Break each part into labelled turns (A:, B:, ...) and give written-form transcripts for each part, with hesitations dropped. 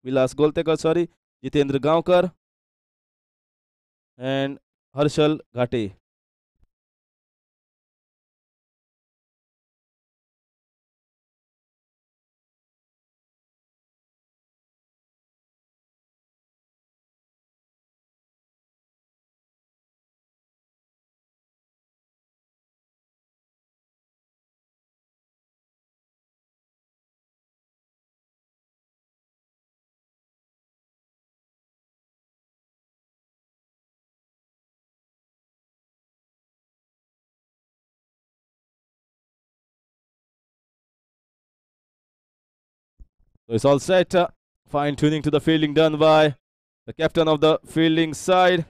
A: Vilas Goltekar, sorry, Jitendra Gaonkar, and Harshal Ghate. So it's all set. Fine tuning to the fielding done by the captain of the fielding side.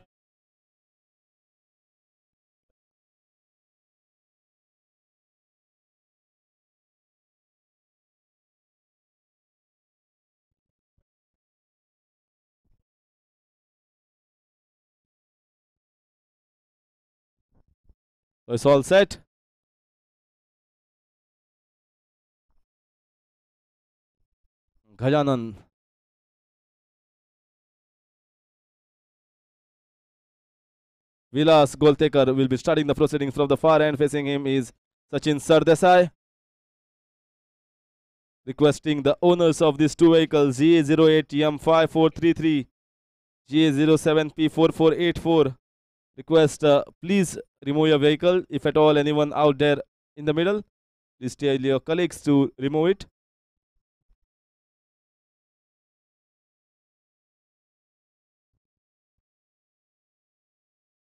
A: So it's all set. Gajanan. Vilas Goltekar will be starting the proceedings from the far end. Facing him is Sachin Sardesai. Requesting the owners of these two vehicles, GA08M5433, GA07P4484. Request please remove your vehicle. If at all anyone out there in the middle, please tell your colleagues to remove it.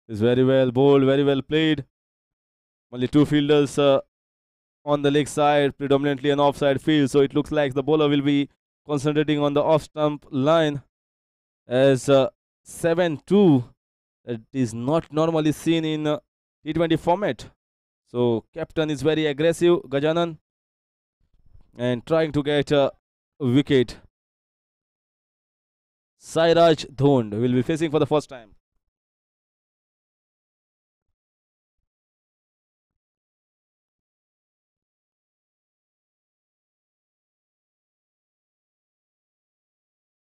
A: It's very well bowled, very well played. Only two fielders on the leg side, predominantly an offside field. So it looks like the bowler will be concentrating on the off stump line as 7-2. It is not normally seen in T20 format. So captain is very aggressive, Gajanan, and trying to get a wicket. Sairaj Dhond will be facing for the first time.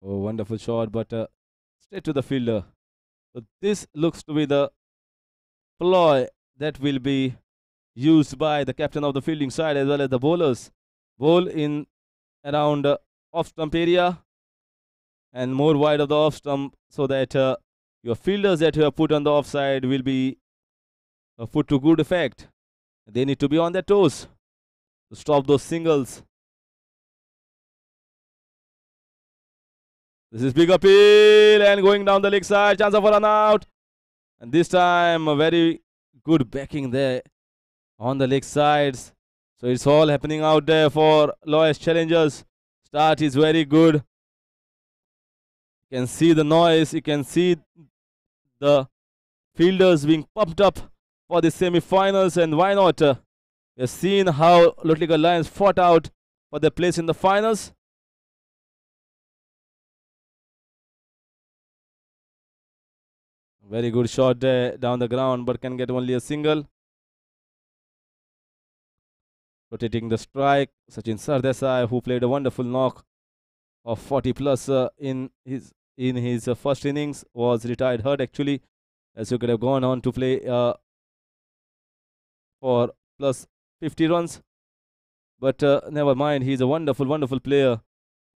A: Oh, wonderful shot, but straight to the fielder. So this looks to be the ploy that will be used by the captain of the fielding side as well as the bowlers. Bowl in around off stump area and more wide of the off stump so that your fielders that you have put on the offside will be put to good effect. They need to be on their toes to stop those singles. This is big appeal and going down the leg side. Chance of a run out. And this time a very good backing there on the leg sides. So it's all happening out there for Lois challengers. Start is very good. You can see the noise. You can see the fielders being pumped up for the semi-finals. And why not? We've seen how Lotliga Lions fought out for their place in the finals. Very good shot there down the ground, but can get only a single. Rotating the strike, Sachin Sardesai, who played a wonderful knock of 40 plus in his first innings, was retired hurt actually, as he could have gone on to play for plus 50 runs. But never mind, he's a wonderful player.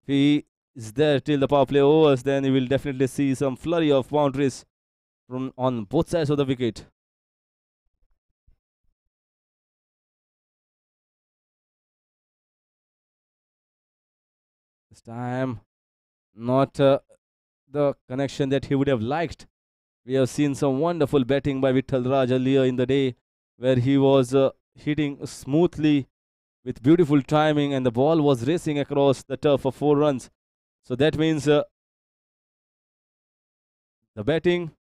A: If he is there till the power play overs, then he will definitely see some flurry of boundaries from on both sides of the wicket. This time, not the connection that he would have liked. We have seen some wonderful batting by Vittal Raj earlier in the day, where he was hitting smoothly with beautiful timing, and the ball was racing across the turf for 4 runs. So that means the batting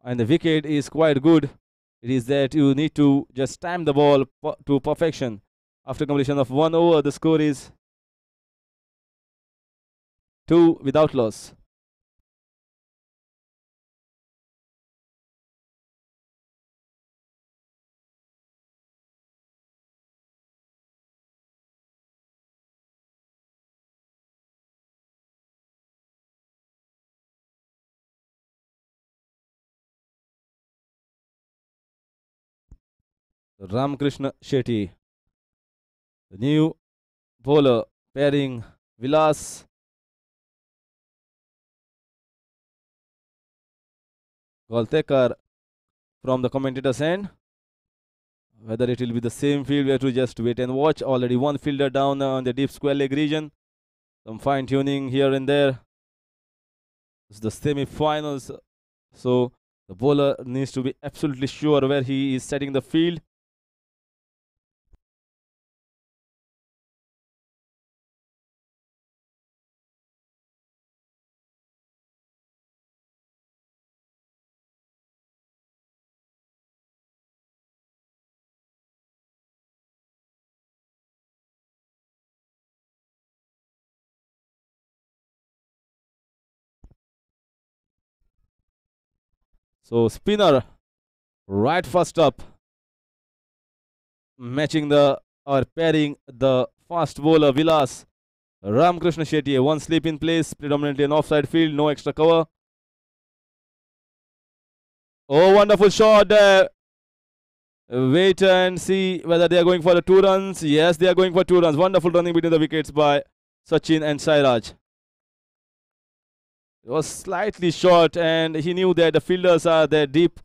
A: and the wicket is quite good. It is that you need to just time the ball to perfection. After completion of 1 over, the score is 2 without loss. Ramakrishna Shetty, the new bowler pairing Vilas. Goltekar from the commentator's end. Whether it will be the same field, we have to just wait and watch. Already one fielder down on the deep square leg region. Some fine tuning here and there. It's the semi-finals, so the bowler needs to be absolutely sure where he is setting the field. So spinner right first up, matching the or pairing the fast bowler Vilas. Ramakrishna Shetty, one slip in place, predominantly an offside field, no extra cover. Oh, wonderful shot there. Wait and see whether they are going for the 2 runs. Yes, they are going for 2 runs. Wonderful running between the wickets by Sachin and Sairaj. It was slightly short and he knew that the fielders are there deep.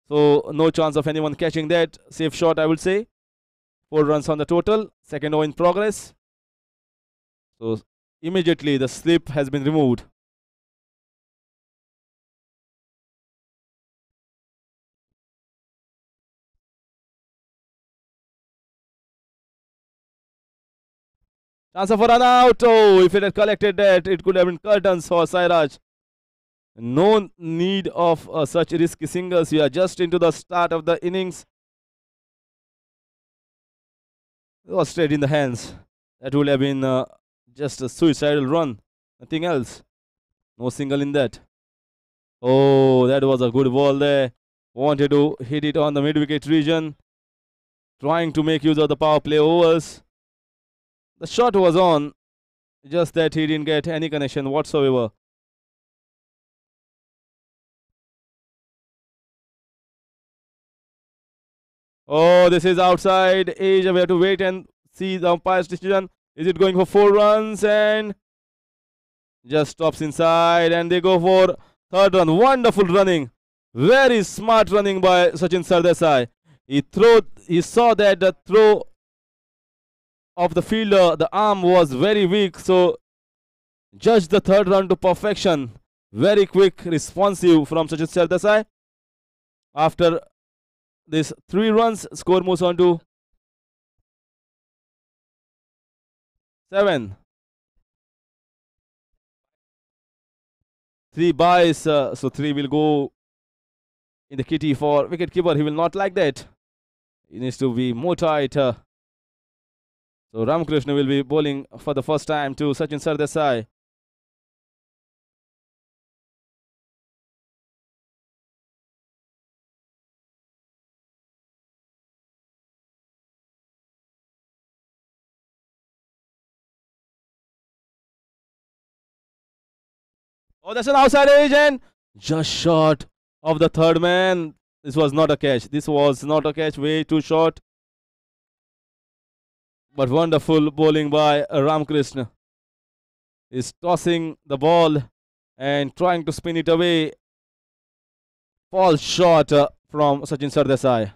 A: So no chance of anyone catching that. Safe shot, I would say. 4 runs on the total. Second over in progress. So immediately the slip has been removed. Chance for run out. Oh, if it had collected that, it could have been curtains for Sairaj. No need of such risky singles. We are just into the start of the innings. It was straight in the hands. That would have been just a suicidal run. Nothing else. No single in that. Oh, that was a good ball there. Wanted to hit it on the mid-wicket region. Trying to make use of the power play overs. The shot was on. Just that he didn't get any connection whatsoever. Oh, this is outside edge. We have to wait and see the umpire's decision. Is it going for 4 runs? And just stops inside and they go for third run. Wonderful running. Very smart running by Sachin Sardesai. He saw that the throw of the fielder, the arm was very weak, so judged the third run to perfection. Very quick, responsive from Sachin Sardesai. After this 3 runs, score moves on to 7. 3 buys, so 3 will go in the kitty for wicket keeper. He will not like that. He needs to be more tight. So Ramakrishna will be bowling for the first time to Sachin Sardesai. Oh, that's an outside edge and just short of the third man. This was not a catch. This was not a catch. Way too short. But wonderful bowling by Ramakrishna. He's tossing the ball and trying to spin it away. Falls short from Sachin Sardesai.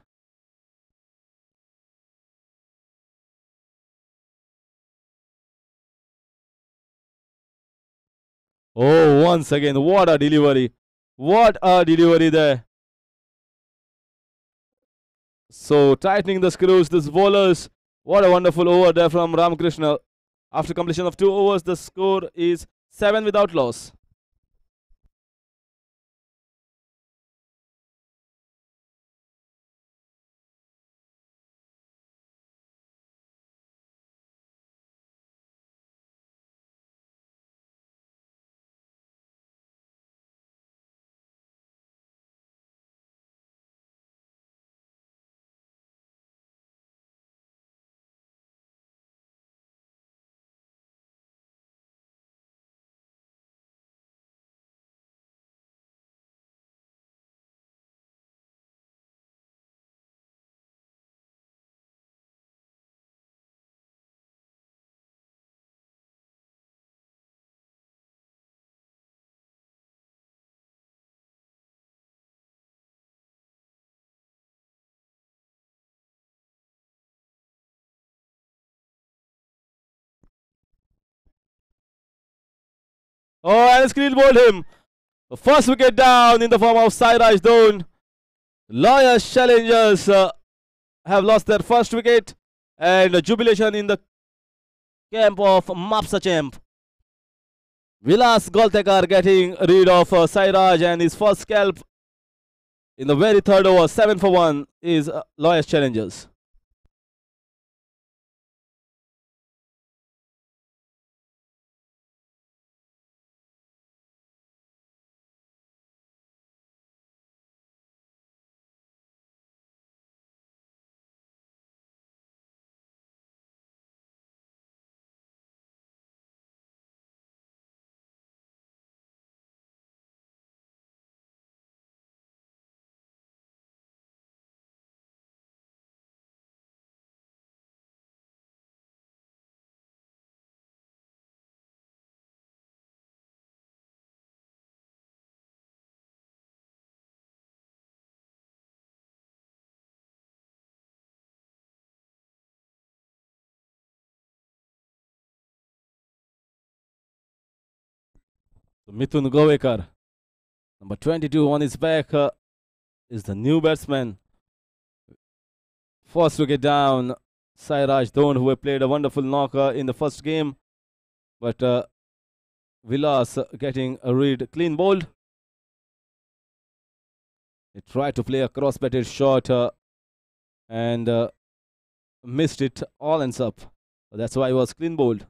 A: Oh, once again, what a delivery. What a delivery there. So tightening the screws, this bowlers. What a wonderful over there from Ramakrishna. After completion of 2 overs, the score is 7 without loss. Oh, and screen bowled him. First wicket down in the form of Sairaj Don. Lawyers Challengers have lost their first wicket, and jubilation in the camp of Mapusa champ. Vilas Goltekar getting rid of Sairaj, and his first scalp in the very third over, 7 for 1, is Lawyers Challengers. So Mithun Govekar, number 22 on his back, is the new batsman. First wicket down, Sairaj Don, who played a wonderful knocker in the first game, but Vilas getting a read clean bowled. He tried to play a cross-batted shot and missed it all ends up. That's why he was clean bowled.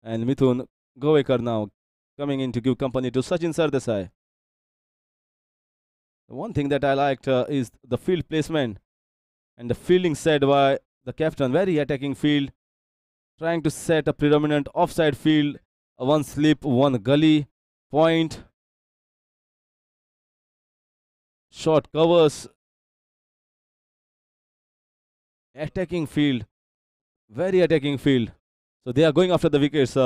A: And Mithun Govekar now coming in to give company to Sachin Sardesai. The one thing that I liked is the field placement and the fielding set by the captain. Very attacking field, trying to set a predominant offside field. One slip, one gully, point, short covers, attacking field, very attacking field. So they are going after the wickets,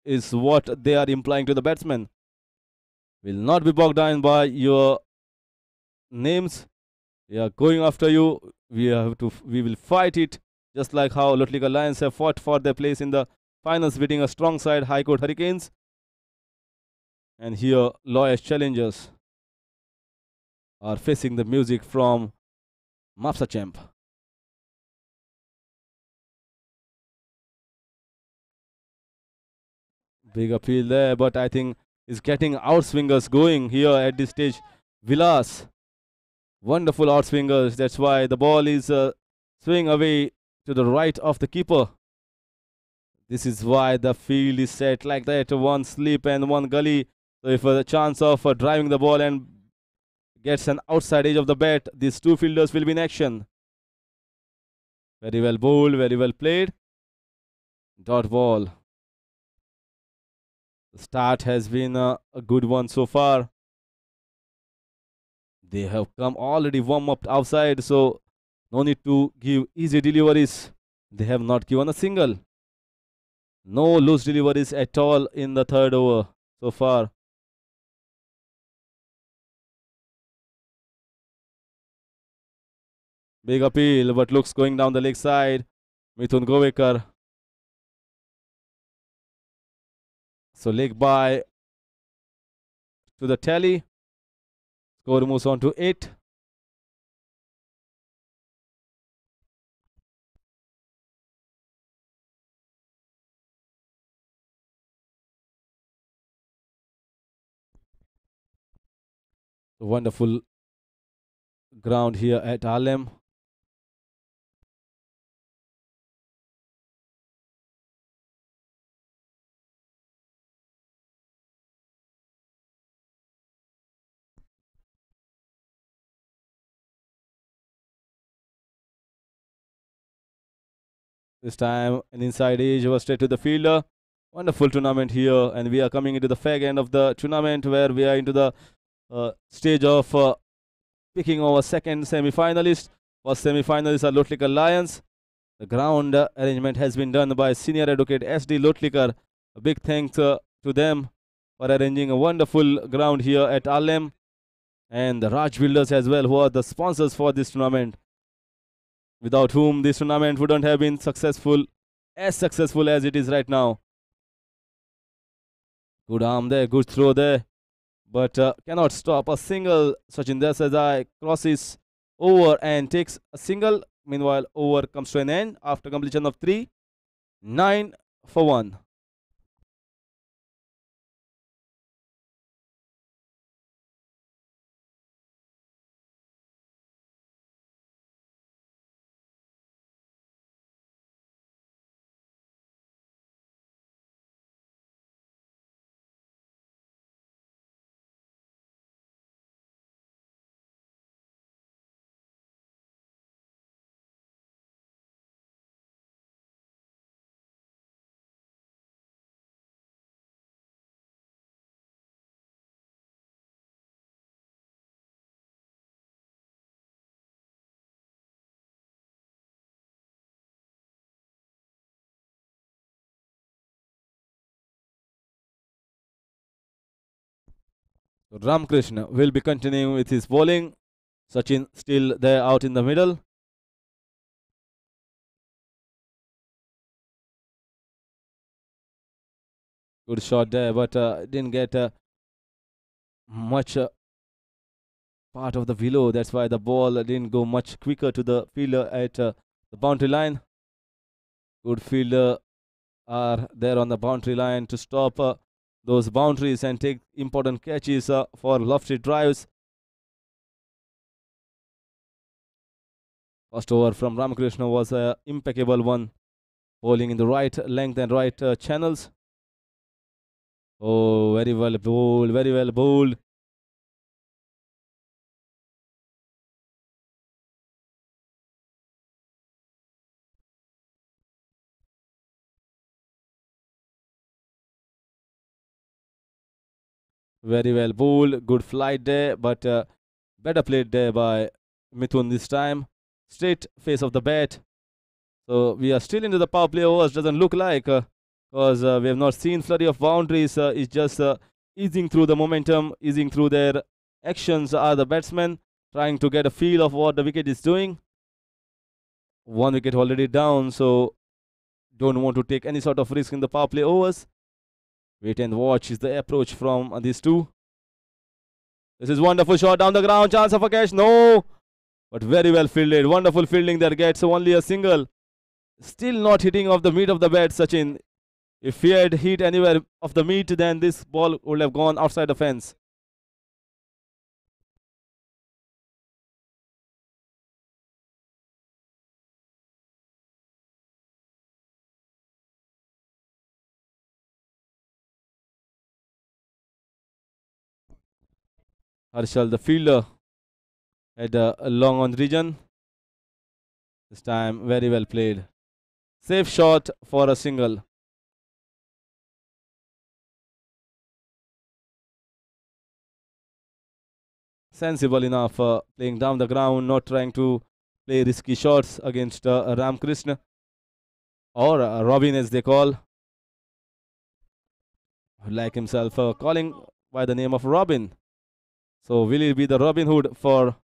A: is what they are implying to the batsmen. Will not be bogged down by your names. We are going after you. We will fight it, just like how Lotlikar Lions have fought for their place in the finals, beating a strong side, High Court Hurricanes. And here, Lawyers Challengers are facing the music from Mapusa champ. Big appeal there, but I think is getting outswingers going here at this stage. Vilas, wonderful outswingers. That's why the ball is swinging away to the right of the keeper. This is why the field is set like that. One slip and one gully. So if a chance of driving the ball and gets an outside edge of the bat, these two fielders will be in action. Very well bowled, very well played. Dot ball. The start has been a good one so far. They have come already warm up outside, so no need to give easy deliveries. They have not given a single. No loose deliveries at all in the third over so far. Big appeal, but looks going down the leg side. Mithun Govekar. So leg by to the tally. Score moves on to 8. Wonderful ground here at Arlem. This time an inside edge was straight to the fielder. Wonderful tournament here, and we are coming into the fag end of the tournament where we are into the stage of picking our second semi-finalist. First semi-finalists are Lotlikar Lions. The ground arrangement has been done by Senior Advocate SD Lotlikar. A big thanks to them for arranging a wonderful ground here at Arlem, and the Raj Builders as well, who are the sponsors for this tournament, without whom this tournament wouldn't have been successful as it is right now. Good arm there, good throw there, but cannot stop a single. Sachin Desai crosses over and takes a single. Meanwhile, over comes to an end after completion of 3. 9 for 1. Ramkrishna will be continuing with his bowling. Sachin still there out in the middle. Good shot there, but didn't get much part of the below. That's why the ball didn't go much quicker to the fielder at the boundary line. Good fielder are there on the boundary line to stop those boundaries and take important catches for lofty drives. First over from Ramakrishna was an impeccable one, bowling in the right length and right channels. Oh, very well bowled, very well bowled. Very well bowled. Good flight there, but better played there by Mithun this time. Straight face of the bat. So we are still into the power play overs. Doesn't look like because we have not seen flurry of boundaries. It's just easing through the momentum, easing through their actions. Are the batsmen trying to get a feel of what the wicket is doing? One wicket already down, so don't want to take any sort of risk in the power play overs. Wait and watch is the approach from these two. This is wonderful shot down the ground. Chance of a catch. No. But very well fielded. Wonderful fielding there. Gets only a single. Still not hitting off the meat of the bat, Sachin. If he had hit anywhere off the meat, then this ball would have gone outside the fence. Harshal, the fielder, had a long on region. This time, very well played. Safe shot for a single. Sensible enough, playing down the ground, not trying to play risky shots against Ramkrishna or Robin as they call, like himself calling by the name of Robin. So will he be the Robin Hood for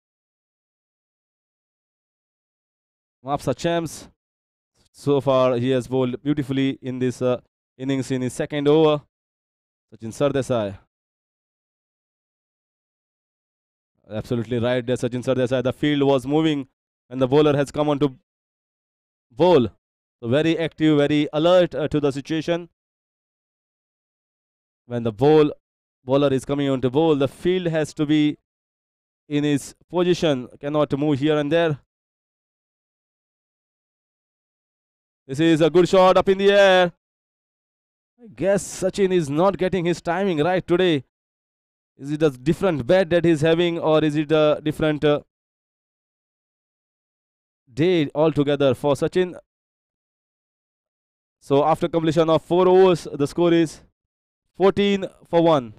A: Mapusa champs? So far, he has bowled beautifully in this innings in his second over. Sachin Sardesai. Absolutely right there, Sachin Sardesai. The field was moving and the bowler has come on to bowl. So very active, very alert to the situation. When the bowler is coming on to bowl, the field has to be in his position, cannot move here and there. This is a good shot up in the air. I guess Sachin is not getting his timing right today. Is it a different bat that he's having, or is it a different day altogether for Sachin? So after completion of 4 overs, the score is 14 for 1.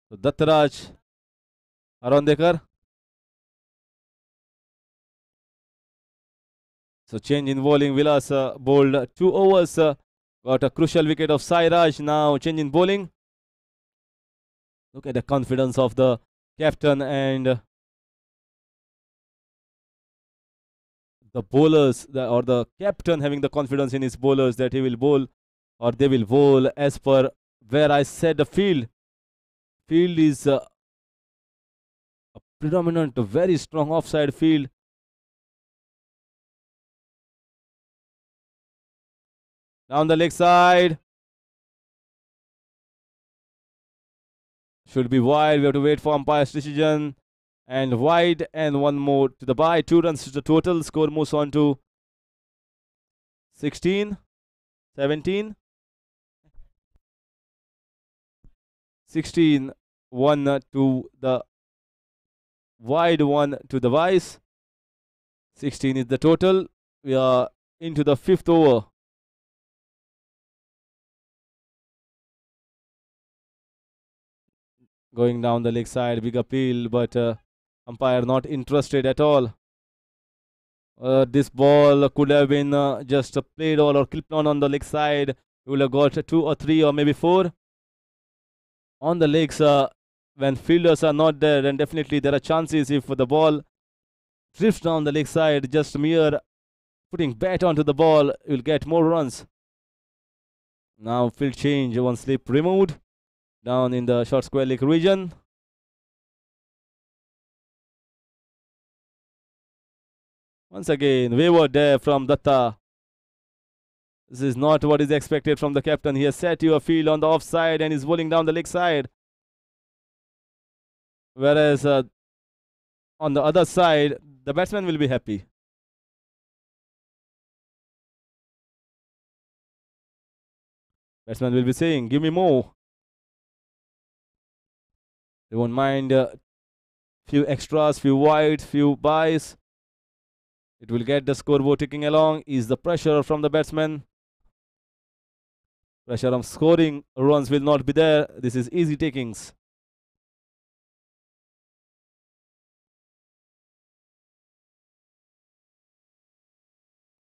A: So Dattaraj Arondekar. So change in bowling. Vilas bowled 2 overs. Got a crucial wicket of Sairaj. Now change in bowling. Look at the confidence of the captain and the bowlers, or the captain having the confidence in his bowlers that he will bowl or they will bowl as per where I said the field. Field is a predominant, very strong offside field. Down the leg side. Should be wide. We have to wait for umpire's decision. And wide, and one more to the by. 2 runs to the total. Score moves on to 16, 17, 16, 1 to the wide, 1 to the vice. 16 is the total. We are into the 5th over. Going down the leg side, big appeal, but umpire not interested at all. This ball could have been just played all or clipped on the leg side. We will have got 2 or 3 or maybe 4. On the legs, when fielders are not there, then definitely there are chances if the ball drifts down the leg side, just mere putting bat onto the ball, you will get more runs. Now field change, one slip removed. Down in the short square leg region. Once again, wayward there from Datta. This is not what is expected from the captain. He has set you a field on the offside and is bowling down the leg side. Whereas on the other side, the batsman will be happy. Batsman will be saying, give me more. They won't mind few extras, few wides, few byes. It will get the scoreboard ticking along. Is the pressure from the batsman. Pressure of scoring runs will not be there. This is easy takings.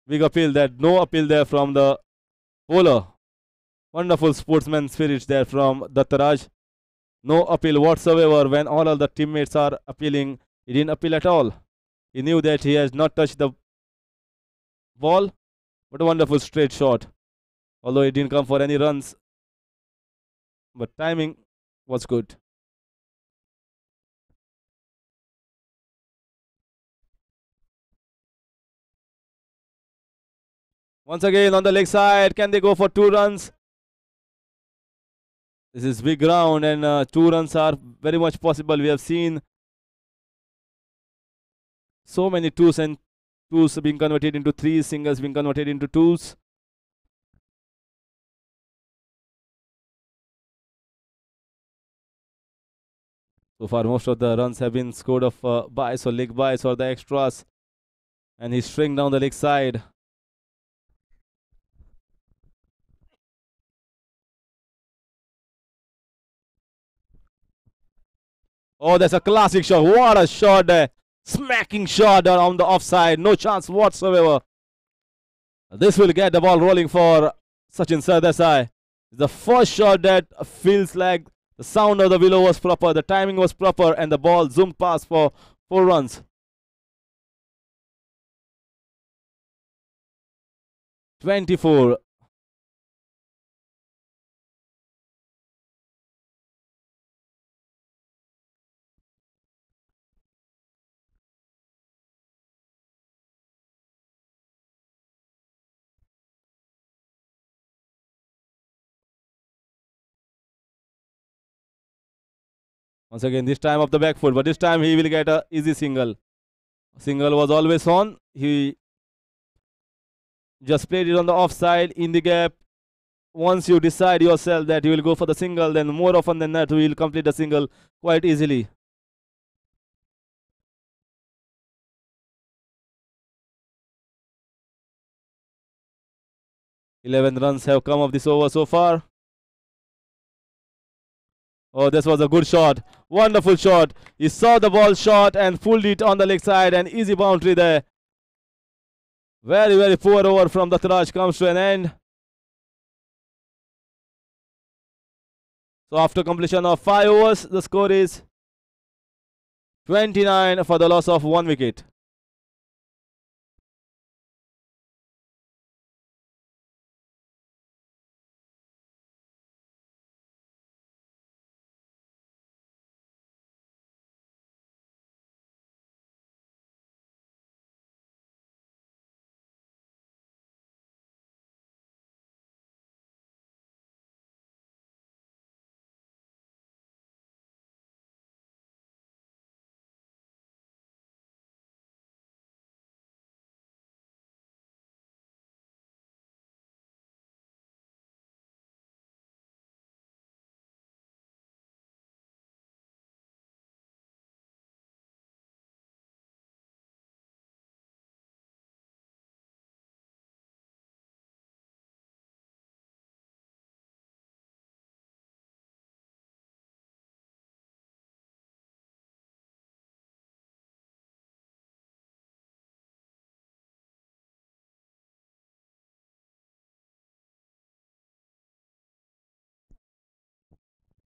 A: Big appeal there. No appeal there from the bowler. Wonderful sportsman spirit there from Dattaraj. No appeal whatsoever when all of the teammates are appealing. He didn't appeal at all. He knew that he has not touched the ball. But a wonderful straight shot. Although it didn't come for any runs. But timing was good. Once again on the leg side. Can they go for 2 runs? This is big ground and 2 runs are very much possible. We have seen so many twos and twos being converted into threes, singles being converted into twos. So far, most of the runs have been scored of byes or leg byes or the extras. And he's string down the leg side. Oh, that's a classic shot. What a shot there. Smacking shot on the offside. No chance whatsoever. This will get the ball rolling for Sachin Sardesai. The first shot that feels like the sound of the willow was proper, the timing was proper, and the ball zoomed past for 4 runs. 24. Once again, this time off the back foot, but this time he will get a easy single. Single was always on. He just played it on the offside in the gap. Once you decide yourself that you will go for the single, then more often than not, you will complete the single quite easily. "11 runs have come of this over so far. Oh, this was a good shot. Wonderful shot. He saw the ball shot and pulled it on the leg side, and easy boundary there. Very, very poor over from the Raj comes to an end. So after completion of 5 overs, the score is 29 for the loss of 1 wicket.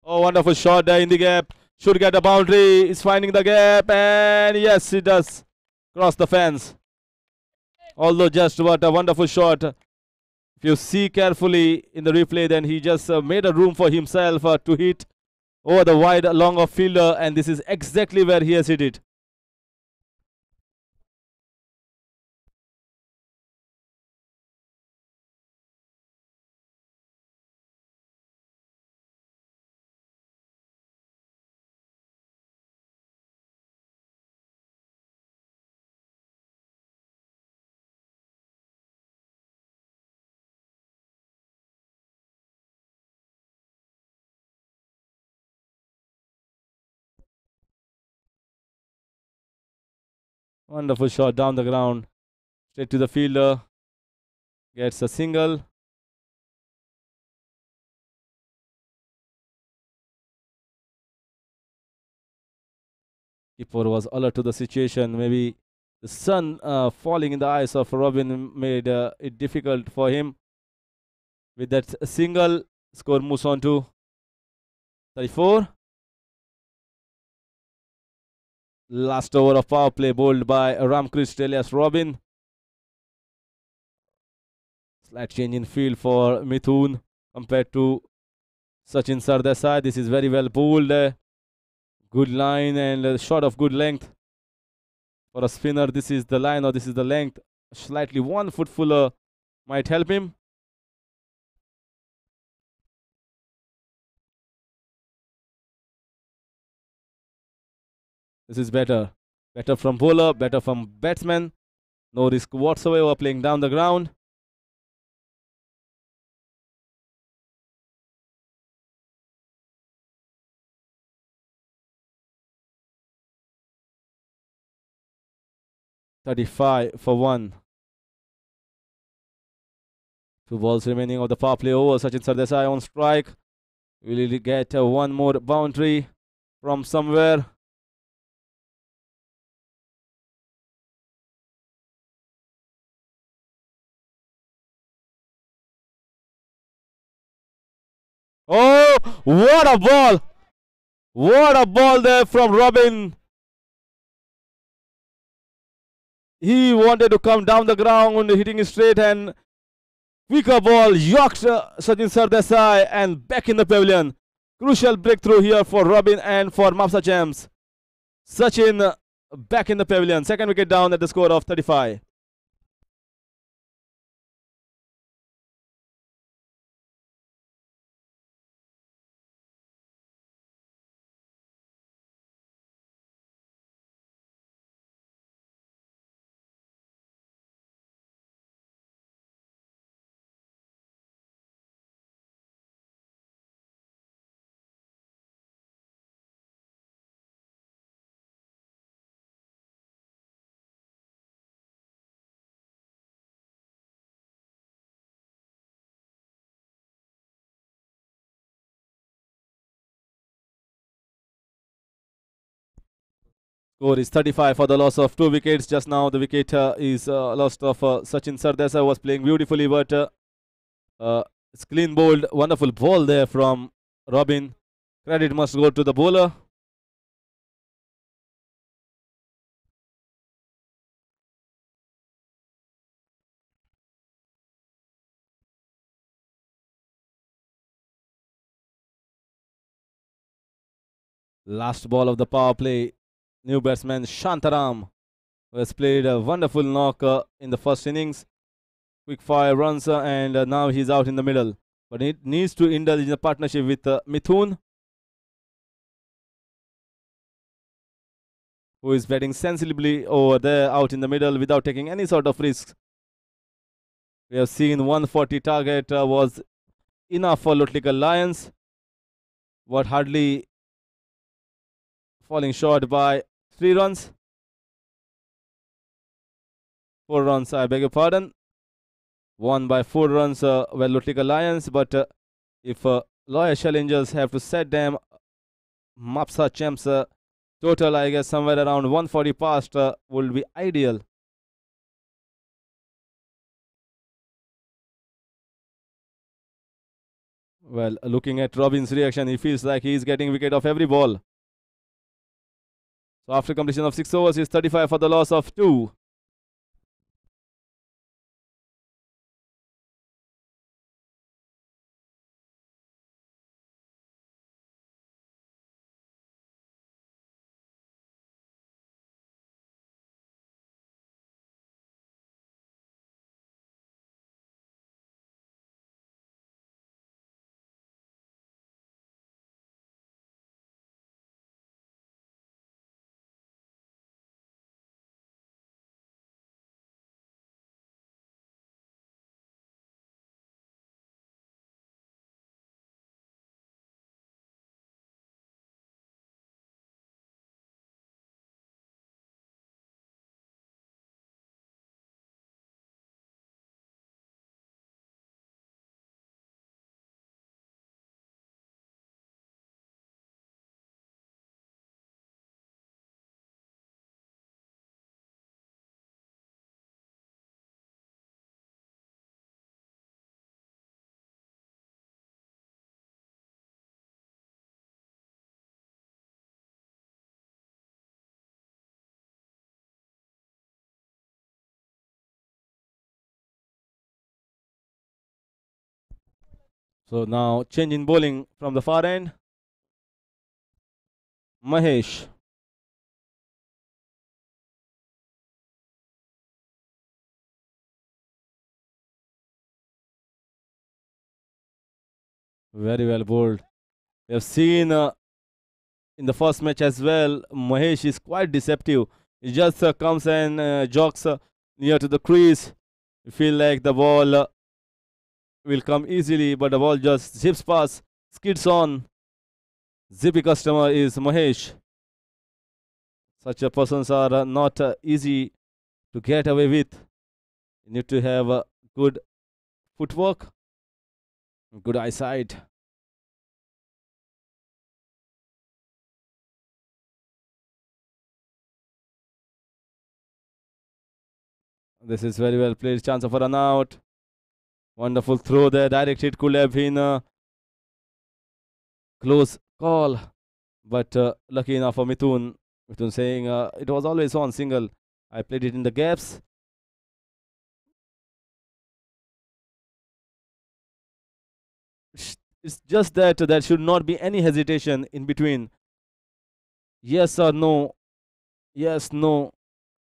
A: Oh, wonderful shot there in the gap. Should get a boundary. Is finding the gap, and yes, it does cross the fence. Although just what a wonderful shot. If you see carefully in the replay, then he just made a room for himself to hit over the wide long of fielder, and this is exactly where he has hit it. Wonderful shot down the ground, straight to the fielder. Gets a single. Keeper was alert to the situation. Maybe the sun falling in the eyes of Robin made it difficult for him. With that single, score moves on to 34. Last over of power play bowled by Ramkrist alias Robin. Slight change in field for Mithun compared to Sachin Sardesai. This is very well bowled. Good line and a shot of good length. For a spinner, this is the line or this is the length. Slightly 1 foot fuller might help him. This is better. Better from bowler, better from batsman. No risk whatsoever playing down the ground. .35 for 1. 2 balls remaining of the power play over. Sachin Sardesai on strike. Will he get one more boundary from somewhere? Oh, what a ball! What a ball there from Robin. He wanted to come down the ground, hitting it straight, and quicker ball yanked Sachin Sardesai and back in the pavilion. Crucial breakthrough here for Robin and for Mapusa Champs. Sachin back in the pavilion. Second wicket down at the score of 35. Score is 35 for the loss of 2 wickets. Just now the wicket is lost of Sachin Sardesa, was playing beautifully, but it's clean bowled. Wonderful ball there from Robin. Credit must go to the bowler. Last ball of the power play. New batsman Shantaram, who has played a wonderful knock in the first innings. Quick fire runs, and now he's out in the middle. But he needs to indulge in a partnership with Mithun, who is batting sensibly over there out in the middle without taking any sort of risks. We have seen 140 target was enough for Lutlikal Lions, but hardly falling short by 3 runs. 4 runs, I beg your pardon. Won by 4 runs were Lutlikal Lions, but if Lawyer Challengers have to set them Mapusa champs total, I guess somewhere around 140 past would be ideal. Well, looking at Robin's reaction, he feels like he is getting wicket off every ball. So after completion of 6 overs, he's 35 for the loss of 2. So now change in bowling from the far end. Mahesh. Very well bowled. We have seen in the first match as well, Mahesh is quite deceptive. He just comes and jogs near to the crease. You feel like the ball will come easily, but the ball just zips past, skids on. Zippy customer is Mahesh. Such a persons are not easy to get away with. You need to have good footwork, good eyesight. This is very well played. Chance of a run out. Wonderful throw there. Direct hit could have been a close call. But lucky enough for Mithun. Mithun saying it was always on single. I played it in the gaps. It's just that there should not be any hesitation in between. Yes or no. Yes, no.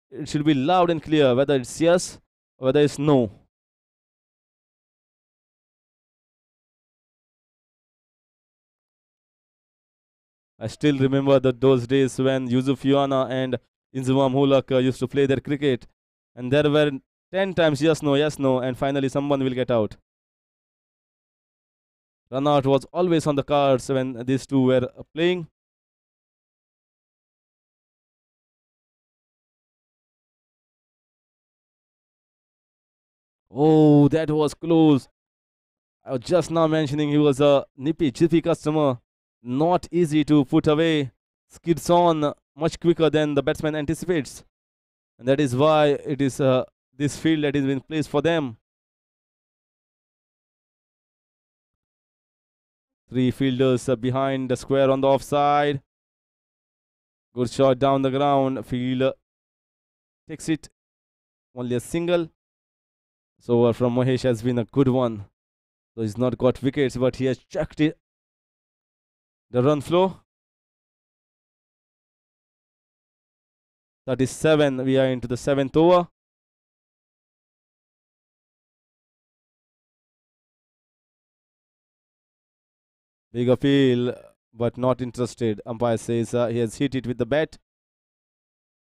A: It should be loud and clear whether it's yes or whether it's no. I still remember those days when Yusuf Yuana and Inzamam Hulak used to play their cricket, and there were 10 times yes, no, and finally someone will get out. Run out was always on the cards when these two were playing. Oh, that was close. I was just now mentioning he was a nippy, chippy customer. Not easy to put away. Skids on. much quicker than the batsman anticipates. And that is why it is this field that is in place for them. 3 fielders behind the square on the offside. Good shot down the ground. Field takes it. Only a single. So from Mahesh has been a good one. So he's not got wickets, but he has checked it. The run flow. 37. We are into the 7th over. Big appeal, but not interested. Umpire says he has hit it with the bat.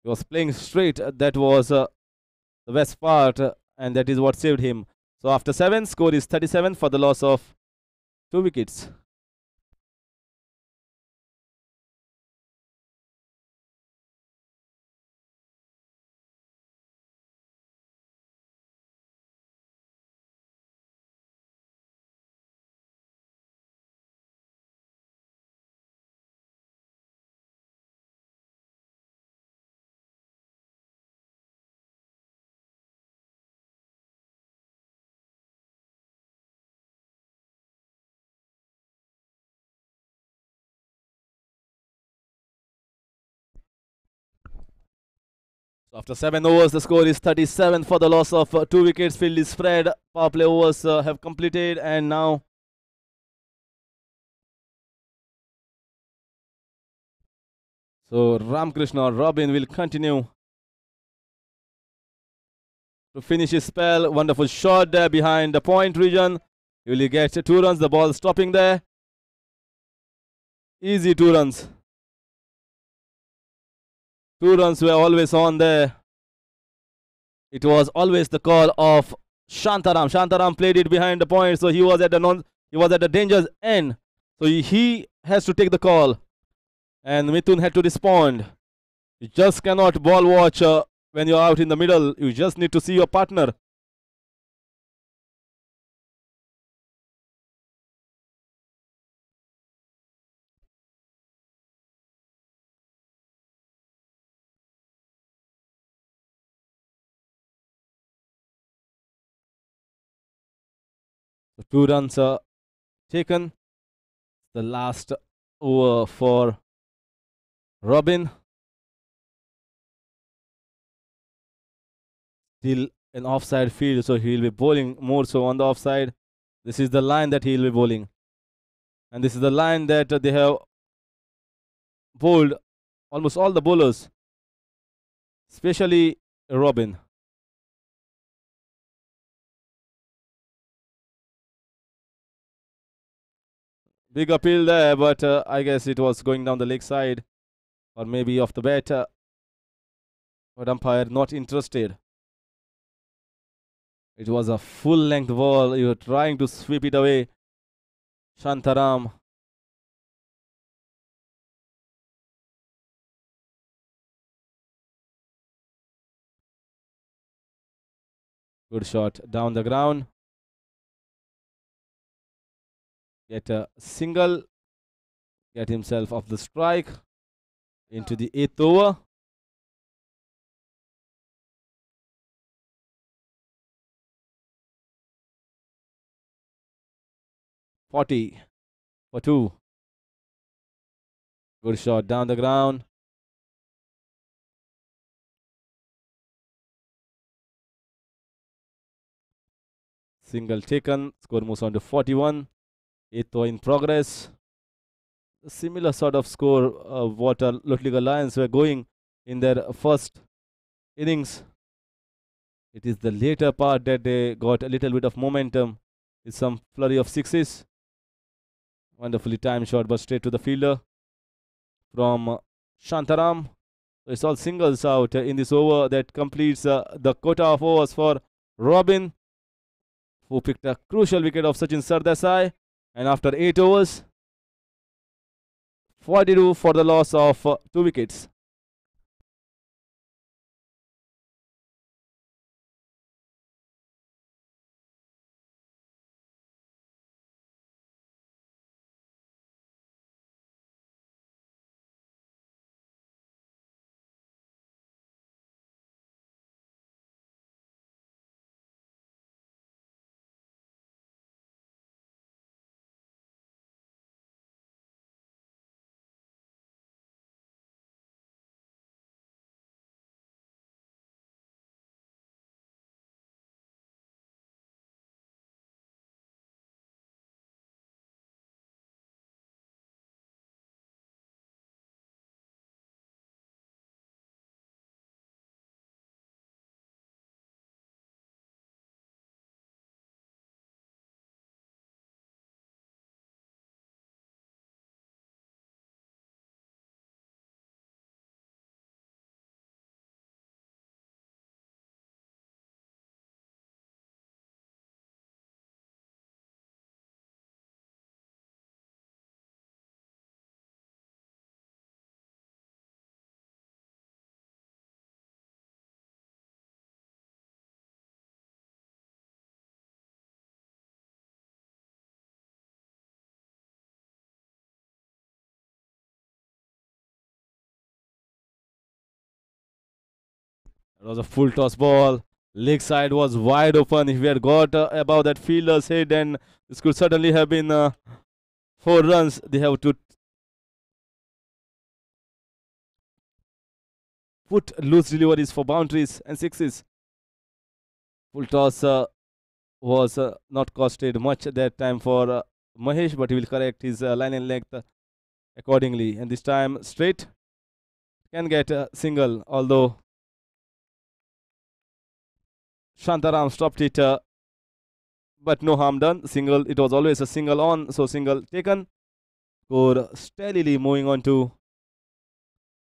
A: He was playing straight. That was the best part, and that is what saved him. So after 7, score is 37 for the loss of 2 wickets. So after 7 overs, the score is 37 for the loss of 2 wickets. Field is spread. Power play overs have completed, and now so Ramkrishna Robin will continue to finish his spell. Wonderful shot there behind the point region. He will get 2 runs. The ball stopping there. Easy 2 runs. 2 runs were always on there. It was always the call of Shantaram. Shantaram played it behind the point, so he was at the danger's end. So he has to take the call, and Mithun had to respond. You just cannot ball watch when you're out in the middle. You just need to see your partner. So 2 runs are taken. The last over for Robin. Still an offside field, so he'll be bowling more so on the offside. This is the line that he'll be bowling. And this is the line that they have bowled almost all the bowlers, especially Robin. Big appeal there, but I guess it was going down the leg side or maybe off the bat. But umpire not interested. It was a full length ball. You were trying to sweep it away. Shantaram. Good shot down the ground. Get a single. Get himself off the strike. Into the 8th over. .40 for 2. Good shot down the ground. Single taken. Score moves on to 41. 8th over in progress. A similar sort of score what Lotliga Lions were going in their first innings. It is the later part that they got a little bit of momentum with some flurry of 6s. Wonderfully timed shot, but straight to the fielder from Shantaram. So it's all singles out in this over that completes the quota of overs for Robin, who picked a crucial wicket of Sachin Sardesai. And after 8 overs, 42 for the loss of 2 wickets. It was a full toss ball. Leg side was wide open. If we had got above that fielder's head, then this could certainly have been 4 runs. They have to put loose deliveries for boundaries and sixes. Full toss was not costed much at that time for Mahesh, but he will correct his line and length accordingly. And this time straight can get a single, although Shantaram stopped it, but no harm done. Single, it was always a single on, so single taken. Score steadily moving on to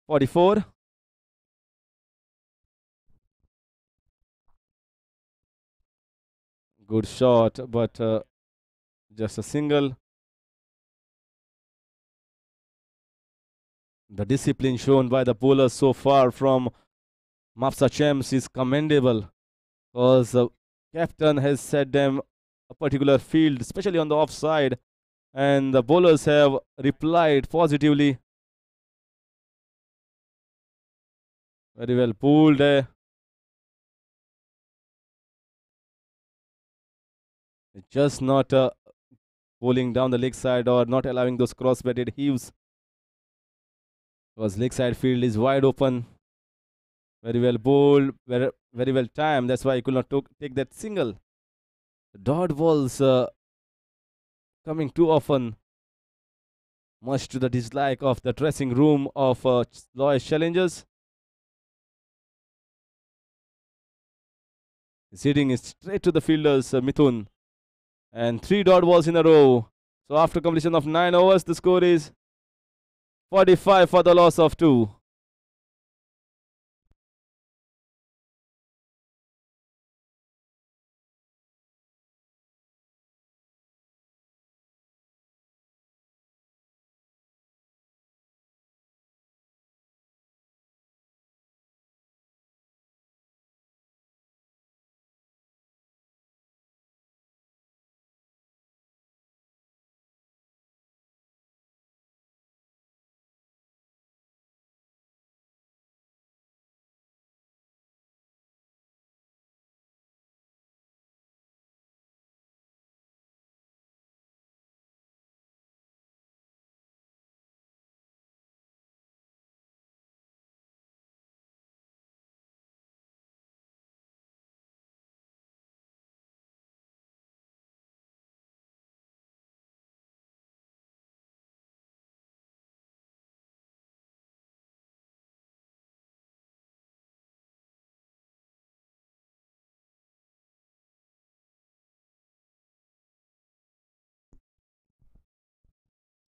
A: 44. Good shot, but just a single. The discipline shown by the bowlers so far from Mapusa champs is commendable, because the captain has set them a particular field, especially on the offside, and the bowlers have replied positively. Very well pulled. Just not bowling down the leg side or not allowing those cross-batted heaves, because leg side field is wide open. Very well bowled, very well timed. That's why he could not take that single. The dot balls coming too often, much to the dislike of the dressing room of Loy's challengers. He's hitting it straight to the fielders, Mithun. And 3 dot balls in a row. So after completion of 9 overs, the score is 45 for the loss of 2.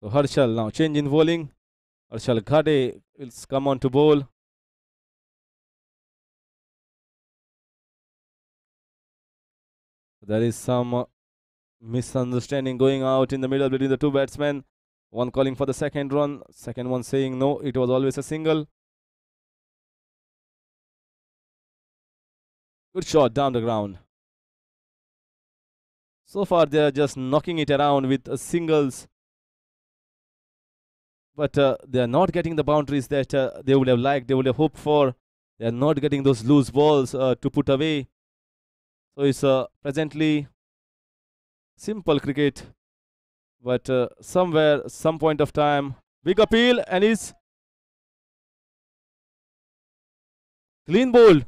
A: So Harshal now change in bowling. Harshal Ghade will come on to bowl. There is some misunderstanding going out in the middle between the two batsmen. One calling for the second run, second one saying no, it was always a single. Good shot down the ground. So far they are just knocking it around with singles, but they are not getting the boundaries that they would have liked, they would have hoped for. They are not getting those loose balls to put away. So it's presently simple cricket, but somewhere, some point of time, big appeal, and he's clean bowled.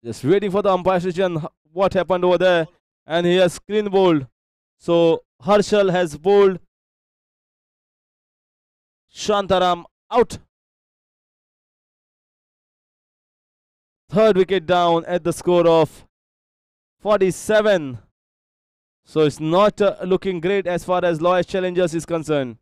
A: Just waiting for the umpire's decision. What happened over there? And he has clean bowled. So Harshal has bowled Shantaram out. Third wicket down at the score of 47. So it's not looking great as far as Loy's challengers is concerned.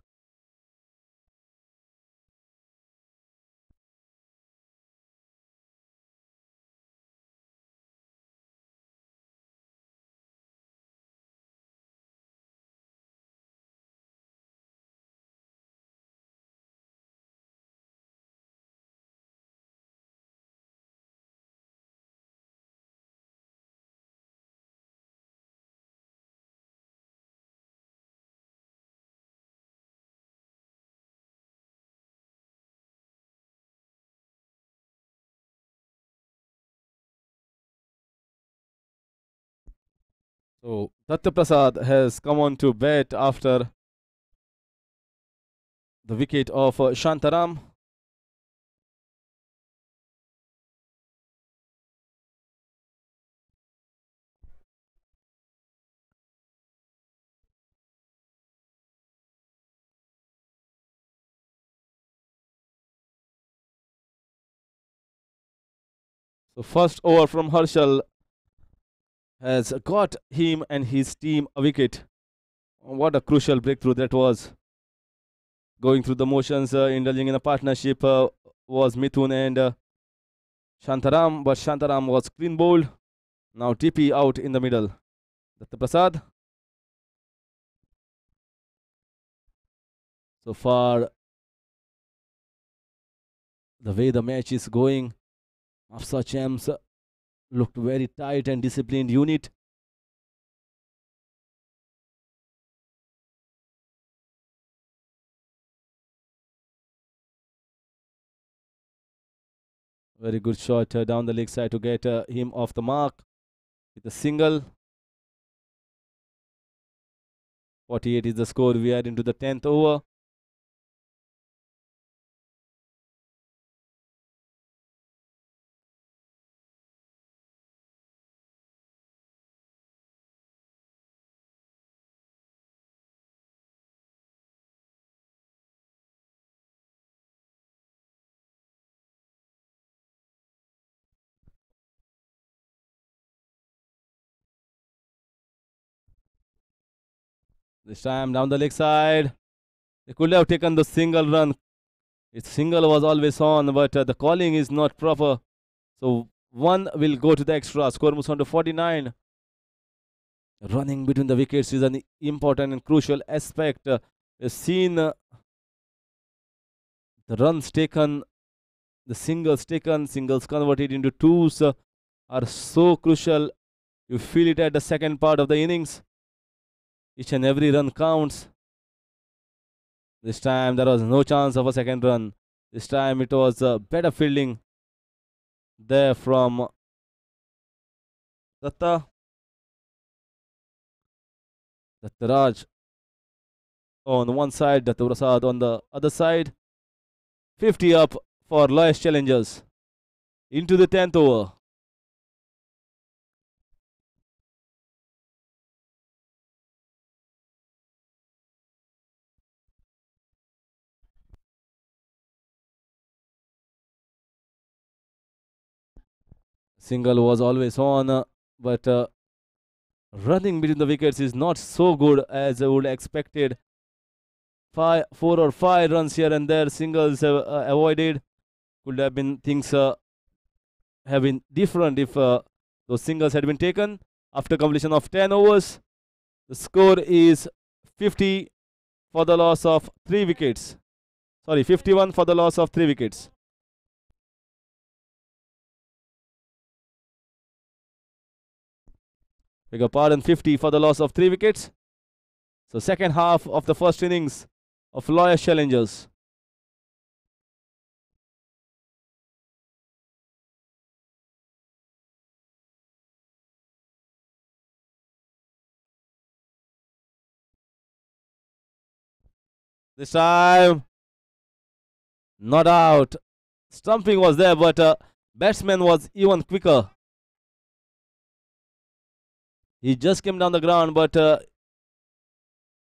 A: So Datta Prasad has come on to bat after the wicket of Shantaram. So first over from Harshal has got him and his team a wicket. What a crucial breakthrough that was. Going through the motions, indulging in a partnership was Mithun and Shantaram, but Shantaram was clean bowled. Now TP out in the middle. Datta Prasad. So far, the way the match is going, Mapusa champs looked very tight and disciplined unit. Very good shot down the leg side to get him off the mark with a single. 48 is the score. We are into the 10th over. This time down the leg side. They could have taken the single run. Its single was always on, but the calling is not proper. So one will go to the extra. Score moves on to 49. Running between the wickets is an important and crucial aspect. We've seen the runs taken, the singles taken, singles converted into twos are so crucial. You feel it at the second part of the innings. Each and every run counts. This time there was no chance of a second run. This time it was better fielding there from Datta. Dattaraj on one side, Datta Prasad on the other side. 50 up for Loyalist Challengers. Into the 10th over. Single was always on, but running between the wickets is not so good as I would expected. 4 or 5 runs here and there, singles avoided. Could have been things have been different if those singles had been taken. After completion of 10 overs, the score is 50 for the loss of 3 wickets. Sorry, 51 for the loss of 3 wickets. Beg your pardon, 50 for the loss of 3 wickets. So second half of the first innings of Loyalist Challengers. This time, not out. Stumping was there, but batsman was even quicker. He just came down the ground, but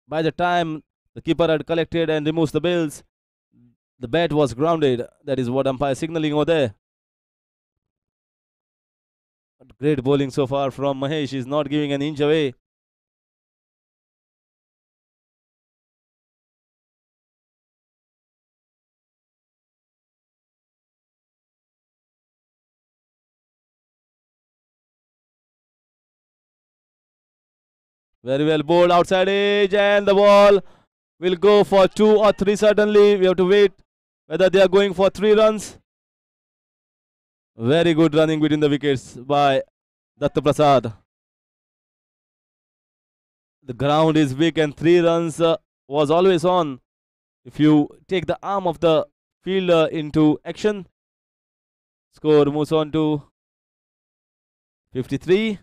A: by the time the keeper had collected and removed the bails, the bat was grounded. That is what umpire signaling over there. Great bowling so far from Mahesh. He's not giving an inch away. Very well bowled outside edge, and the ball will go for 2 or 3 certainly. We have to wait whether they are going for 3 runs. Very good running between the wickets by Datta Prasad. The ground is big and 3 runs was always on. If you take the arm of the fielder into action, score moves on to 53.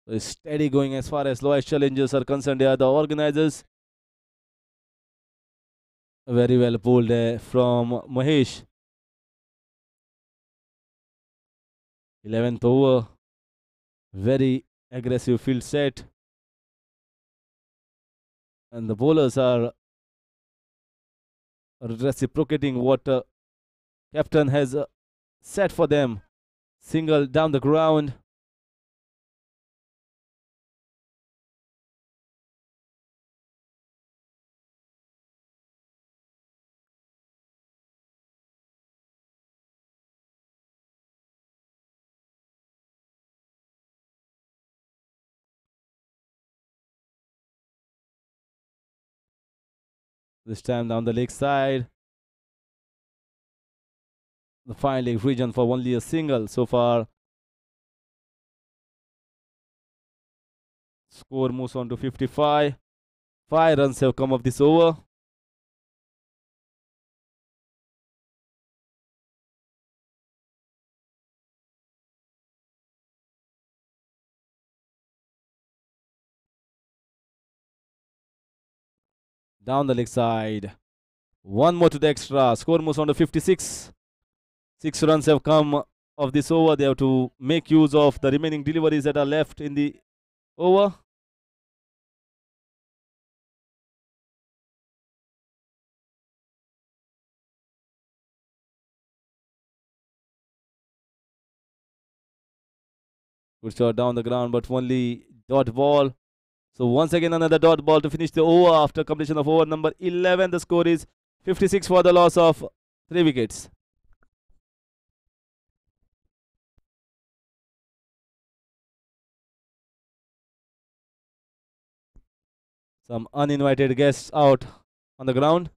A: So it's steady going as far as lowest challenges are concerned. They are the organizers. Very well pulled from Mahesh. 11th over. Very aggressive field set. And the bowlers are reciprocating what captain has set for them. Single down the ground. This time down the leg side. The fine leg region for only a single so far. Score moves on to 55. 5 runs have come of this over. Down the leg side. One more to the extra. Score moves on to 56. 6 runs have come of this over. They have to make use of the remaining deliveries that are left in the over. Good shot down the ground, but only dot ball. So once again another dot ball to finish the over after completion of over number 11. The score is 56 for the loss of 3 wickets. Some uninvited guests out on the ground.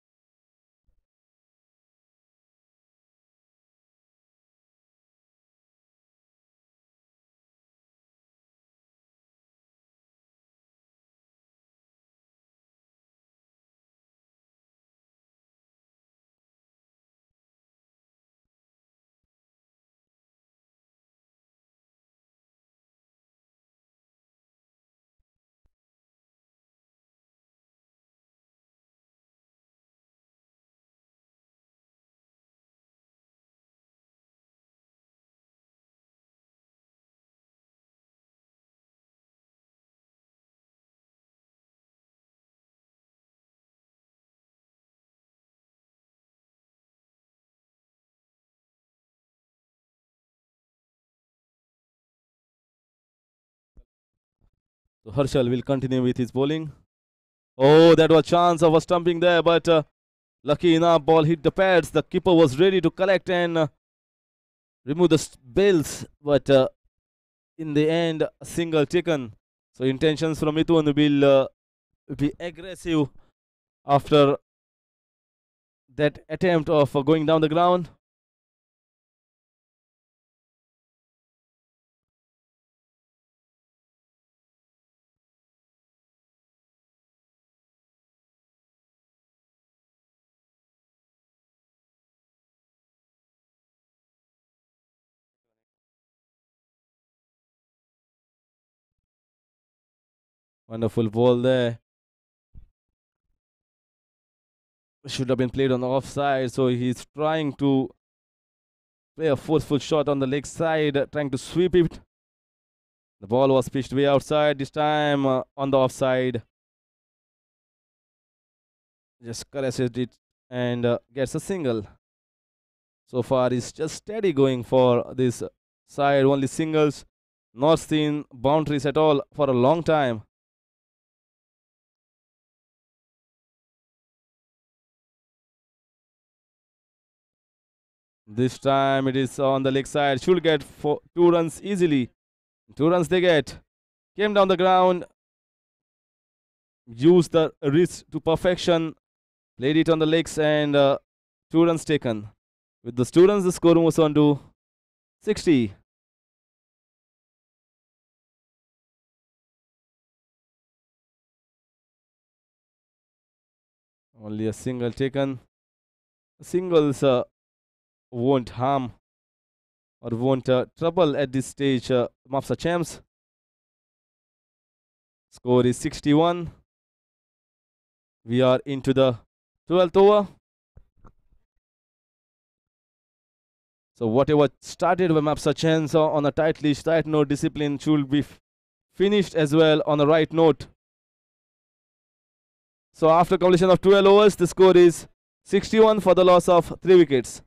A: So Harshal will continue with his bowling. Oh, that was chance of a stumping there, but lucky enough, ball hit the pads. The keeper was ready to collect and remove the bails, but in the end, a single taken. So intentions from Mithun will be aggressive after that attempt of going down the ground. Wonderful ball there. Should have been played on the offside, so he's trying to play a forceful shot on the leg side, trying to sweep it. The ball was pitched way outside, this time on the offside. Just caresses it and gets a single. So far, it's just steady going for this side, only singles, not seen boundaries at all for a long time. This time it is on the leg side, should get 2 runs easily. 2 runs they get. Came down the ground, used the wrist to perfection, played it on the legs, and 2 runs taken. With the 2 runs, the score moves on to 60. Only a single taken. Singles won't harm or won't trouble at this stage Mapusa champs. Score is 61. We are into the 12th over. So whatever started with Mapusa chance on a tight leash, tight note, discipline should be finished as well on the right note. So after completion of 12 overs, the score is 61 for the loss of 3 wickets.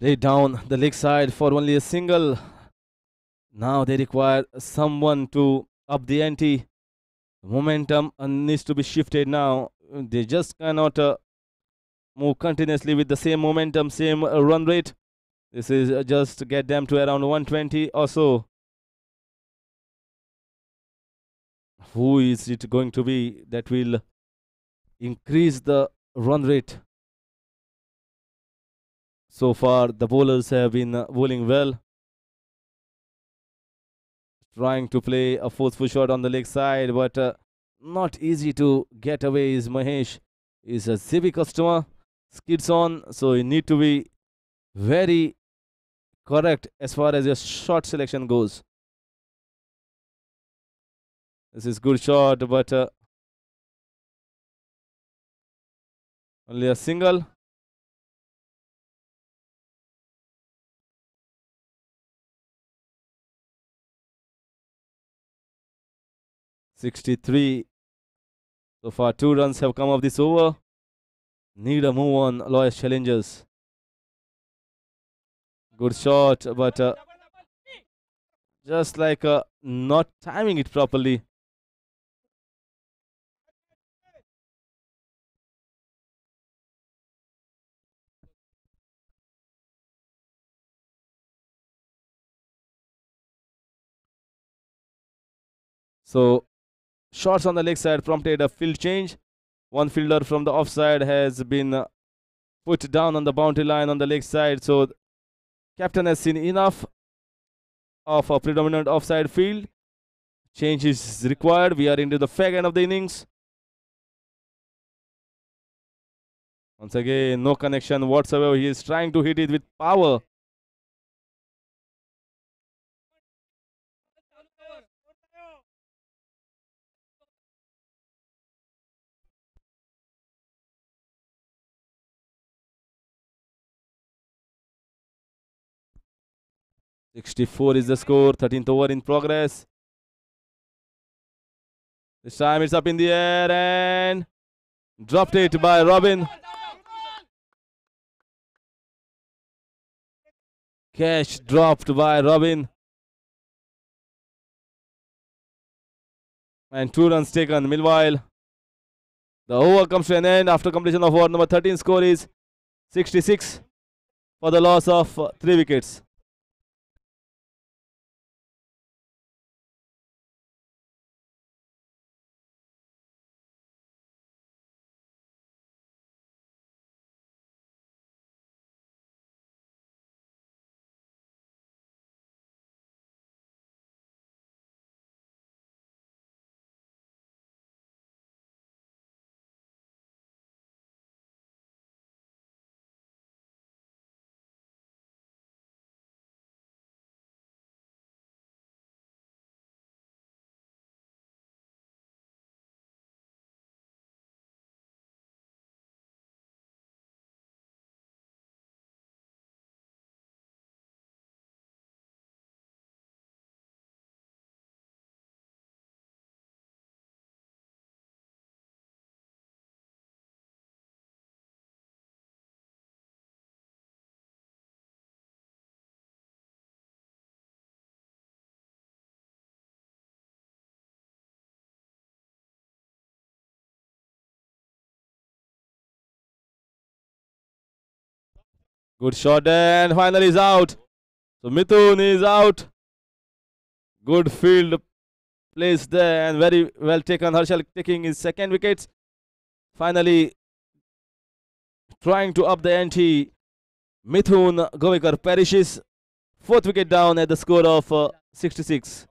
A: Laid down the leg side for only a single. Now they require someone to up the ante. Momentum needs to be shifted now. They just cannot move continuously with the same momentum, same run rate. This is just to get them to around 120 or so. Who is it going to be that will increase the run rate? So far, the bowlers have been bowling well. Trying to play a forceful shot on the leg side, but not easy to get away. Is Mahesh is a CB customer, skids on, so you need to be very correct as far as your shot selection goes. This is good shot, but only a single. (63) So far, 2 runs have come off this over. Need a move on Loyal challengers. Good shot, but just like not timing it properly. So shots on the leg side prompted a field change. One fielder from the offside has been put down on the boundary line on the leg side. So captain has seen enough of a predominant offside field. Change is required. We are into the fag end of the innings. Once again, no connection whatsoever. He is trying to hit it with power. (64) is the score. 13th over in progress. This time it's up in the air and dropped it by Robin. Catch dropped by Robin. And 2 runs taken. Meanwhile, The over comes to an end after completion of over number 13. Score is 66 for the loss of 3 wickets. Good shot and finally is out. So Mithun is out. Good field place there and very well taken. Harshal taking his second wickets. Finally trying to up the ante. Mithun Govekar perishes. Fourth wicket down at the score of 66.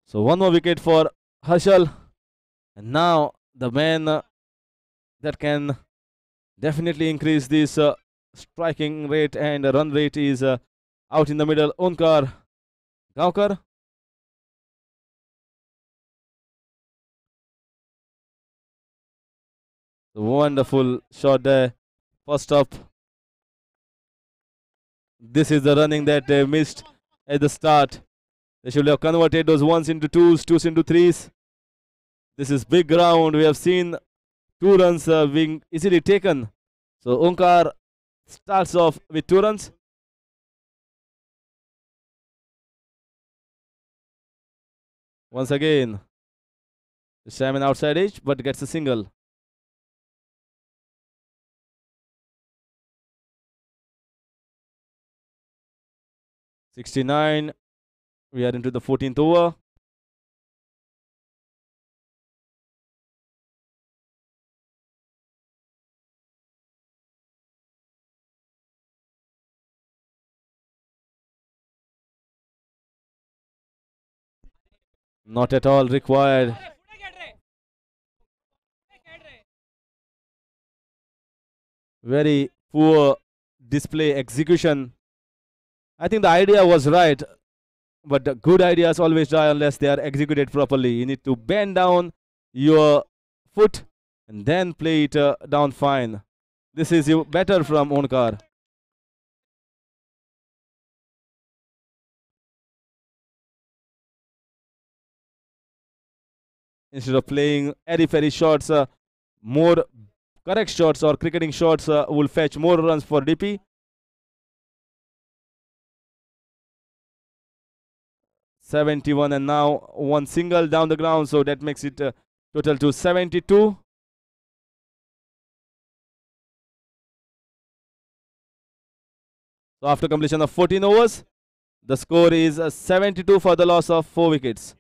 A: So one more wicket for Harshal. And now the man that can definitely increase this striking rate and run rate is out in the middle. Onkar Gaukar. The wonderful shot there. First up. This is the running that they missed at the start. They should have converted those ones into twos, twos into threes. This is big ground. We have seen 2 runs being easily taken. So Onkar starts off with 2 runs. Once again, this time an outside edge, but gets a single. (69). We are into the 14th over. Not at all required. Very poor display execution. I think the idea was right, but the good ideas always die unless they are executed properly. You need to bend down your foot and then play it down fine. This is better from Onkar. Instead of playing airy-fairy shots, more correct shots or cricketing shots will fetch more runs for DP. 71, and now one single down the ground, so that makes it total to 72. So after completion of 14 overs, the score is 72 for the loss of 4 wickets.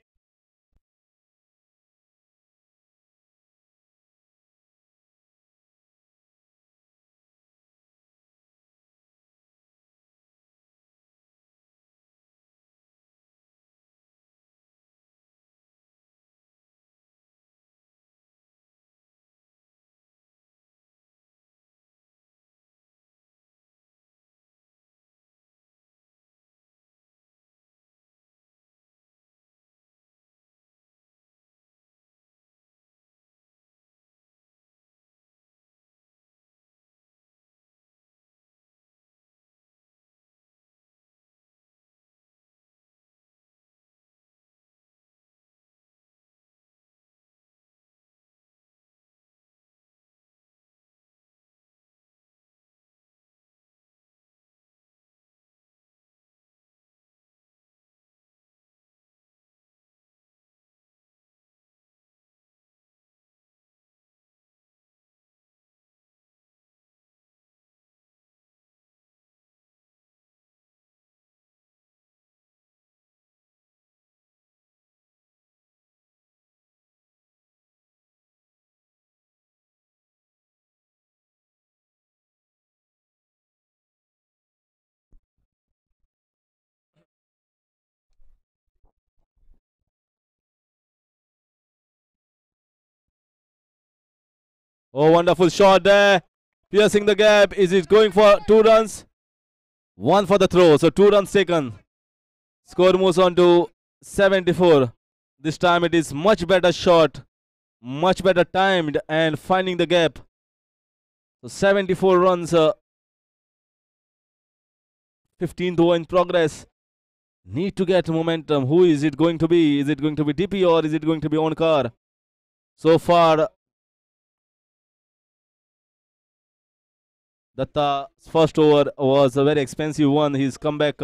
A: Oh, wonderful shot there. Piercing the gap. Is it going for 2 runs? 1 for the throw. So 2 runs taken. Score moves on to 74. This time it is much better shot. Much better timed and finding the gap. So 74 runs. 15th over in progress. Need to get momentum. Who is it going to be? Is it going to be DP or is it going to be Onkar? So far, Datta's first over was a very expensive one. His comeback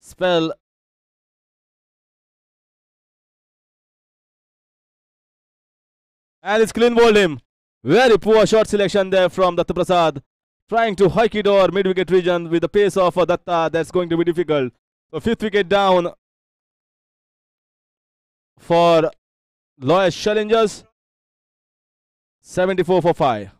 A: spell. And it's clean bowled him. Very poor shot selection there from Datta Prasad. Trying to hike it over mid-wicket region with the pace of Datta. That's going to be difficult. So 5th wicket down for Loyal Challengers. 74 for 5.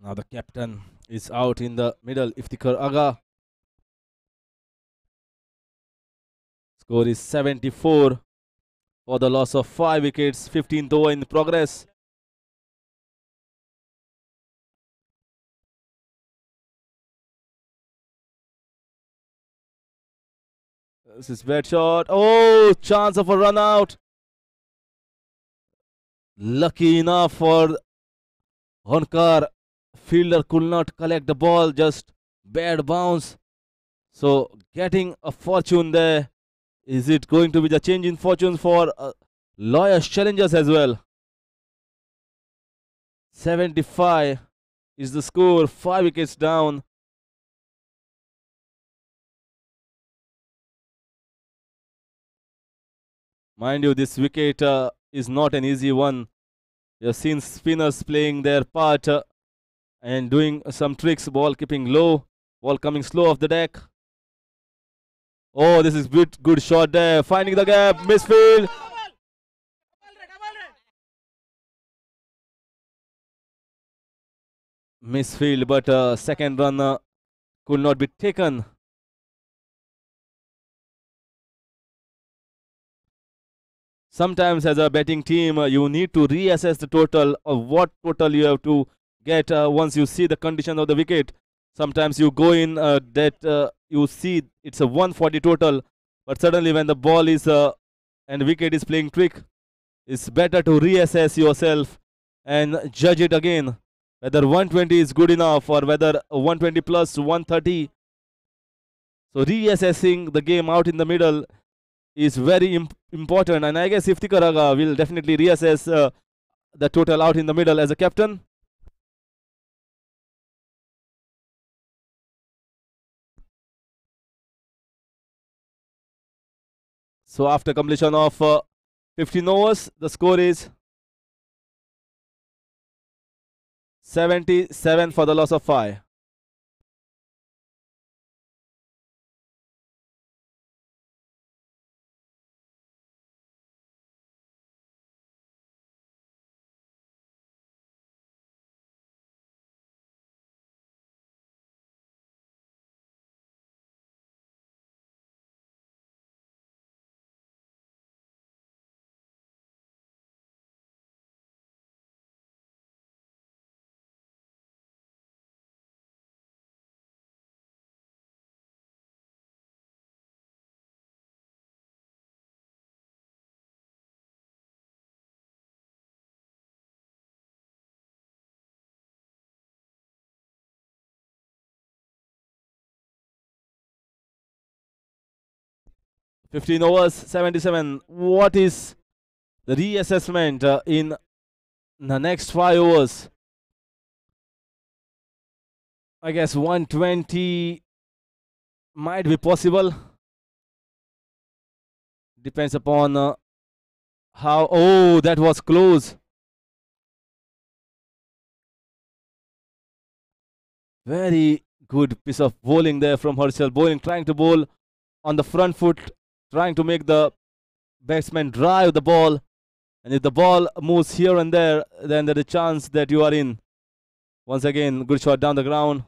A: Now the captain is out in the middle. Iftikar Agha. Score is 74 for the loss of 5 wickets. 15th over in progress. This is bad shot. Oh, chance of a run out. Lucky enough for Honkar. Fielder could not collect the ball, just bad bounce. So getting a fortune there. Is it going to be the change in fortunes for Loyal Challengers as well? 75 is the score. 5 wickets down. Mind you, this wicket is not an easy one. You have seen spinners playing their part and doing some tricks. Ball keeping low, ball coming slow off the deck. Oh, this is good shot there. Finding the gap, misfield. Misfield, but second run could not be taken. Sometimes as a betting team, you need to reassess the total of what total you have to get once you see the condition of the wicket. Sometimes you go in that you see it's a 140 total, but suddenly when the ball is and wicket is playing trick, it's better to reassess yourself and judge it again whether 120 is good enough or whether 120 plus 130. So reassessing the game out in the middle is very important, and I guess Iftikar Agha will definitely reassess the total out in the middle as a captain. So after completion of 15 overs, the score is 77 for the loss of 5. Fifteen overs, 77. What is the reassessment in the next 5 overs? I guess 120 might be possible. Depends upon how. Oh, that was close. Very good piece of bowling there from Harshal. Bowling, trying to bowl on the front foot, trying to make the batsman drive the ball. And if the ball moves here and there, then there's a chance that you are in. Once again, good shot down the ground.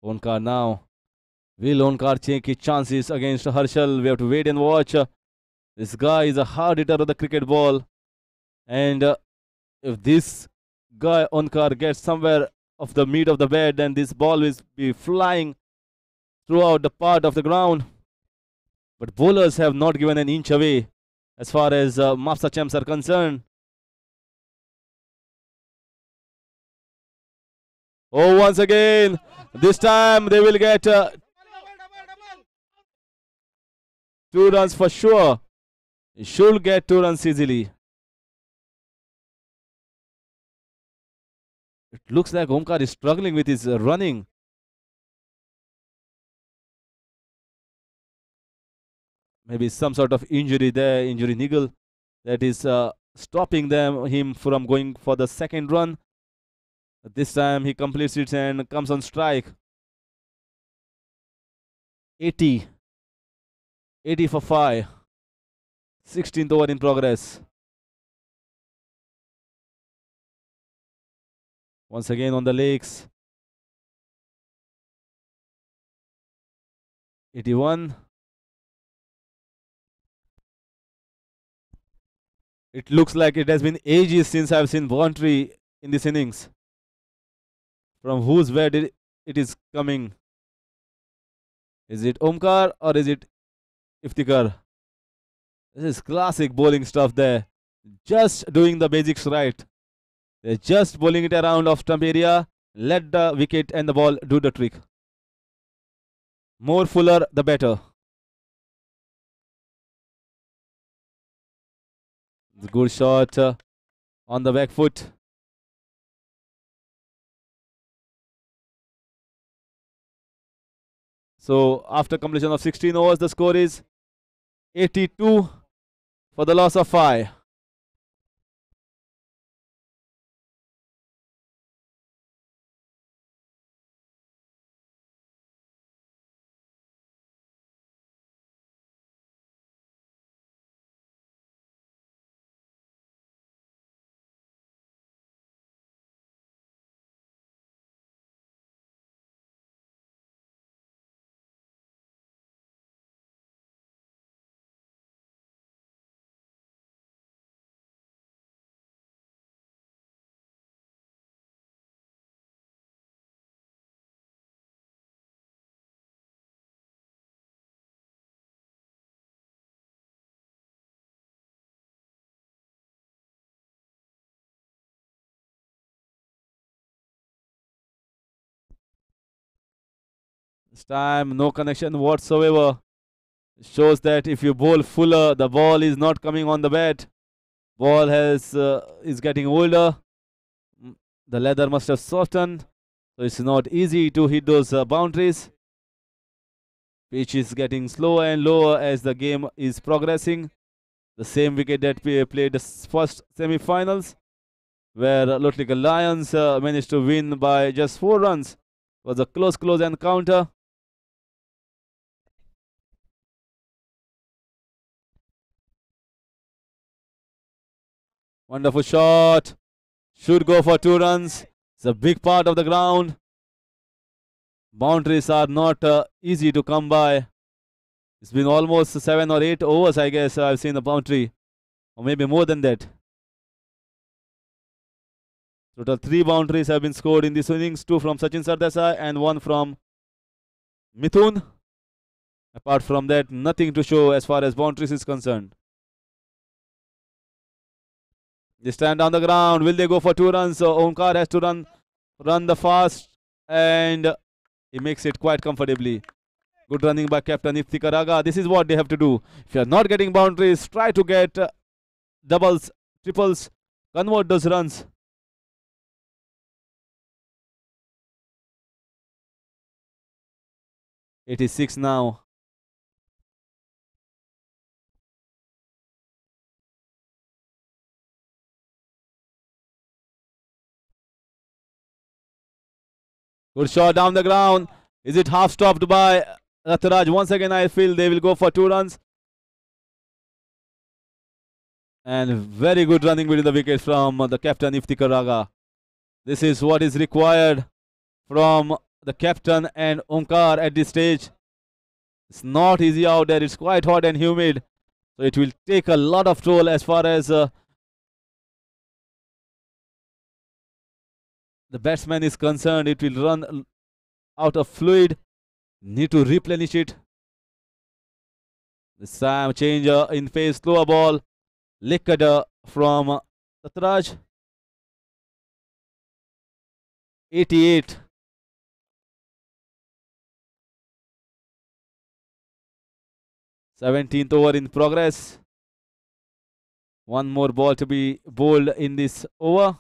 A: Onkar now. Will Onkar take his chances against Harshal? We have to wait and watch. This guy is a hard hitter of the cricket ball. And if this guy Onkar gets somewhere of the meat of the bed, then this ball will be flying throughout the part of the ground. But bowlers have not given an inch away as far as Mapusa champs are concerned. Oh, once again, this time they will get 2 runs for sure. He should get 2 runs easily. It looks like Omkar is struggling with his running. Maybe some sort of injury there, injury niggle, that is stopping him from going for the second run. But this time he completes it and comes on strike. 80. 80 for 5. 16th over in progress. Once again on the legs. 81. It looks like it has been ages since I've seen voluntary in this innings. From whose bed it is coming? Is it Omkar or is it Iftikar? This is classic bowling stuff there. Just doing the basics right. They're just bowling it around off stump area. Let the wicket and the ball do the trick. More fuller, the better. Good shot on the back foot. So after completion of 16 overs, the score is 82 for the loss of 5. This time, no connection whatsoever. Shows that if you bowl fuller, the ball is not coming on the bat. Ball has is getting older. Mm, The leather must have softened, so it's not easy to hit those boundaries. Pitch is getting slower and lower as the game is progressing. The same wicket that we played the first semi-finals, where Lotlical Lions managed to win by just 4 runs. It was a close encounter. Wonderful shot. Should go for 2 runs. It's a big part of the ground. Boundaries are not easy to come by. It's been almost 7 or 8 overs, I guess. I've seen the boundary, or maybe more than that. Total 3 boundaries have been scored in this innings: 2 from Sachin Sardesai and 1 from Mithun. Apart from that, nothing to show as far as boundaries is concerned. They stand on the ground. Will they go for 2 runs? So Omkar has to run the fast, and he makes it quite comfortably. Good running by captain Iftikar Agha. This is what they have to do. If you are not getting boundaries, try to get doubles, triples, convert those runs. 86 now. Good shot down the ground. Is it half stopped by Rataraj? Once again, I feel they will go for 2 runs. And very good running between the wickets from the captain Iftikar Agha. This is what is required from the captain and Omkar at this stage. It's not easy out there. It's quite hot and humid. So it will take a lot of toll as far as the batsman is concerned. It will run out of fluid. Need to replenish it. This time change in phase, slower ball. Licked from Satraj. 88. 17th over in progress. One more ball to be bowled in this over.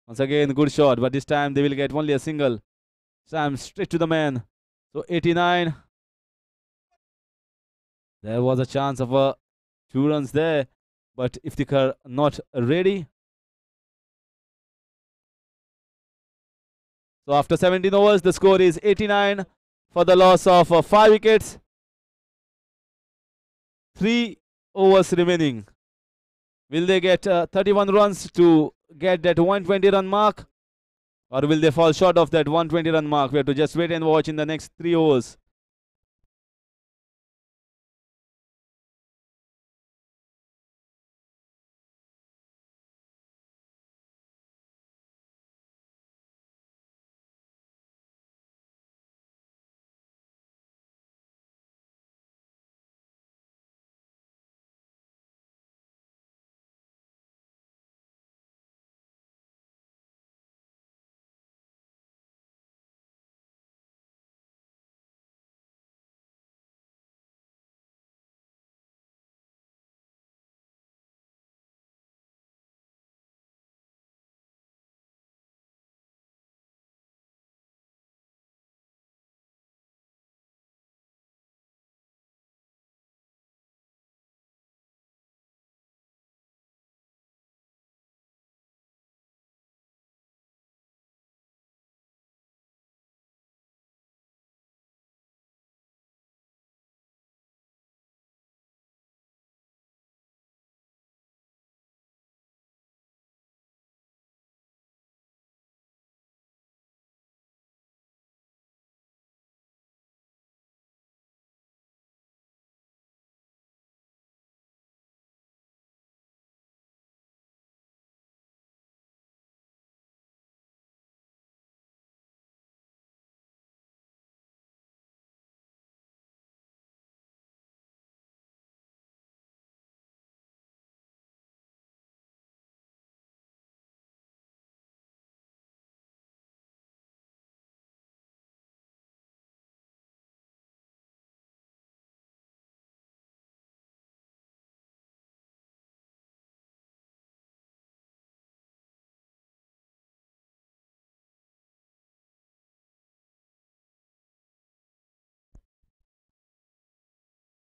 A: Once again, good shot, but this time they will get only a single. Sam straight to the man. So 89. There was a chance of 2 runs there, but Iftikar not ready. So after 17 overs, the score is 89 for the loss of 5 wickets. 3 overs remaining. Will they get 31 runs to get that 120 run mark? Or will they fall short of that 120 run mark? We have to just wait and watch in the next 3 overs.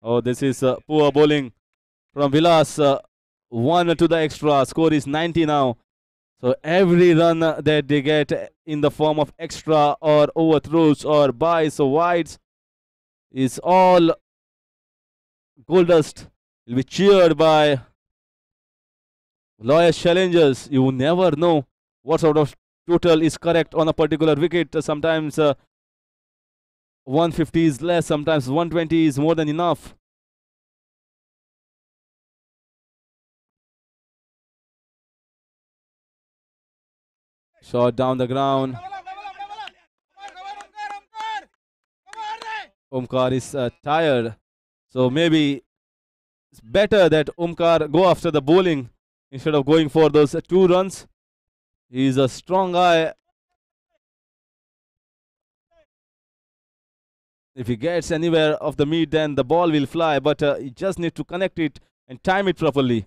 A: Oh, this is poor bowling from Vilas. One to the extra. Score is 90 now. So every run that they get in the form of extra or overthrows or buys or wides is all gold dust. Will be cheered by loyal challengers. You never know what sort of total is correct on a particular wicket. Sometimes 150 is less, sometimes 120 is more than enough. Shot down the ground. Omkar is tired. So maybe it's better that Omkar go after the bowling instead of going for those 2 runs. He's a strong guy. If he gets anywhere of the meat, then the ball will fly. But he just need to connect it and time it properly.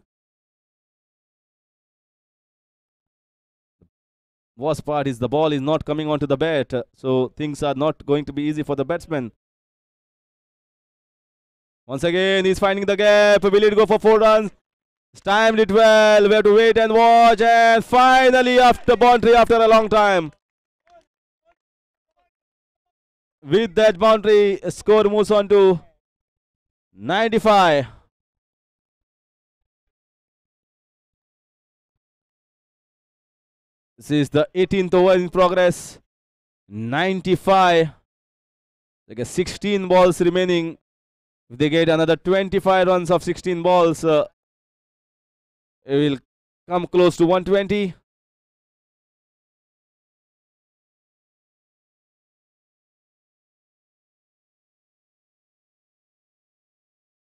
A: Worst part is the ball is not coming onto the bat. So things are not going to be easy for the batsman. Once again, he's finding the gap. Will it go for 4 runs? He's timed it well. We have to wait and watch. And finally, after boundary, after a long time. With that boundary, score moves on to 95. This is the 18th over in progress. 95. Like a 16 balls remaining. If they get another 25 runs of 16 balls, it will come close to 120.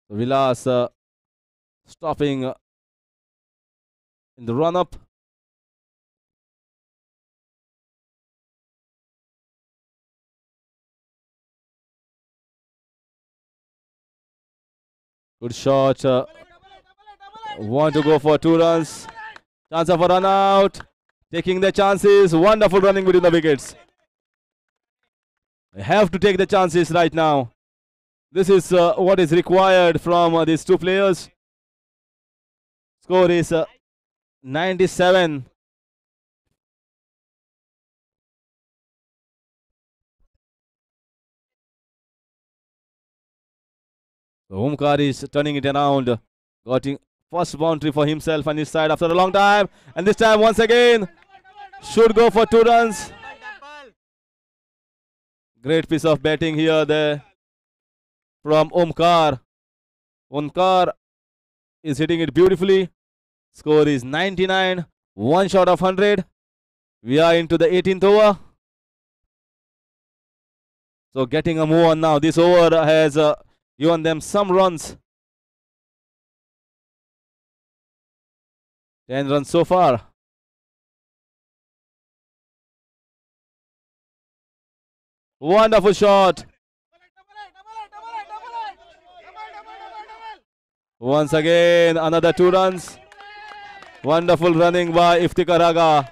A: Vilas stopping in the run-up. Good shot. Want to go for 2 runs. Chance of a run out. Taking the chances. Wonderful running between the wickets. They have to take the chances right now. This is what is required from these 2 players. Score is 97. Omkar is turning it around. Getting first boundary for himself and his side after a long time. And this time once again should go for 2 runs. Great piece of batting here there from Omkar. Omkar is hitting it beautifully. Score is 99. One shot of 100. We are into the 18th over. So getting a move on now. This over has given them some runs. 10 runs so far. Wonderful shot. Once again, another 2 runs. Wonderful running by Iftikar Agha.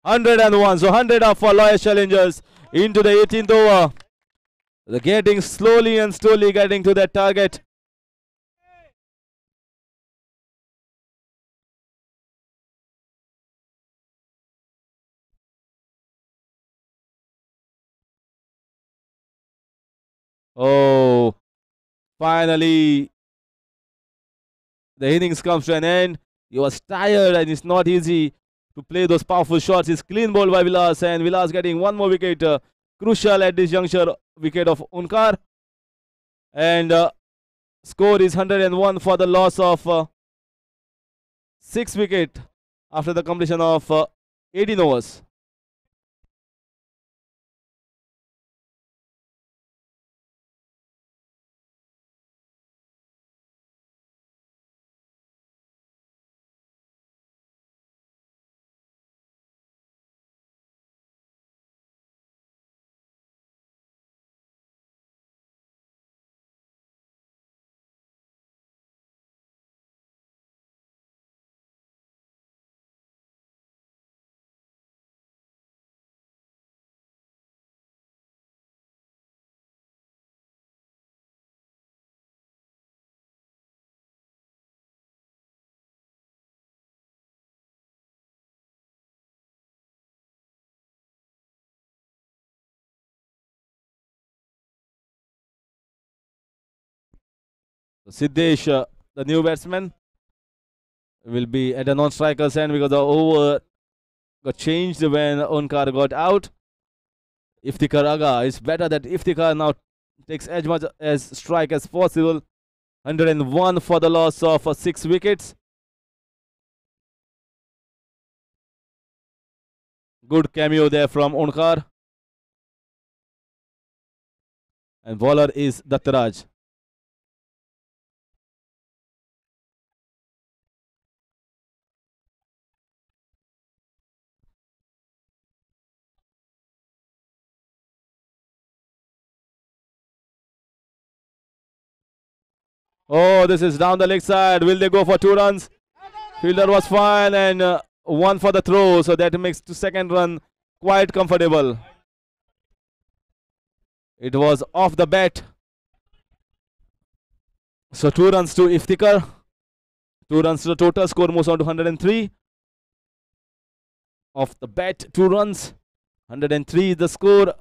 A: 101. So 100 up for loyal challengers into the 18th over. They're getting slowly and slowly getting to their target. Oh, finally the innings comes to an end. He was tired and it's not easy to play those powerful shots. It's clean ball by Vilas and Vilas getting one more wicket. Crucial at this juncture, wicket of Omkar. And score is 101 for the loss of 6 wicket after the completion of 18 overs. Siddesh, the new batsman, will be at a non-striker's end because the over got changed when Onkar got out. Iftikar Agha, it's better that Iftikar now takes as much as strike as possible. 101 for the loss of 6 wickets. Good cameo there from Onkar. And bowler is Dattaraj. Oh, this is down the leg side. Will they go for 2 runs? Fielder was fine and 1 for the throw. So that makes the second run quite comfortable. It was off the bat. So 2 runs to Iftikar. 2 runs to the total. Score moves on to 103. Off the bat, 2 runs. 103 is the score.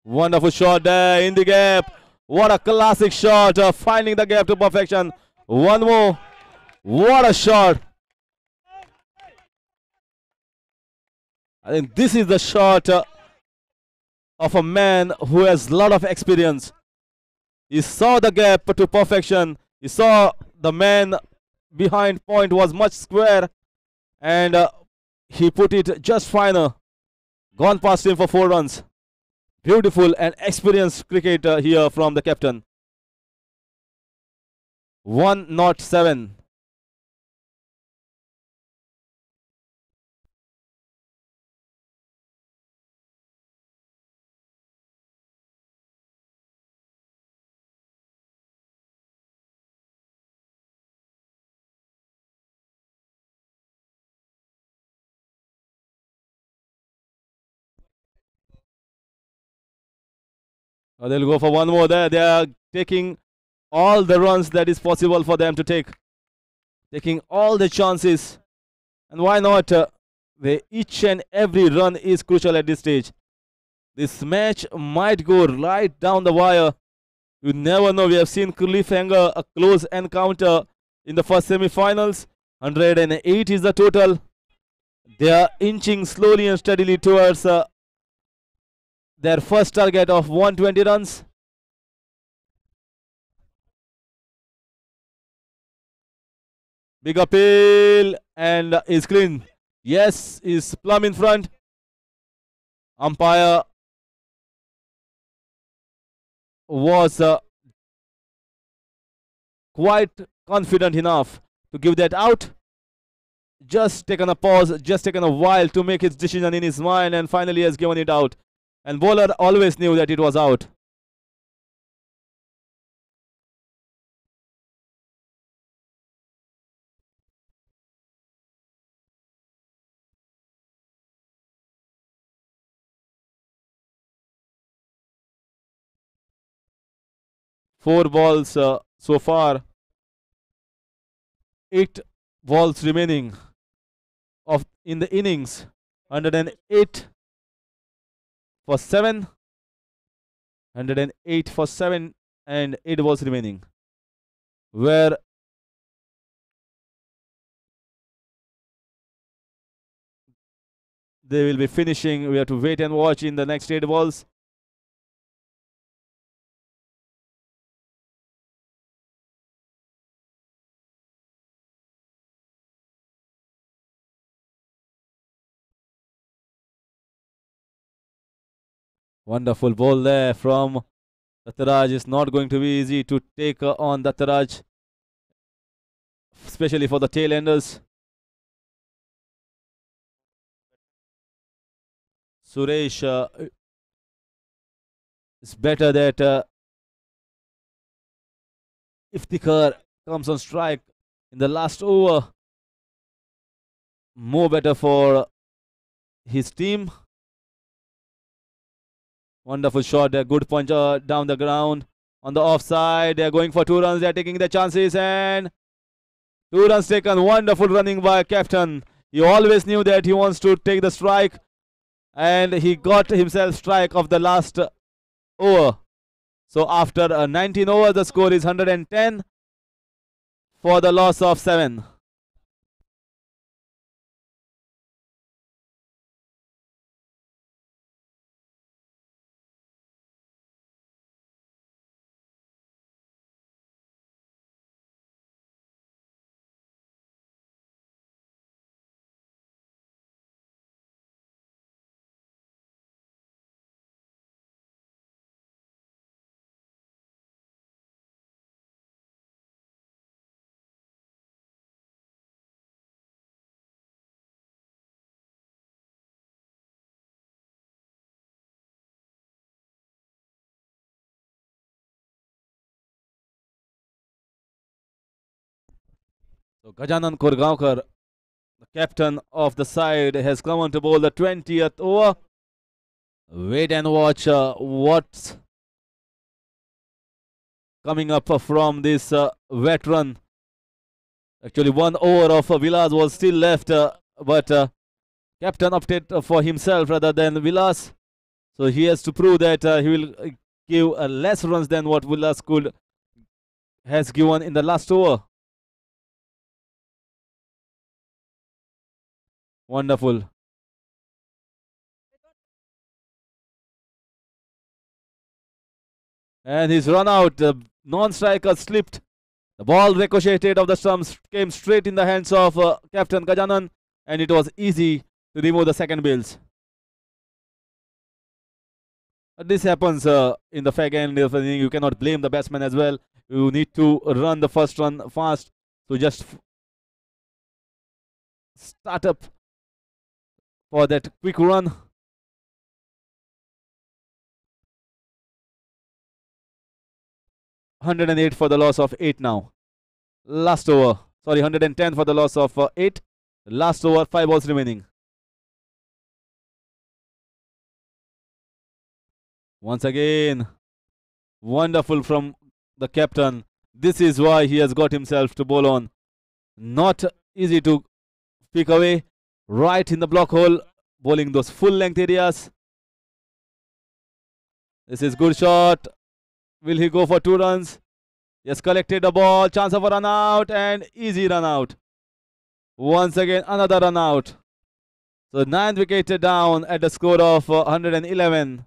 A: Wonderful shot there in the gap. What a classic shot, finding the gap to perfection. One more. What a shot. I think this is the shot of a man who has a lot of experience. He saw the gap to perfection. He saw the man behind point was much square and he put it just finer. Gone past him for 4 runs. Beautiful and experienced cricket here from the captain. 107. They'll go for 1 more there. They are taking all the runs that is possible for them to take. Taking all the chances. And why not? Each and every run is crucial at this stage. This match might go right down the wire. You never know. We have seen cliffhanger, a close encounter in the first semi-finals. 108 is the total. They are inching slowly and steadily towards their first target of 120 runs. Big appeal and is clean. Yes, is plumb in front. Umpire was quite confident enough to give that out. Just taken a pause, just taken a while to make his decision in his mind and finally has given it out. And bowler always knew that it was out. Four balls so far. 8 balls remaining in the innings. 108 for 7. 108 for 7 and 8 balls remaining. Where they will be finishing. We have to wait and watch in the next 8 balls. Wonderful ball there from Dattaraj. It's not going to be easy to take on Dattaraj, especially for the tail enders. Suresh, it's better that Iftikar comes on strike in the last over. More better for his team. Wonderful shot there. Good punch down the ground on the offside. They're going for 2 runs. They're taking the chances and 2 runs taken. Wonderful running by captain. He always knew that he wants to take the strike, and he got himself strike of the last over. So after 19 overs, the score is 110 for the loss of 7. So Gajanan Kurgaonkar, the captain of the side, has come on to bowl the 20th over. Wait and watch what's coming up from this veteran. Actually, 1 over of Vilas was still left, but captain opted for himself rather than Vilas. So he has to prove that he will give less runs than what Vilas has given in the last over. Wonderful. And he's run out. The non-striker slipped. The ball ricocheted off the stumps, came straight in the hands of Captain Gajanan, and it was easy to remove the second bills. This happens in the fag end of the inning. You cannot blame the batsman as well. You need to run the first run fast. So just start up for that quick run. $108 for the loss of 8 now. Last over. Sorry, 110 for the loss of 8. Last over, 5 balls remaining. Once again, wonderful from the captain. This is why he has got himself to bowl on. Not easy to pick away. Right in the block hole, bowling those full length areas. This is good shot. Will he go for 2 runs? Yes, collected the ball. Chance of a run out and easy run out. Once again, another run out. So 9th wicket down at the score of 111.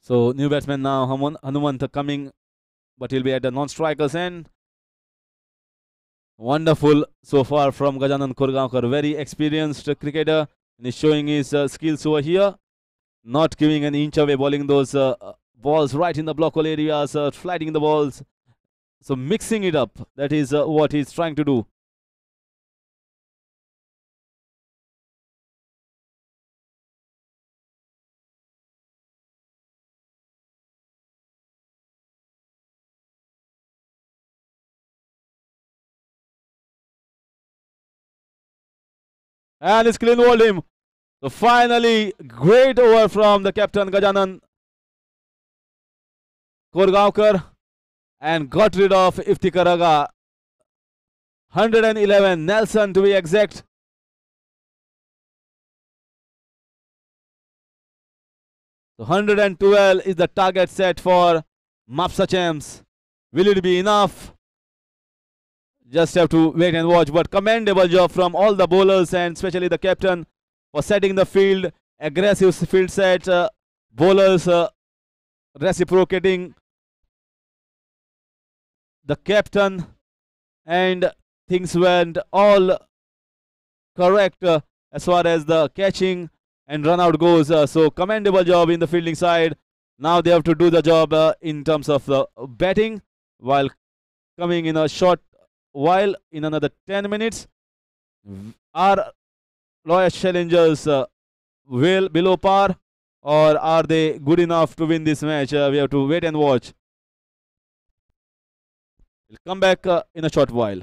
A: So new batsman now, Hanumant coming, but he'll be at the non-strikers end. Wonderful so far from Gajanan Kurgaonkar, very experienced cricketer, and he's showing his skills over here. Not giving an inch away, bowling those balls right in the block hole areas, flighting the balls. So mixing it up, that is what he's trying to do. And it's clean bowled him. So finally, great over from the captain Gajanan Kurgaonkar and got rid of Iftikar Agha. 111, Nelson to be exact. So 112 is the target set for Mapusa champs. Will it be enough? Just have to wait and watch. But commendable job from all the bowlers and especially the captain for setting the field. Aggressive field set. bowlers reciprocating the captain, and things went all correct as far as the catching and run out goes. So commendable job in the fielding side. Now they have to do the job in terms of the batting, while coming in a short while in another 10 minutes. Are Royal Challengers well below par, or are they good enough to win this match? We have to wait and watch. We'll come back in a short while.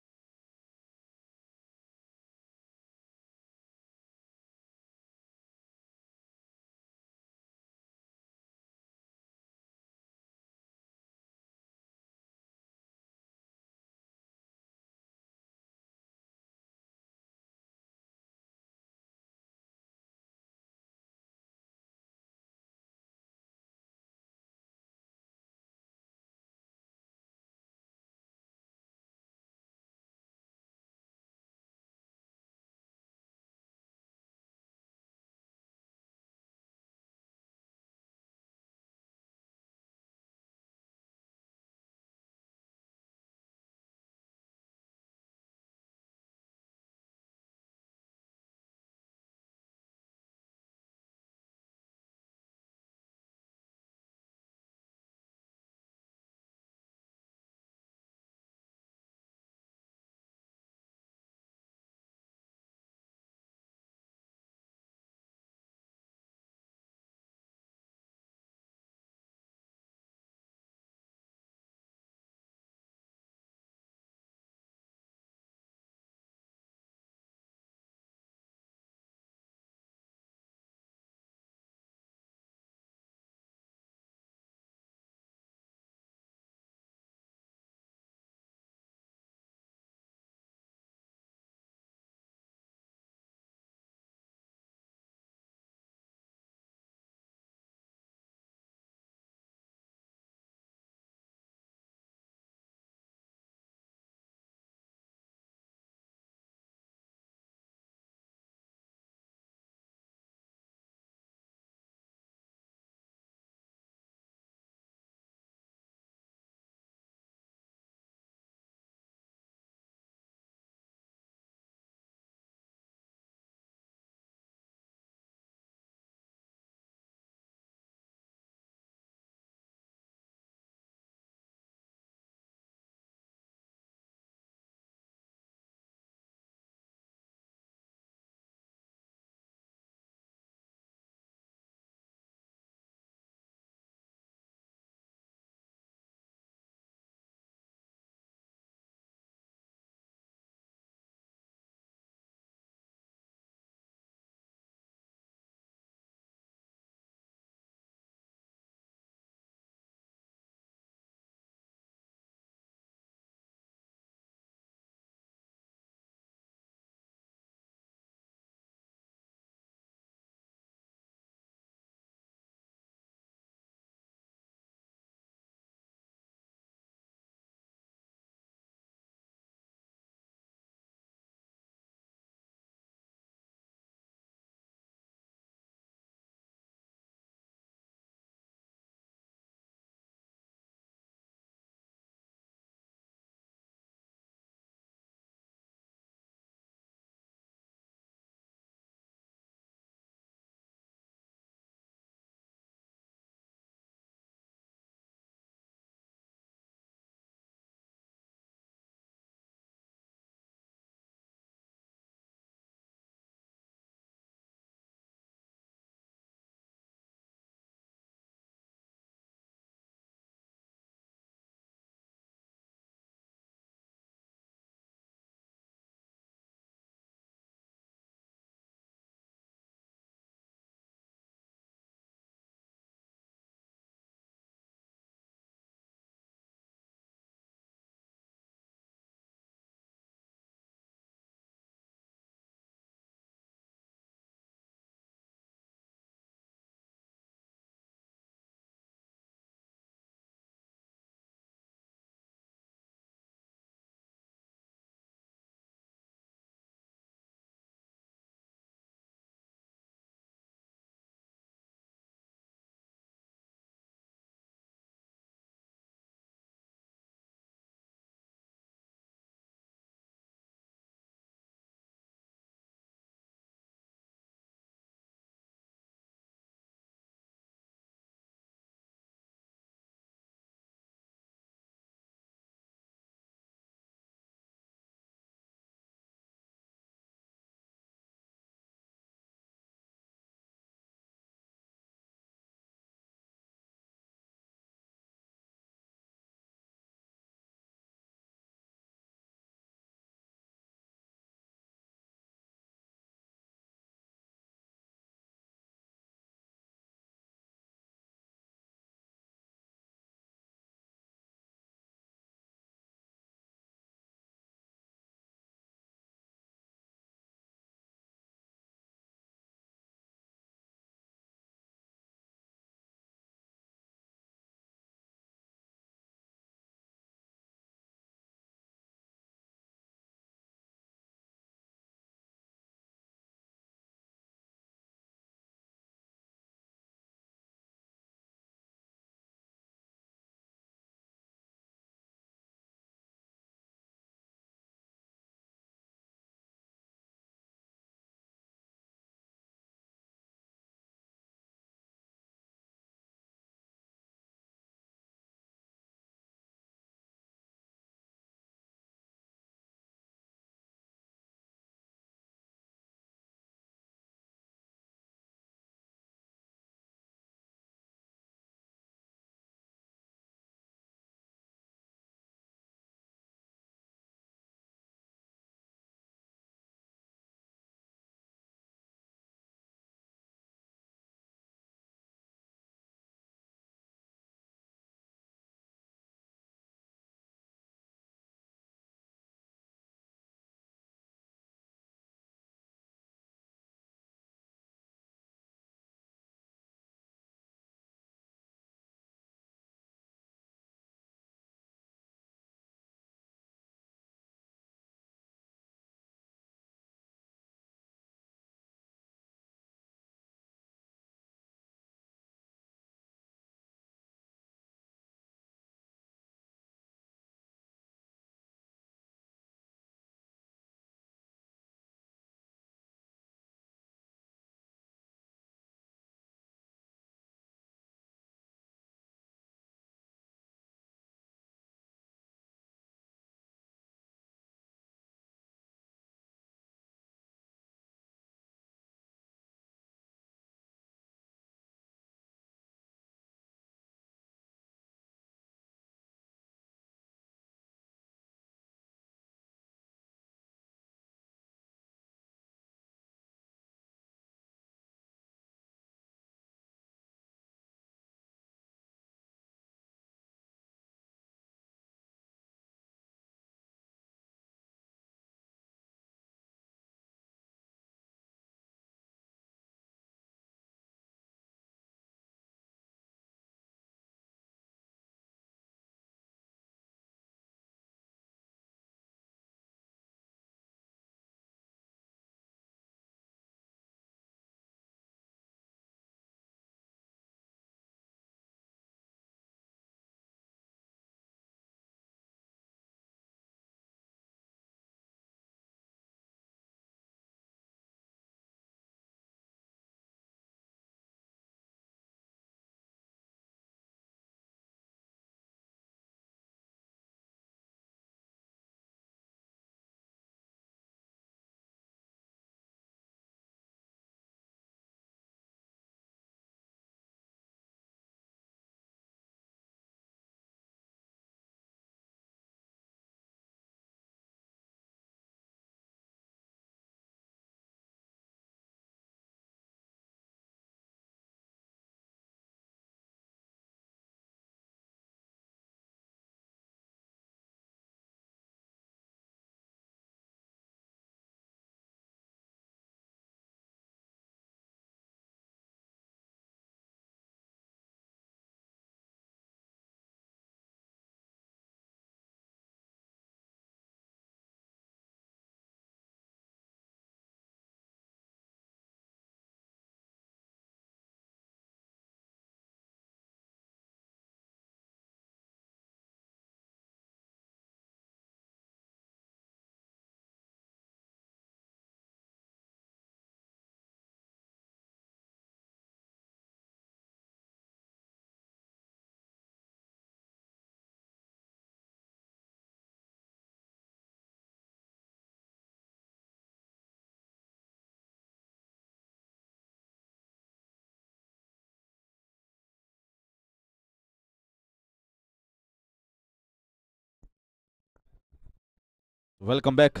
A: Welcome back,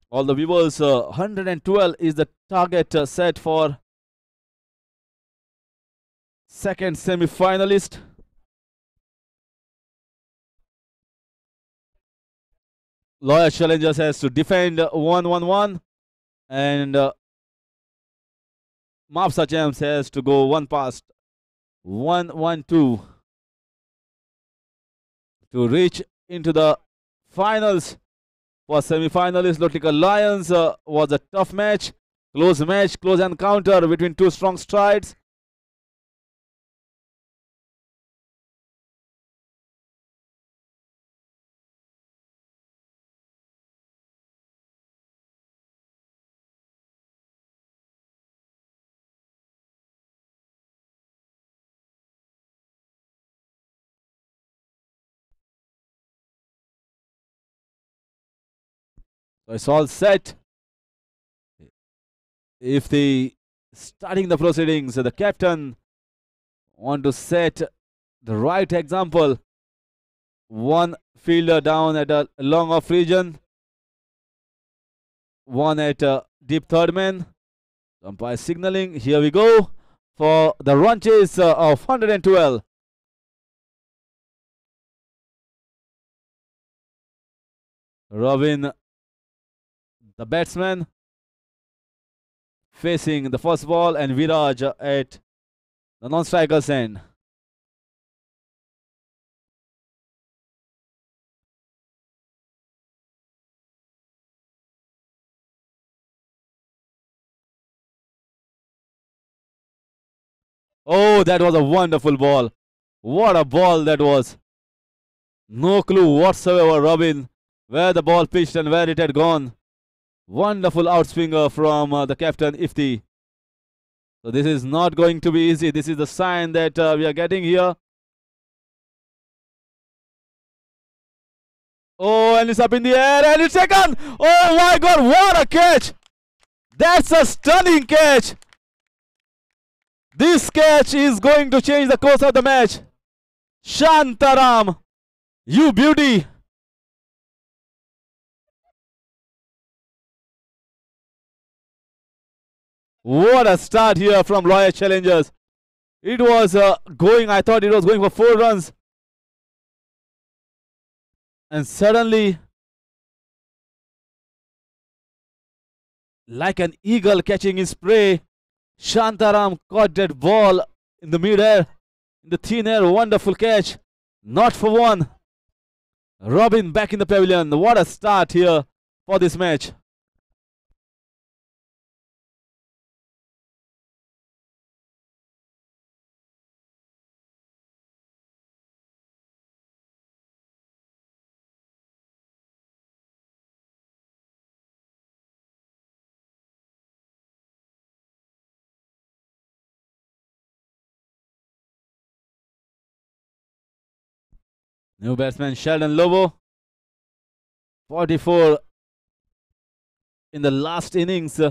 A: all the viewers. 112 is the target set for second semi-finalist. Loyal Challengers has to defend 1-1-1, and Mapusa Champs has to go one past 1-1-2 to reach into the finals. For semi-finalists, Lotika Lions was a tough match, close encounter between two strong strides. So it's all set. If the starting the proceedings, the captain want to set the right example. One fielder down at a long off region, one at a deep third man. Umpire signaling. Here we go for the run chase of 112. Robin, the batsman, facing the first ball, and Viraj at the non-striker's end. Oh, that was a wonderful ball. What a ball that was. No clue whatsoever, Robin, where the ball pitched and where it had gone. Wonderful outswinger from the captain, Ifti. So this is not going to be easy. This is the sign that we are getting here. Oh, and it's up in the air, and it's taken. Oh my God, what a catch. That's a stunning catch. This catch is going to change the course of the match. Shantaram, you beauty. What a start here from Loyal Challengers. It was going, I thought it was going for 4 runs. And suddenly, like an eagle catching his prey, Shantaram caught that ball in the mid-air, in the thin air. Wonderful catch. Not for one. Robin back in the pavilion. What a start here for this match. New batsman Sheldon Lobo. 44 in the last innings.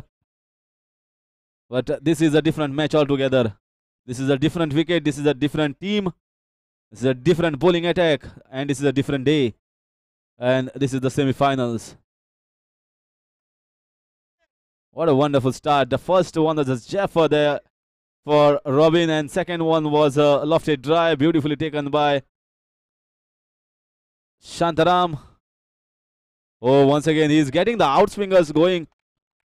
A: But this is a different match altogether. This is a different wicket. This is a different team. This is a different bowling attack. And this is a different day. And this is the semi-finals. What a wonderful start. The first one was a Jaffa there for Robin. And second one was a lofted drive. Beautifully taken by Shantaram. Oh, once again, he's getting the outswingers going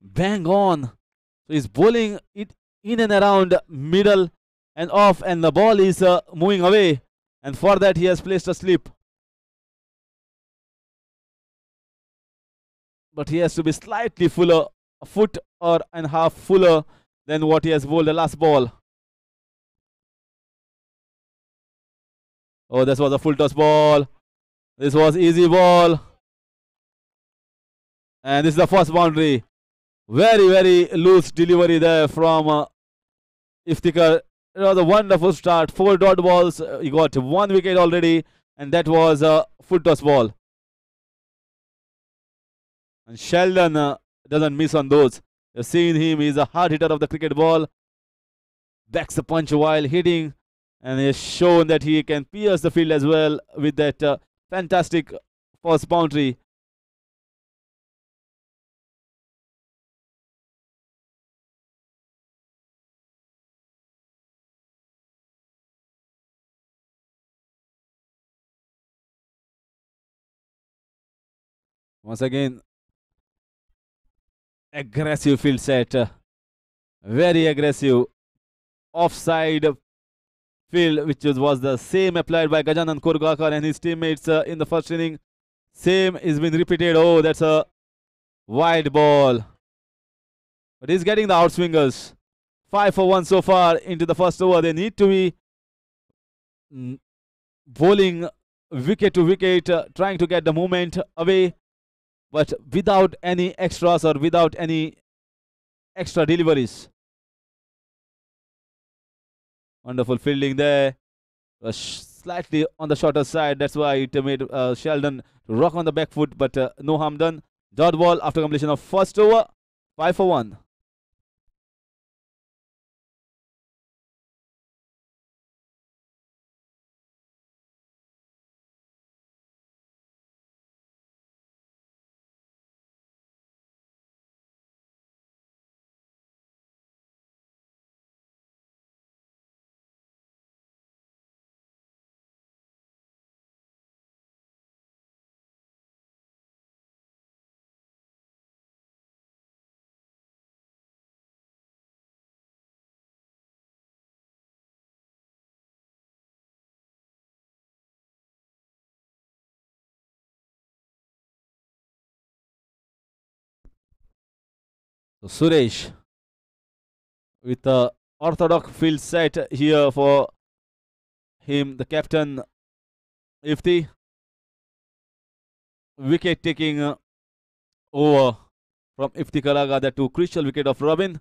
A: bang on. So he's bowling it in and around middle and off, and the ball is moving away. And for that, he has placed a slip. But he has to be slightly fuller, a foot or and half fuller than what he has bowled the last ball. Oh, this was a full toss ball. This was easy ball. And this is the first boundary. Very, very loose delivery there from Iftikar. It was a wonderful start. 4 dot balls. He got 1 wicket already. And that was a full toss ball. And Sheldon doesn't miss on those. You've seen him. He's a hard hitter of the cricket ball. Backs the punch while hitting. And he has shown that he can pierce the field as well with that fantastic first boundary. Once again, aggressive field set. Very aggressive. Offside field, which was the same applied by Gajanan Korgakar and his teammates in the first inning. Same is been repeated. Oh, that's a wide ball. But he's getting the outswingers. 5 for 1 so far into the first over. They need to be bowling wicket to wicket, trying to get the movement away, but without any extras or without any extra deliveries. Wonderful fielding there. Slightly on the shorter side. That's why it made Sheldon rock on the back foot, but no harm done. Dot ball after completion of first over. 5 for 1. So Suresh with the orthodox field set here for him, the captain Ifti. Wicket taking over from Iftikar Agha, the two crucial wicket of Robin.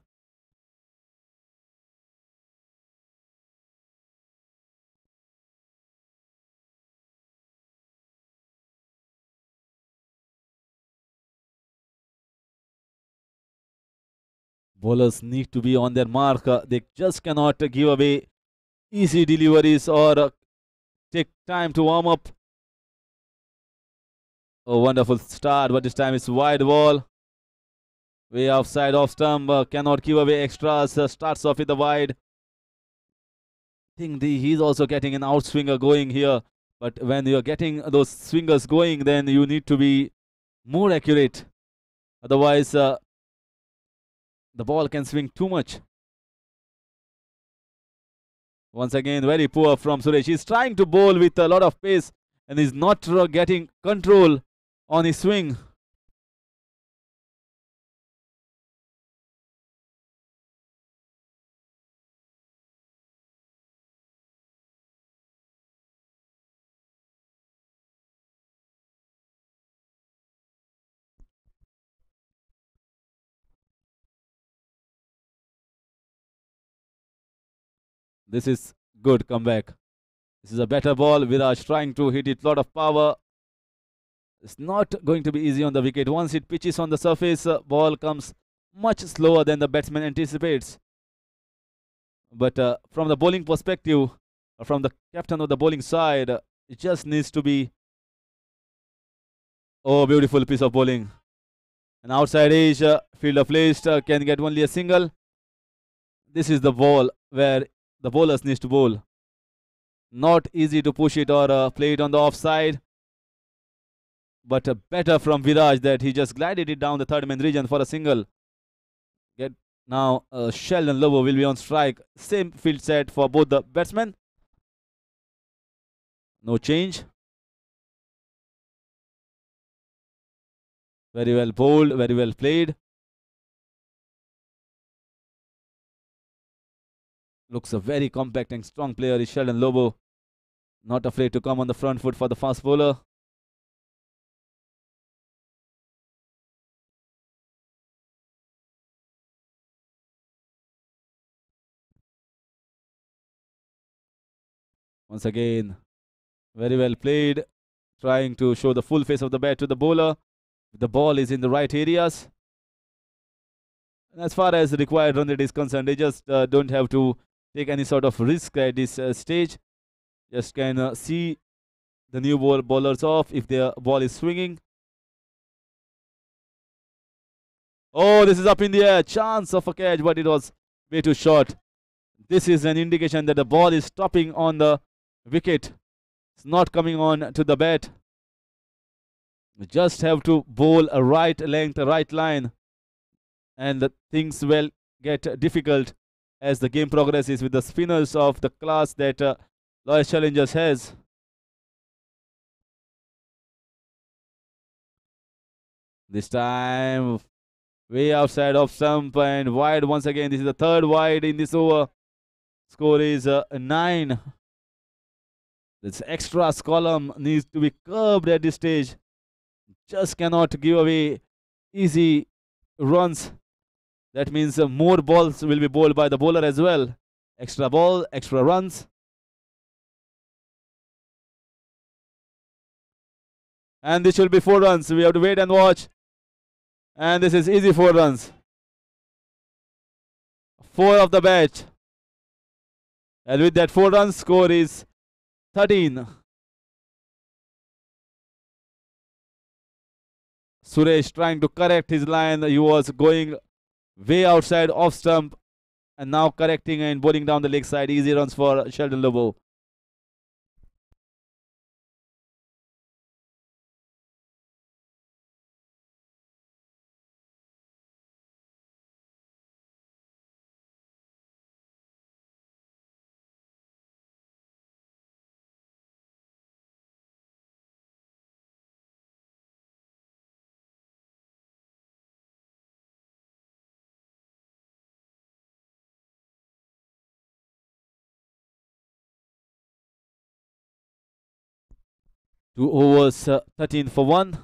A: Bowlers need to be on their mark. They just cannot give away easy deliveries or take time to warm up. A wonderful start, but this time it's wide ball. Way offside, off stump. Cannot give away extras. Starts off with the wide. I think he's also getting an outswinger going here. But when you're getting those swingers going, then you need to be more accurate. Otherwise, the ball can swing too much. Once again, very poor from Suresh. He's trying to bowl with a lot of pace and he's not getting control on his swing. This is good comeback. This is a better ball. Viraj trying to hit it, lot of power. It's not going to be easy on the wicket. Once it pitches on the surface, ball comes much slower than the batsman anticipates. But from the bowling perspective, from the captain of the bowling side, it just needs to be, oh, beautiful piece of bowling. An outside edge, fielder placed, can get only a single. This is the ball where the bowlers needs to bowl. Not easy to push it or play it on the offside. But better from Viraj that he just glided it down the third man region for a single. Now Sheldon Lobo will be on strike. Same field set for both the batsmen. No change. Very well bowled, very well played. Looks a very compact and strong player is Sheldon Lobo. Not afraid to come on the front foot for the fast bowler. Once again, very well played. Trying to show the full face of the bat to the bowler. The ball is in the right areas. And as far as the required run rate is concerned, they just don't have to take any sort of risk at this stage. Just can see the new bowlers off if their ball is swinging. Oh, this is up in the air. Chance of a catch, but it was way too short. This is an indication that the ball is stopping on the wicket. It's not coming on to the bat. You just have to bowl a right length, a right line, and the things will get difficult as the game progresses with the spinners of the class that Loyal Challengers has. This time, way outside of stump and wide once again. This is the third wide in this over. Score is 9. This extra column needs to be curbed at this stage. Just cannot give away easy runs. That means more balls will be bowled by the bowler as well. Extra ball, extra runs. And this will be 4 runs. We have to wait and watch. And this is easy 4 runs. 4 of the batch. And with that 4 runs, score is 13. Suresh trying to correct his line. He was going way outside off stump. And now correcting and bowling down the leg side. Easy runs for Sheldon Lobo. Two overs, 13 for 1.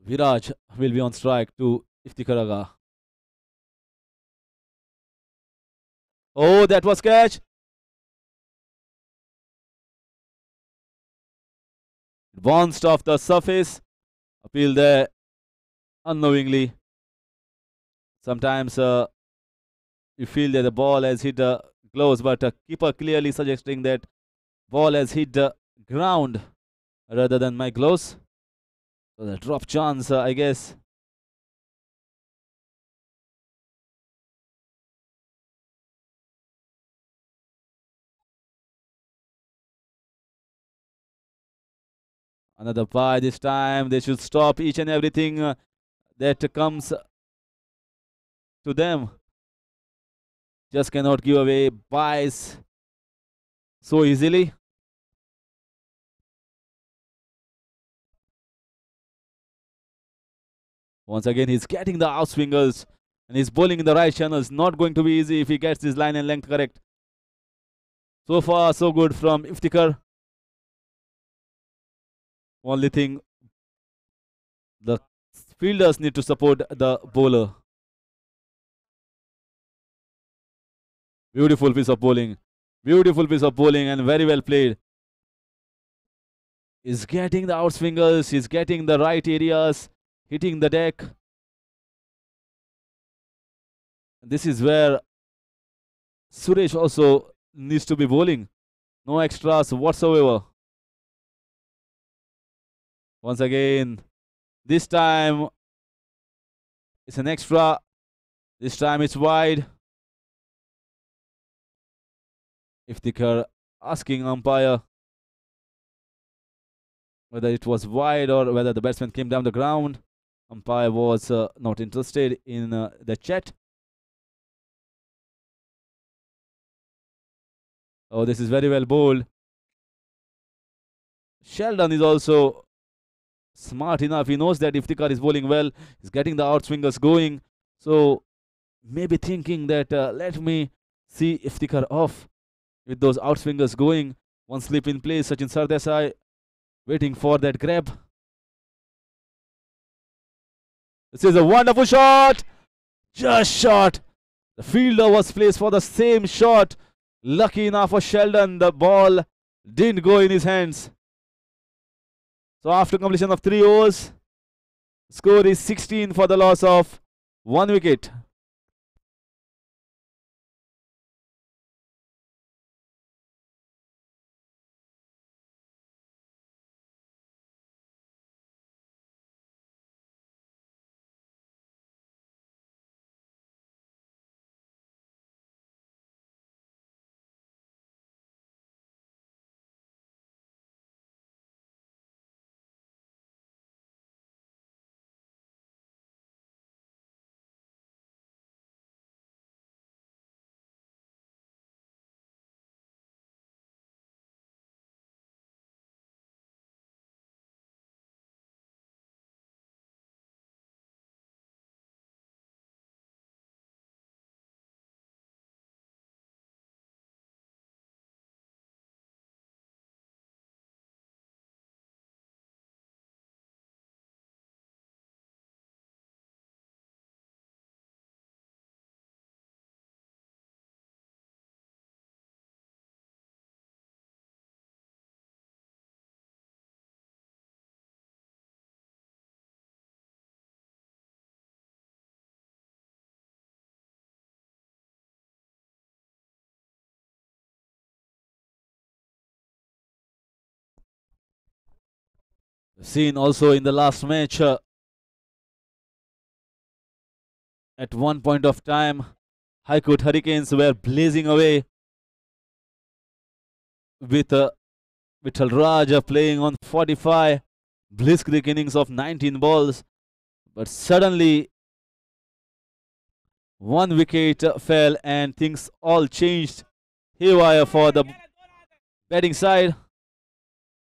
A: Viraj will be on strike to Iftikar Agha. Oh, that was catch. It bounced off the surface. Appeal there unknowingly. Sometimes you feel that the ball has hit the gloves, but keeper clearly suggesting that ball has hit the ground rather than my gloves. So the drop chance, I guess. Another bye this time. They should stop each and everything that comes to them. Just cannot give away byes so easily. Once again, he's getting the outswingers and he's bowling in the right channels. Not going to be easy if he gets his line and length correct. So far, so good from Iftikar. Only thing, the fielders need to support the bowler. Beautiful piece of bowling. Beautiful piece of bowling and very well played. He's getting the outswingers. He's getting the right areas. Hitting the deck. This is where Suresh also needs to be bowling. No extras whatsoever. Once again, this time it's an extra. This time it's wide. Iftikar asking umpire whether it was wide or whether the batsman came down the ground. Umpire was not interested in the chat. Oh, this is very well bowled. Sheldon is also smart enough. He knows that Iftikar is bowling well. He's getting the outswingers going. So maybe thinking that let me see Iftikar off with those outswingers going. One slip in place. Sachin Sardesai waiting for that grab. This is a wonderful shot. Just shot. The fielder was placed for the same shot. Lucky enough for Sheldon, the ball didn't go in his hands. So after completion of 3 overs, score is 16 for the loss of 1 wicket. Seen also in the last match, at one point of time, Haikut Hurricanes were blazing away with Vittal Raj playing on 45 blitzkrieg innings of 19 balls. But suddenly, one wicket fell and things all changed haywire for the batting side.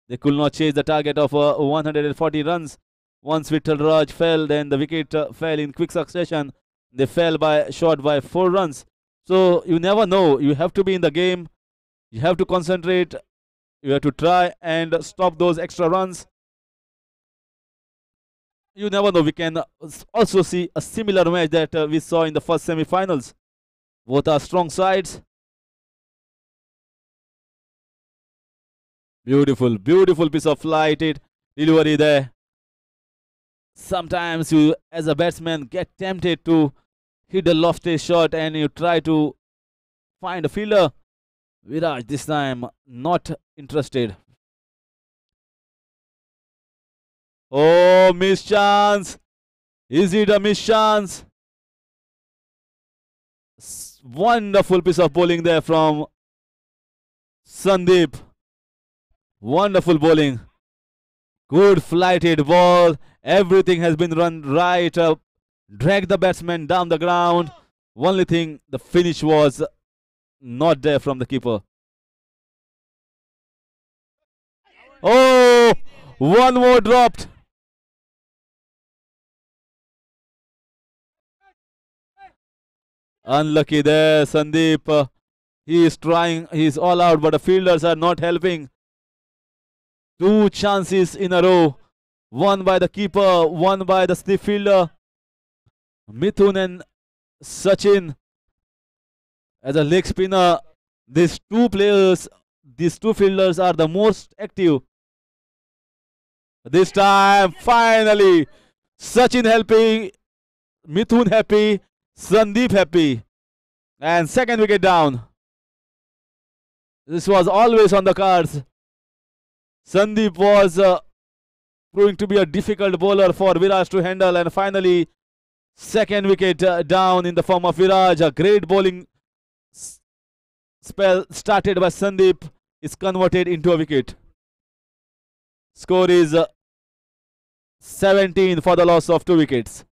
A: They could not chase the target of 140 runs. Once Vittal Raj fell, then the wicket fell in quick succession. They fell by short by 4 runs. So you never know. You have to be in the game. You have to concentrate. You have to try and stop those extra runs. You never know. We can also see a similar match that we saw in the first semi-finals. Both are strong sides. Beautiful, beautiful piece of flighted delivery there. Sometimes you, as a batsman, get tempted to hit a lofty shot and you try to find a fielder. Viraj this time not interested. Oh, missed chance. Is it a missed chance? Wonderful piece of bowling there from Sandeep. Wonderful bowling. Good flighted ball. Everything has been run right up. Drag the batsman down the ground. Only thing, the finish was not there from the keeper. Oh, one more dropped. Unlucky there, Sandeep. He is trying, he is all out, but the fielders are not helping. 2 chances in a row. One by the keeper, one by the stiff fielder. Mithun and Sachin as a leg spinner. These two players, these two fielders are the most active. This time, finally, Sachin helping, Mithun happy, Sandeep happy. And second wicket down. This was always on the cards. Sandeep was proving to be a difficult bowler for Viraj to handle, and finally second wicket down in the form of Viraj. A great bowling spell started by Sandeep is converted into a wicket. Score is 17 for the loss of 2 wickets.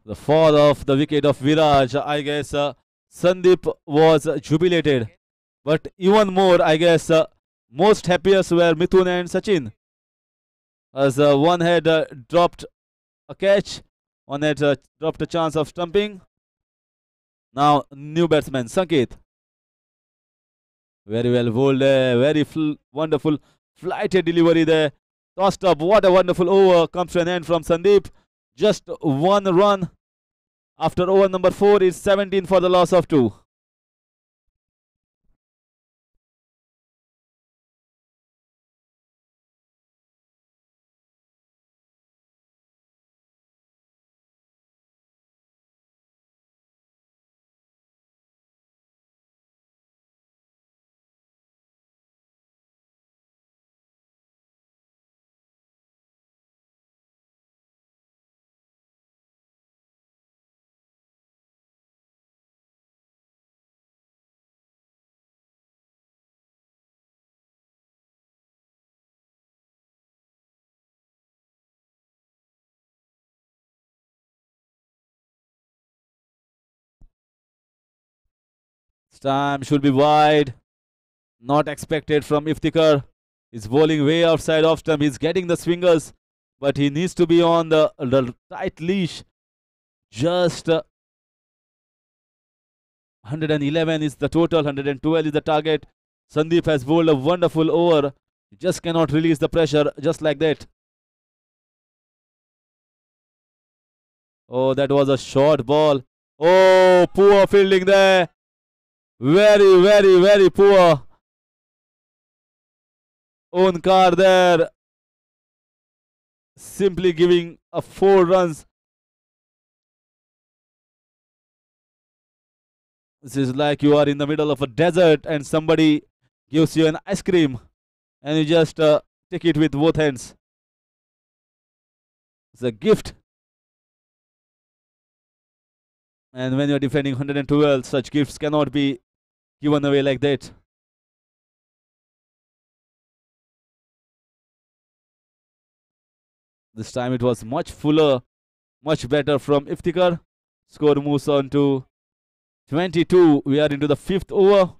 A: The fall of the wicket of Viraj, I guess Sandeep was jubilated. But even more, I guess, most happiest were Mithun and Sachin. As one had dropped a catch, one had dropped a chance of stumping. Now, new batsman, Sanket. Very well bowled there, very wonderful flighted delivery there. Tossed up, what a wonderful over comes to an end from Sandeep. Just 1 run after over number 4 is 17 for the loss of 2. This time should be wide. Not expected from Iftikar. He's bowling way outside off stump. He's getting the swingers, but he needs to be on the tight leash. Just 111 is the total, 112 is the target. Sandeep has bowled a wonderful over. He just cannot release the pressure just like that. Oh, that was a short ball. Oh, poor fielding there. Very, very, very poor. Onkar there. Simply giving a 4 runs. This is like you are in the middle of a desert and somebody gives you an ice cream and you just take it with both hands. It's a gift. And when you're defending 112, such gifts cannot be given away like that. This time it was much fuller, much better from Iftikar. Score moves on to 22. We are into the 5th over.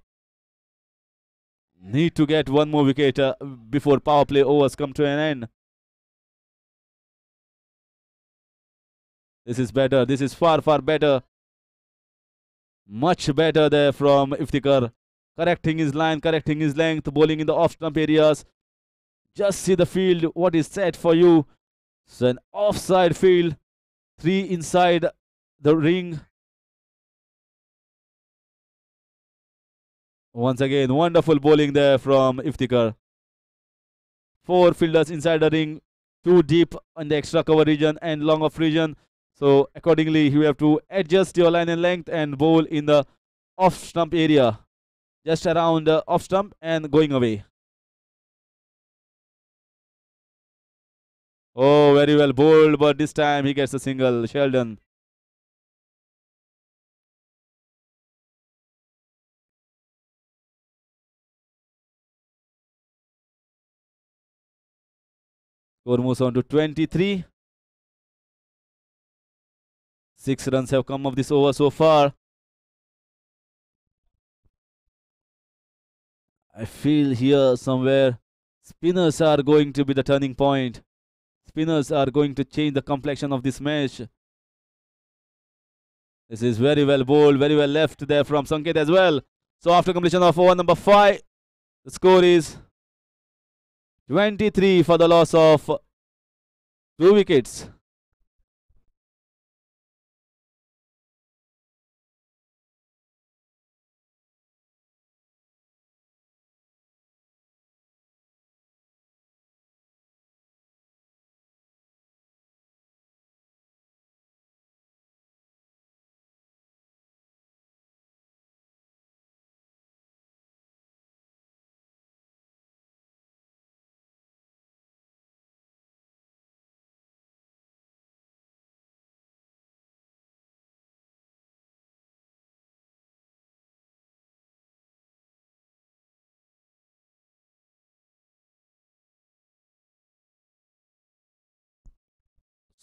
A: Need to get one more wicket before power play overs come to an end. This is better. This is far, far better. Much better there from Iftikar. Correcting his line, correcting his length, bowling in the off-stump areas. Just see the field, what is set for you. It's an offside field. 3 inside the ring. Once again, wonderful bowling there from Iftikar. 4 fielders inside the ring, 2 deep in the extra cover region and long off region. So accordingly, you have to adjust your line and length and bowl in the off stump area, just around off stump and going away. Oh, very well bowled, but this time he gets a single. Sheldon. Score moves on to 23. 6 runs have come of this over so far. I feel here somewhere spinners are going to be the turning point. Spinners are going to change the complexion of this match. This is very well bowled, very well left there from Sanket as well. So after completion of over number 5, the score is 23 for the loss of 2 wickets.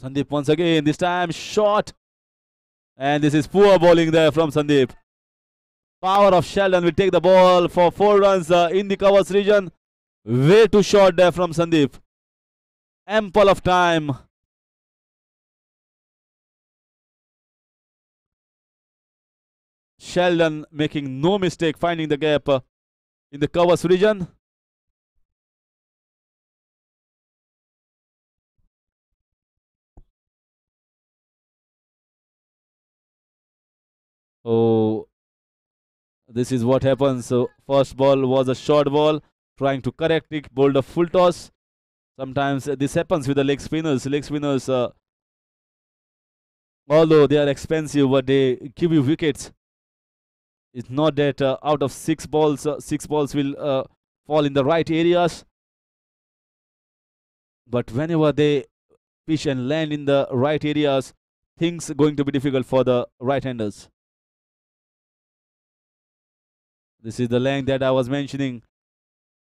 A: Sandeep once again, this time short. And this is poor bowling there from Sandeep. Power of Sheldon will take the ball for 4 runs in the covers region. Way too short there from Sandeep. Ample of time. Sheldon making no mistake finding the gap in the covers region. Oh, this is what happens. So first ball was a short ball, trying to correct it, bowled a full toss. Sometimes this happens with the leg spinners. Leg spinners, although they are expensive, but they give you wickets. It's not that out of 6 balls, 6 balls will fall in the right areas. But whenever they pitch and land in the right areas, things are going to be difficult for the right-handers. This is the length that I was mentioning.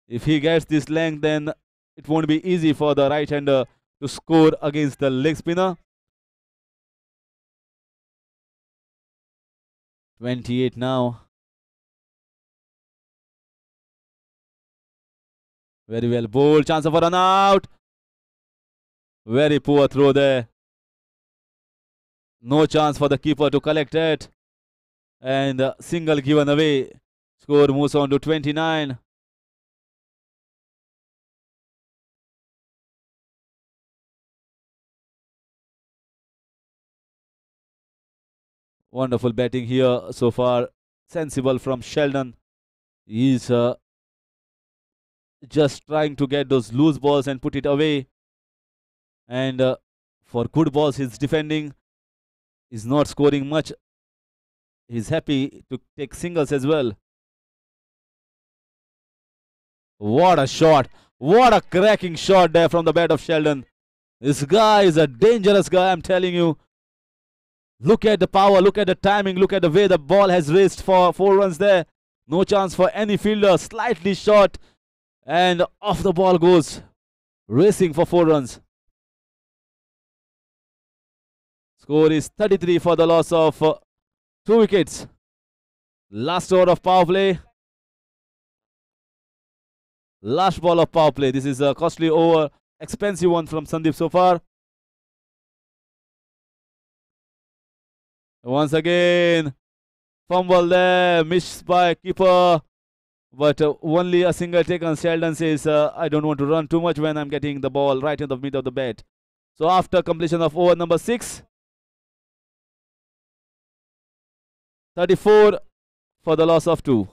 A: If he gets this length, then it won't be easy for the right-hander to score against the leg spinner. 28 now. Very well bowled. Chance of a run out. Very poor throw there. No chance for the keeper to collect it. And single given away. Score moves on to 29. Wonderful batting here so far. Sensible from Sheldon. He's just trying to get those loose balls and put it away. And for good balls, he's defending. He's not scoring much. He's happy to take singles as well. What a shot. What a cracking shot there from the bat of Sheldon. This guy is a dangerous guy, I'm telling you. Look at the power, look at the timing, look at the way the ball has raced for 4 runs there. No chance for any fielder. Slightly short. And off the ball goes. Racing for 4 runs. Score is 33 for the loss of 2 wickets. Last over of power play. Last ball of power play. This is a costly over. Expensive one from Sandeep so far. Once again. Fumble there. Missed by keeper. But only a single taken. Sheldon says, I don't want to run too much when I'm getting the ball right in the middle of the bat. So after completion of over number 6. 34 for the loss of 2.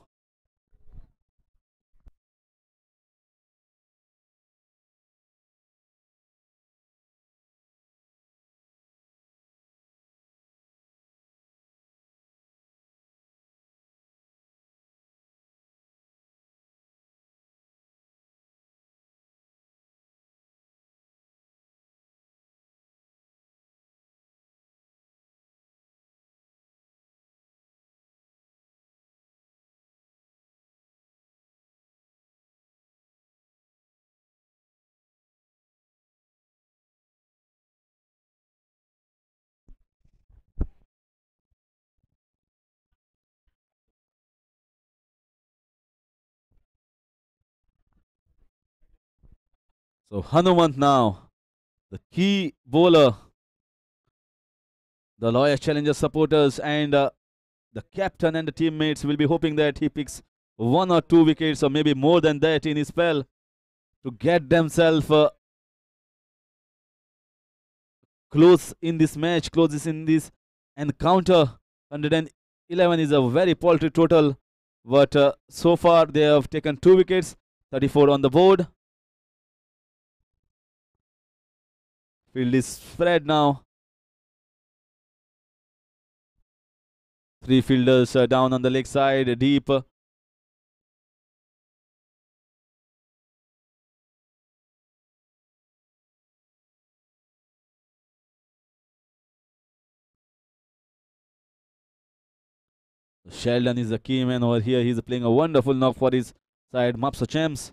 A: So Hanumant now, the key bowler. The loyal challenger supporters and the captain and the teammates will be hoping that he picks 1 or 2 wickets or maybe more than that in his spell to get themselves close in this match, close in this encounter. 111 is a very paltry total, but so far they have taken 2 wickets, 34 on the board. Field is spread now. 3 fielders down on the leg side, deep. Sheldon is the key man over here. He's playing a wonderful knock for his side. Mapusa champs.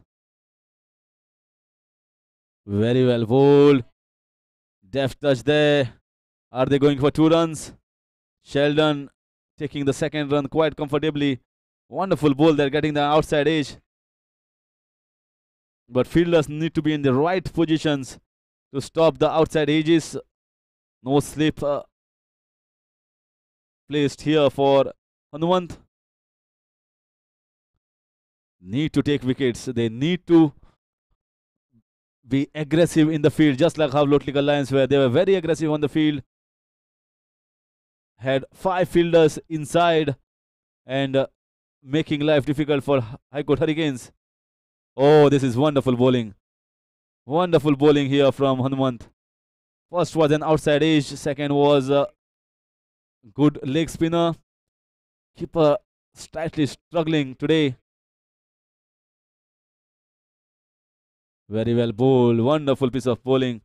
A: Very well bowled. Deft touch there. Are they going for 2 runs? Sheldon taking the second run quite comfortably. Wonderful ball. They're getting the outside edge. But fielders need to be in the right positions to stop the outside edges. No slip placed here for Hanumant. Need to take wickets. They need to be aggressive in the field, just like how Lotlikal Lions were. They were very aggressive on the field. Had 5 fielders inside and making life difficult for High Court Hurricanes. Oh, this is wonderful bowling. Wonderful bowling here from Hanumant. First was an outside edge. Second was a good leg spinner. Keeper slightly struggling today. Very well bowled. Wonderful piece of bowling.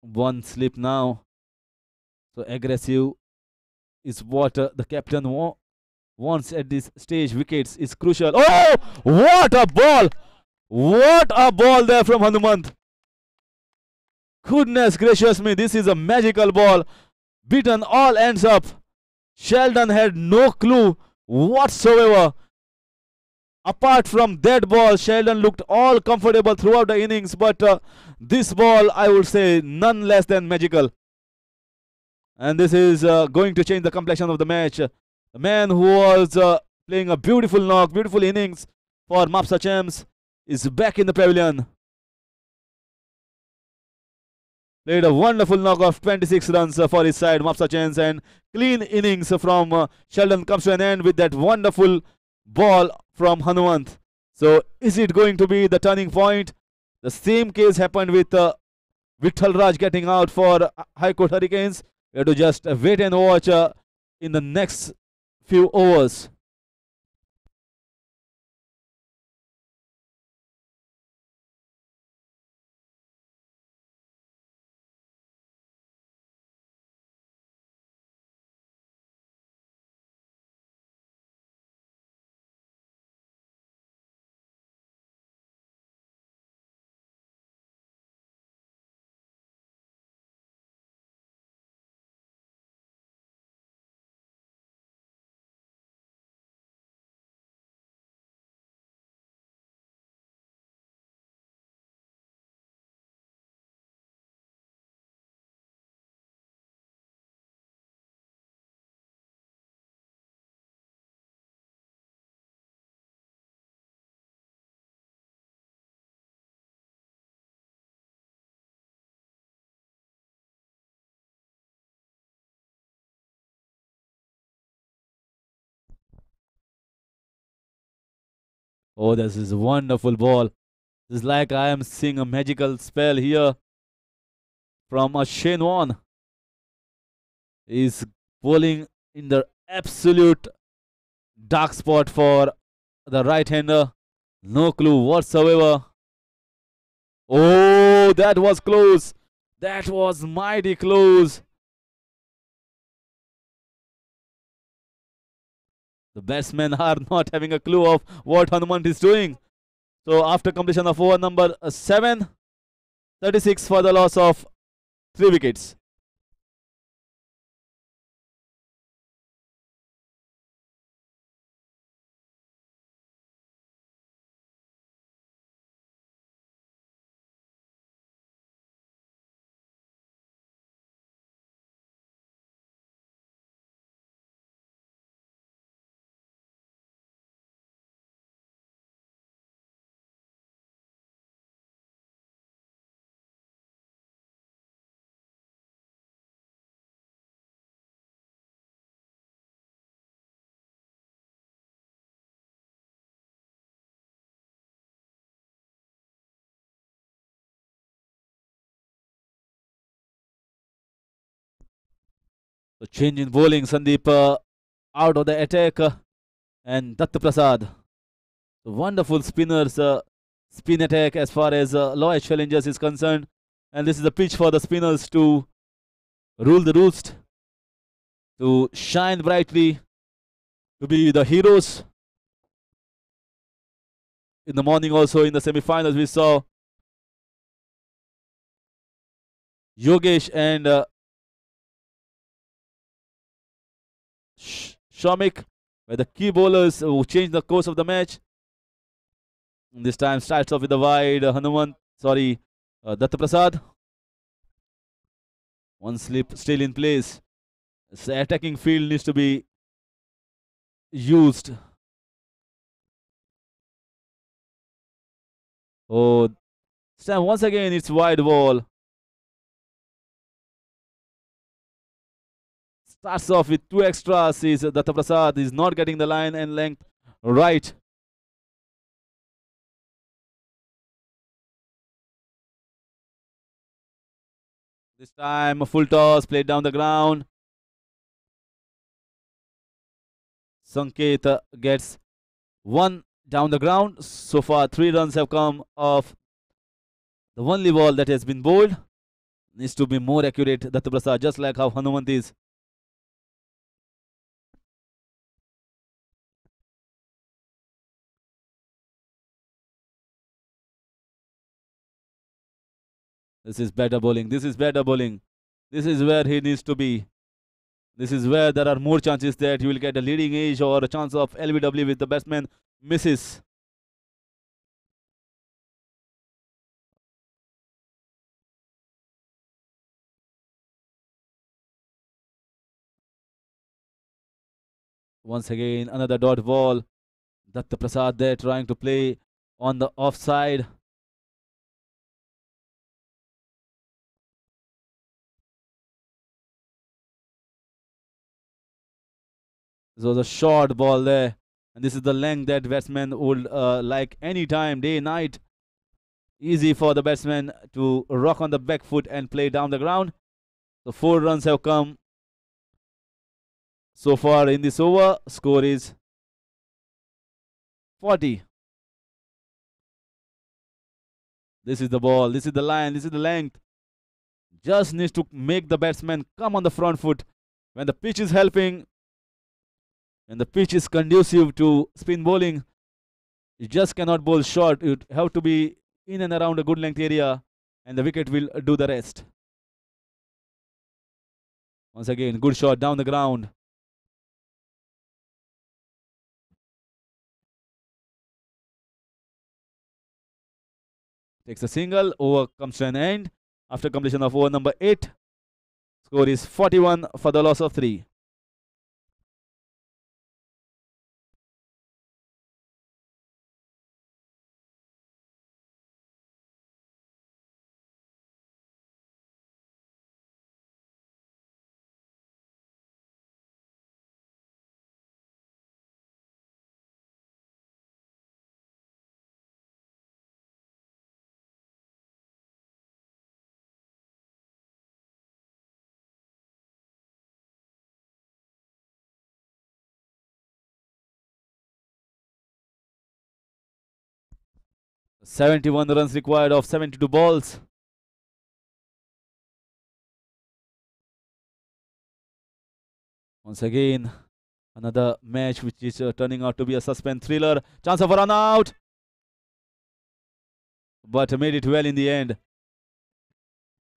A: One slip now. So aggressive is what the captain wants at this stage. Wickets is crucial. Oh, what a ball! What a ball there from Hanumant. Goodness gracious me, this is a magical ball. Beaten all ends up. Sheldon had no clue whatsoever. Apart from that ball, Sheldon looked all comfortable throughout the innings, but this ball, I would say, none less than magical. And this is going to change the complexion of the match. The man who was playing a beautiful knock, beautiful innings for Mapusa Champs is back in the pavilion. Played a wonderful knock of 26 runs for his side, Mapusa Champs, and clean innings from Sheldon comes to an end with that wonderful ball from Hanumant. So is it going to be the turning point? The same case happened with Vittal Raj getting out for High Court Hurricanes. We have to just wait and watch in the next few overs. Oh, this is a wonderful ball. It's like I am seeing a magical spell here from a Shane Warne. He's bowling in the absolute dark spot for the right-hander. No clue whatsoever. Oh, that was close. That was mighty close. The batsmen are not having a clue of what Hanumant is doing. So after completion of over number 7, 36 for the loss of 3 wickets. So change in bowling, Sandeep out of the attack and Datta Prasad. So wonderful spinners, spin attack as far as low edge challengers is concerned. And this is a pitch for the spinners to rule the roost, to shine brightly, to be the heroes. In the morning also in the semi-finals we saw Yogesh and Shamik were the key bowlers who changed the course of the match. This time starts off with the wide Datta Prasad. One slip still in place. The attacking field needs to be used. Oh, Sam, once again it's wide ball. Starts off with 2 extras. Is Datta Prasad is not getting the line and length right. This time a full toss played down the ground. Sanket gets 1 down the ground. So far 3 runs have come off the only ball that has been bowled. Needs to be more accurate, Datta Prasad, just like how Hanumant is. This is better bowling. This is better bowling. This is where he needs to be. This is where there are more chances that you will get a leading edge or a chance of LBW with the batsman misses. Once again, another dot ball. Datta Prasad there trying to play on the offside. This was a short ball there. And this is the length that batsman would like any time, day, night. Easy for the batsman to rock on the back foot and play down the ground. So 4 runs have come so far in this over. Score is 40. This is the ball. This is the line. This is the length. Just needs to make the batsman come on the front foot. When the pitch is helping and the pitch is conducive to spin bowling, you just cannot bowl short. You have to be in and around a good length area and the wicket will do the rest. Once again, good shot down the ground. Takes a single. Over comes to an end after completion of over number 8. Score is 41 for the loss of 3. .71 runs required of 72 balls. Once again, another match which is turning out to be a suspense thriller. Chance of a run out, but made it well in the end.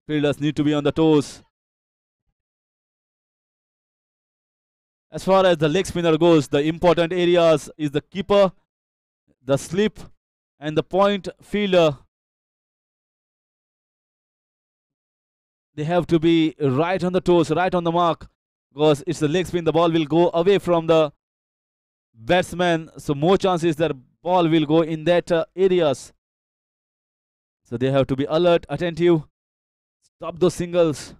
A: Fielders need to be on the toes. As far as the leg spinner goes, the important areas is the keeper, the slip, and the point fielder. They have to be right on the toes, right on the mark, because it's the leg spin. The ball will go away from the batsman, so more chances that ball will go in that areas. So they have to be alert, attentive, stop those singles.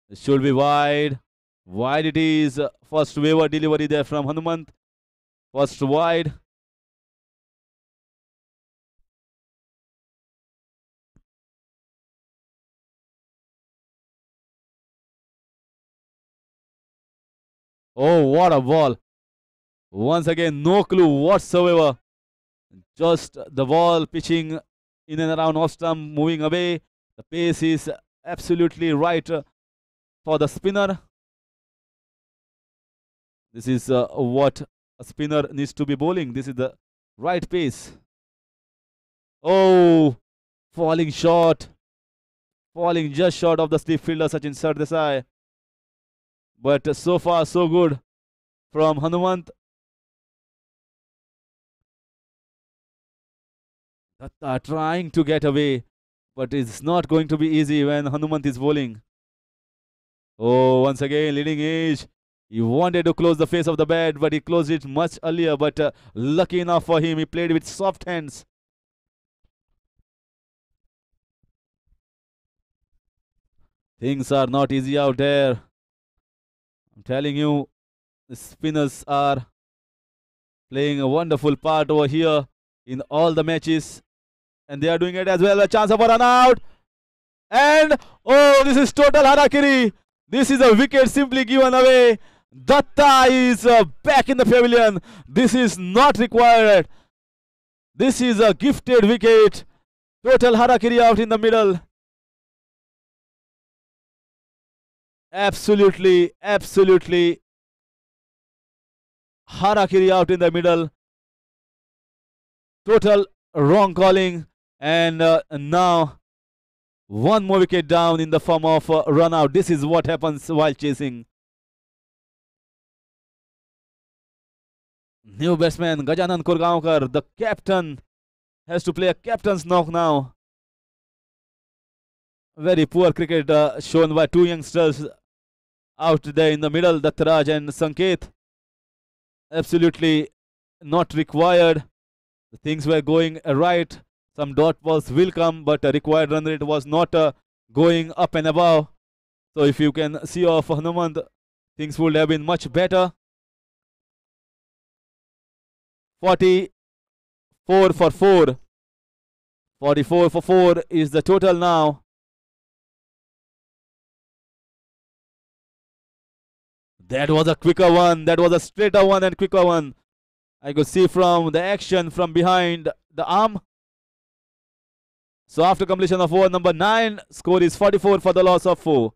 A: It should be wide. Wide it is. First waiver delivery there from Hanumant. First wide. Oh, what a ball. Once again, no clue whatsoever. Just the ball pitching in and around off stump, moving away. The pace is absolutely right for the spinner. This is what a spinner needs to be bowling. This is the right pace. Oh, falling short. Falling just short of the slip fielder Sachin Sardesai. But so far so good from Hanumant. Datta trying to get away, but it's not going to be easy when Hanumant is bowling. Oh, once again, leading edge. He wanted to close the face of the bat, but he closed it much earlier. But lucky enough for him, he played with soft hands. Things are not easy out there. I'm telling you, the spinners are playing a wonderful part over here in all the matches. And they are doing it as well. A chance of a run out. And, oh, this is total harakiri. This is a wicket simply given away. Datta is back in the pavilion. This is not required. This is a gifted wicket. Total harakiri out in the middle. Absolutely, absolutely. Harakiri out in the middle. Total wrong calling. And now One more wicket down in the form of a run out. This is what happens while chasing. New batsman Gajanan Kurgaonkar, the captain, has to play a captain's knock now. Very poor cricket shown by two youngsters out there in the middle, Dattaraj and Sanket. Absolutely not required. The things were going right. Some dot balls will come, but a required run rate was not going up and above. So if you can see off Hanumant, things would have been much better. 44 for 4. 44 for 4 is the total now. That was a quicker one. That was a straighter one and quicker one. I could see from the action from behind the arm. So after completion of over number 9, score is 44 for the loss of 4.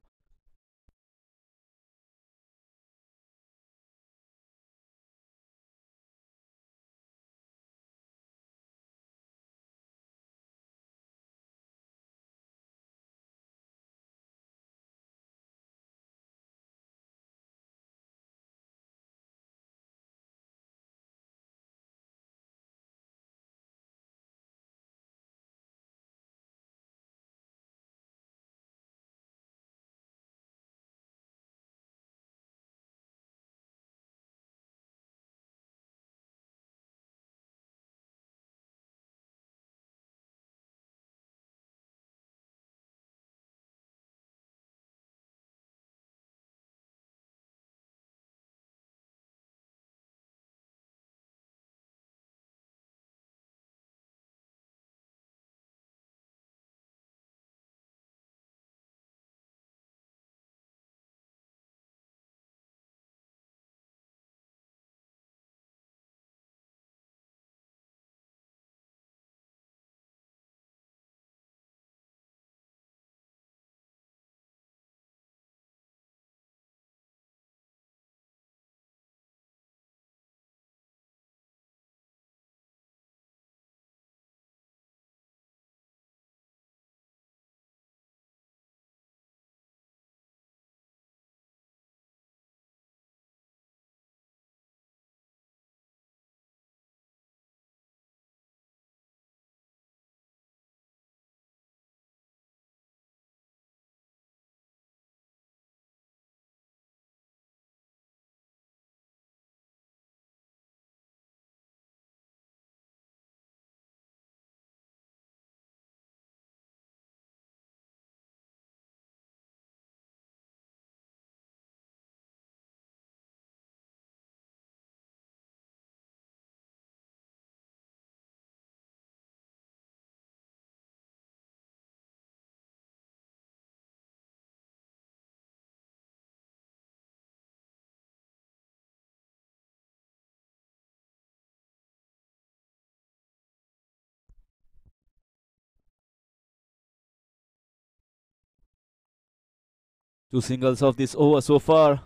A: Two singles of this over so far.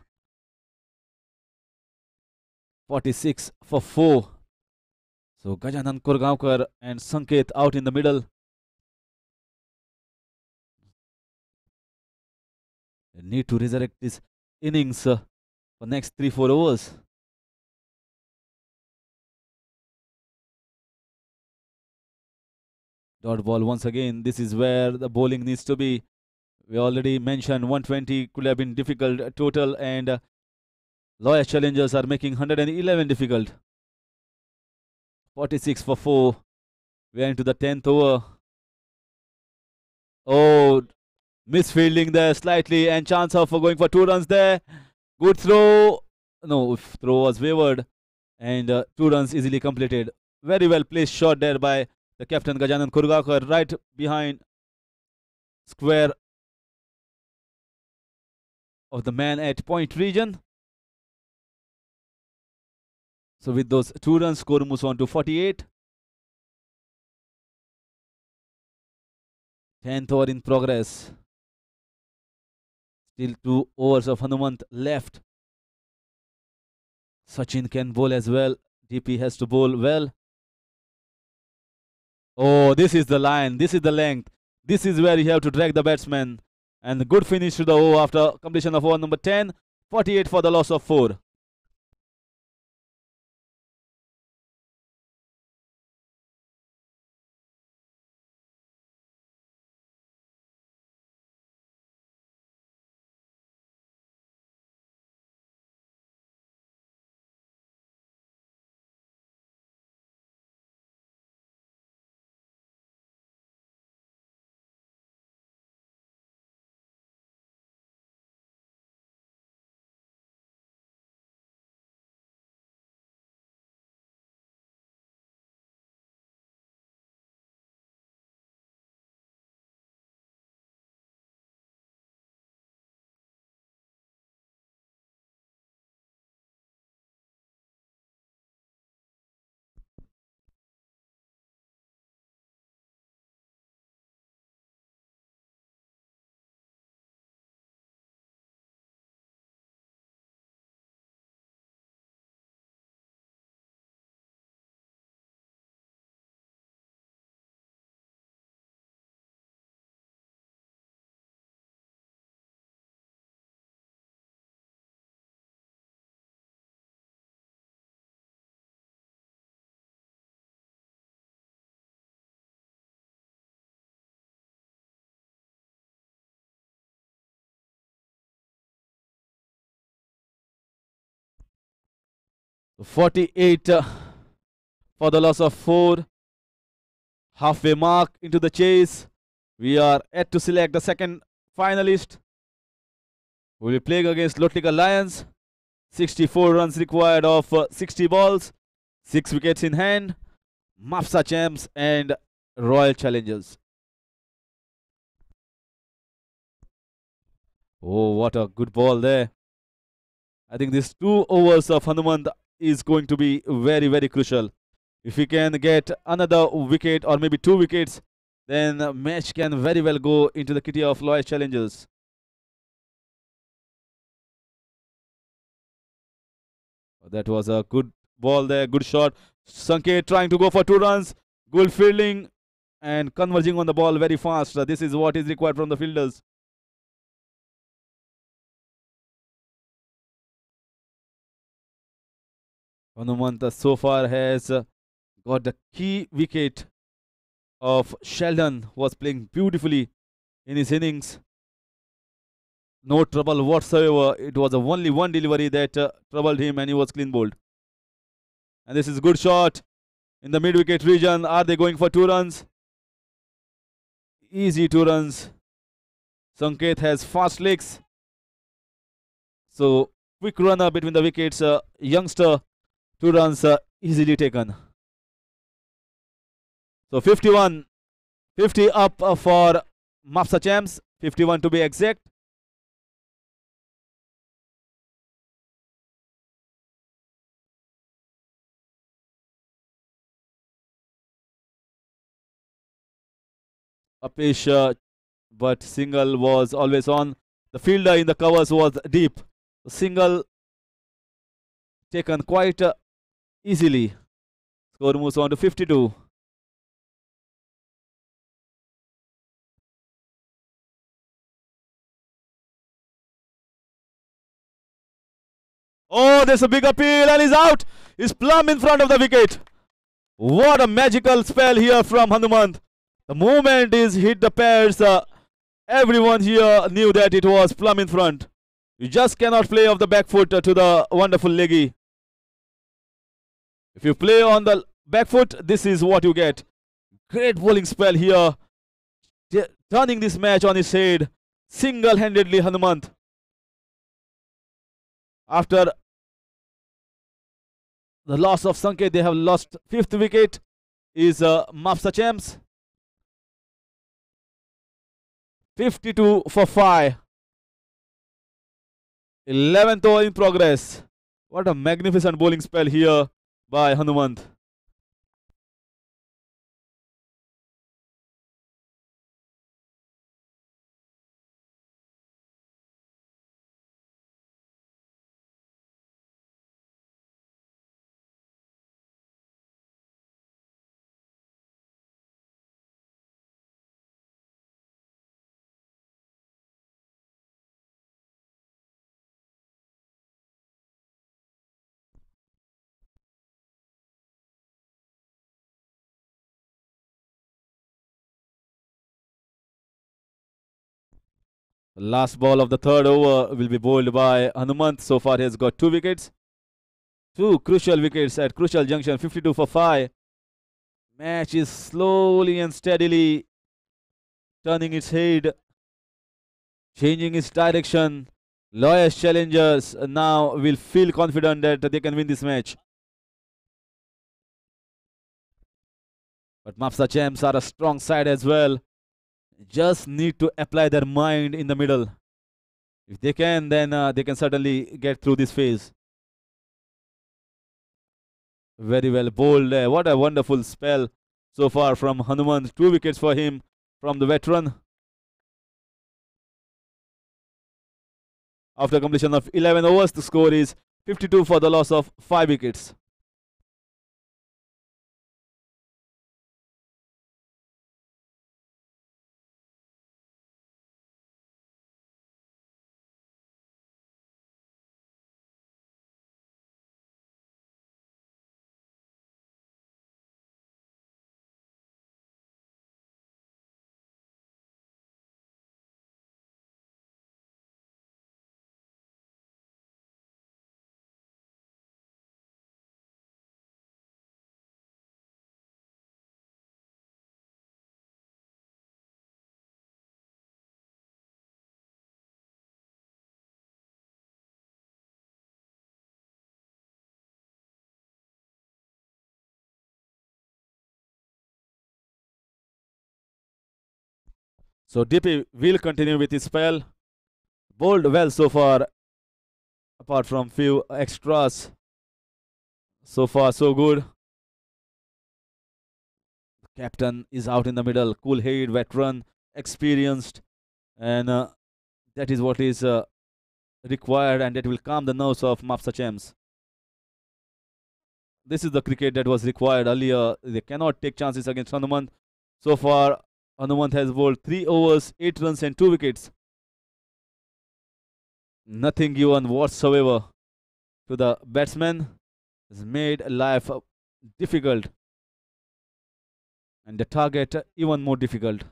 A: 46 for 4. So Gajanan Kurgaonkar and Sanket out in the middle. They need to resurrect this innings for next 3-4 overs. Dot ball once again. This is where the bowling needs to be. We already mentioned 120 could have been difficult total, and Loyal challengers are making 111 difficult. 46 for 4. We are into the 10th over. Oh, misfielding there slightly, and chance of going for 2 runs there. Good throw. No, throw was wavered, and 2 runs easily completed. Very well placed shot there by the captain Gajanan Kurgaonkar, right behind square of the man at point region. So with those 2 runs, score moves on to 48. 10th over in progress. Still 2 overs of Hanumant left. Sachin can bowl as well. DP has to bowl well. Oh, this is the line. This is the length. This is where you have to drag the batsman. And a good finish to the over after completion of over number 10. 48 for the loss of 4. So 48 for the loss of 4. Halfway mark into the chase. We are yet to select the second finalist, who will be playing against Lotlika Lions. 64 runs required of 60 balls. 6 wickets in hand. Mapusa Champs and Royal Challengers. Oh, what a good ball there. I think these 2 overs of Hanumant is going to be very, very crucial. If he can get another wicket or maybe 2 wickets, then the match can very well go into the kitty of Royal Challengers. That was a good ball there, good shot. Sanket trying to go for 2 runs. Good fielding and converging on the ball very fast. This is what is required from the fielders. Hanumant so far has got the key wicket of Sheldon, who was playing beautifully in his innings. No trouble whatsoever. It was only one delivery that troubled him and he was clean bowled. And this is a good shot in the mid-wicket region. Are they going for 2 runs? Easy 2 runs. Sanket has fast legs. So quick runner between the wickets. Youngster, 2 runs easily taken. So 51. 50 up for Mapusa Champs. 51 to be exact. Apesh, but single was always on. The fielder in the covers was deep. Single taken quite easily. Score moves on to 52. Oh, there's a big appeal and he's out. He's plumb in front of the wicket. What a magical spell here from Hanumant. The moment is hit the pairs. Everyone here knew that it was plumb in front. You just cannot play off the back foot to the wonderful leggy. If you play on the back foot, this is what you get. Great bowling spell here. Turning this match on its head. Single-handedly Hanumant. After the loss of Sanket, they have lost 5th wicket. Is Mapusa Champs. 52 for 5. 11th over in progress. What a magnificent bowling spell here by Hanumant. The last ball of the third over will be bowled by Hanumant. So far, he has got 2 wickets. 2 crucial wickets at crucial junction, 52 for 5. Match is slowly and steadily turning its head, changing its direction. Lawyers challengers now will feel confident that they can win this match. But Mapusa Champs are a strong side as well. Just need to apply their mind in the middle. If they can, then they can certainly get through this phase. Very well bowled. What a wonderful spell so far from Hanuman. 2 wickets for him from the veteran. After completion of 11 overs, the score is 52 for the loss of 5 wickets. So DP will continue with his spell. Bowled well so far, apart from few extras. So far, so good. Captain is out in the middle. Cool head, veteran, experienced. And that is what is required, and that will calm the nerves of Mapusa Champs. This is the cricket that was required earlier. They cannot take chances against Hanumant. So far, Hanumant has bowled 3 overs, 8 runs and 2 wickets. Nothing given whatsoever to the batsman. Has made life difficult and the target even more difficult.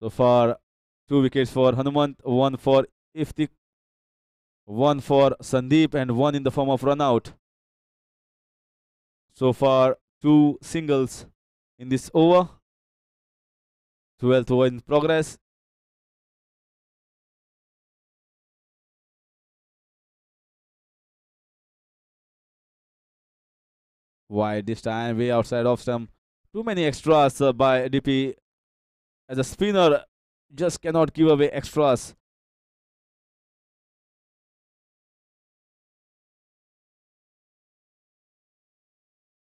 A: So far, 2 wickets for Hanumant, 1 for Iftik, 1 for Sandeep, and 1 in the form of run out. So far, 2 singles in this over. 12th over in progress. Wide this time, way outside off stump. Too many extras by DP. As a spinner, just cannot give away extras.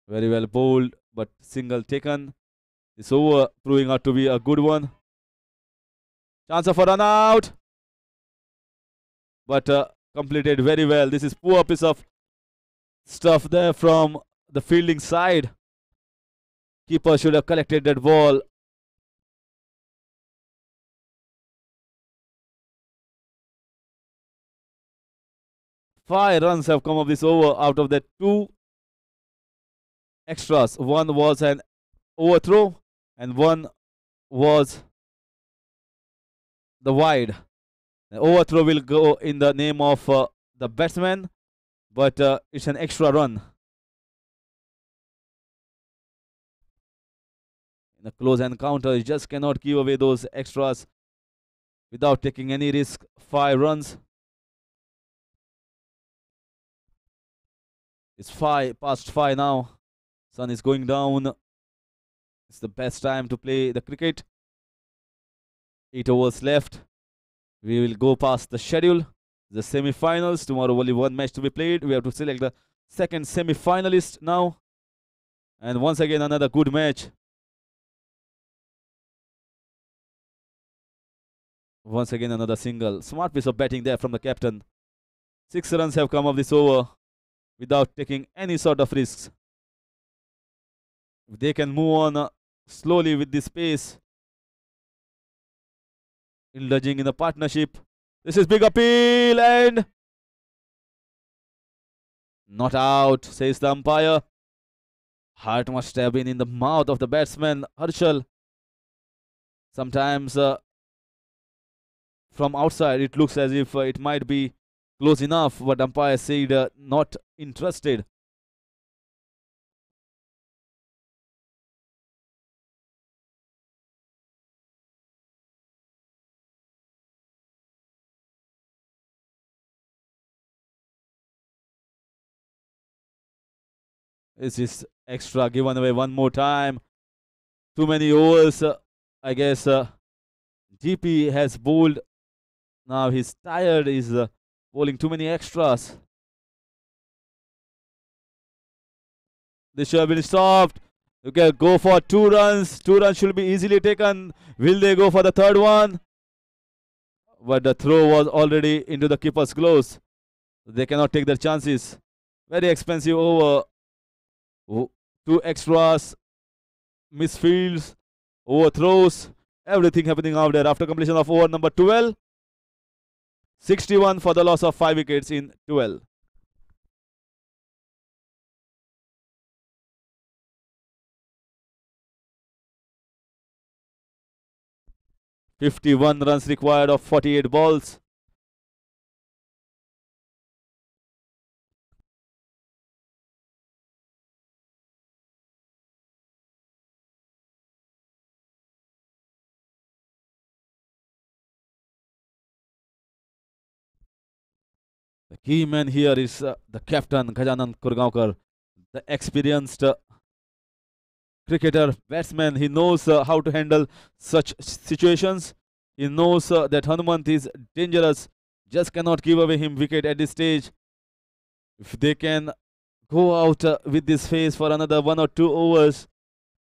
A: Very well bowled, but single taken. This over proving out to be a good one. Chance of a run out. But completed very well. This is poor piece of stuff there from the fielding side. Keeper should have collected that ball. Five runs have come of this over. Out of the 2 extras, 1 was an overthrow and 1 was the wide. The overthrow will go in the name of the batsman, but it's an extra run. In a close encounter, you just cannot give away those extras without taking any risk. 5 runs. It's 5 past 5 now. Sun is going down. It's the best time to play the cricket. 8 overs left. We will go past the schedule. The semi-finals. Tomorrow only 1 match to be played. We have to select the second semi-finalist now. And once again another good match. Once again another single. Smart piece of batting there from the captain. 6 runs have come of this over without taking any sort of risks. If they can move on slowly with this pace, indulging in a partnership. This is big appeal and not out, says the umpire. Heart must have been in the mouth of the batsman, Harshal. Sometimes from outside it looks as if it might be close enough, but umpire said not interested. This is extra given away one more time. Too many overs. I guess GP has bowled. Now he's tired. He's bowling too many extras. This should have been stopped. You can go for 2 runs. 2 runs should be easily taken. Will they go for the third one? But the throw was already into the keeper's gloves. They cannot take their chances. Very expensive over. 2 extras, misfields, overthrows, everything happening out there after completion of over number 12. 61 for the loss of 5 wickets in 12. "51 runs required of 48 balls. The key man here is the captain, Gajanan Kurgaonkar, the experienced cricketer, batsman. He knows how to handle such situations. He knows that Hanumant is dangerous. Just cannot give away him wicket at this stage. If they can go out with this phase for another 1 or 2 overs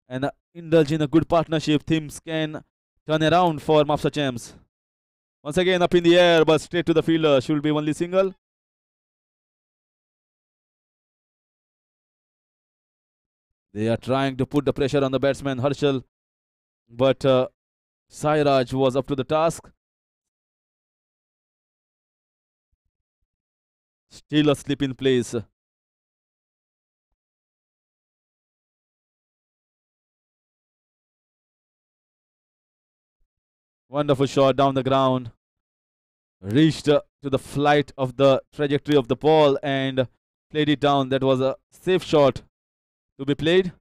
A: and indulge in a good partnership, things can turn around for Mapusa champs. Once again up in the air, but straight to the fielder. Should be only single. They are trying to put the pressure on the batsman Harshal, but Sairaj was up to the task. Still a slip in place. Wonderful shot down the ground. Reached to the flight of the trajectory of the ball and played it down. That was a safe shot to be played.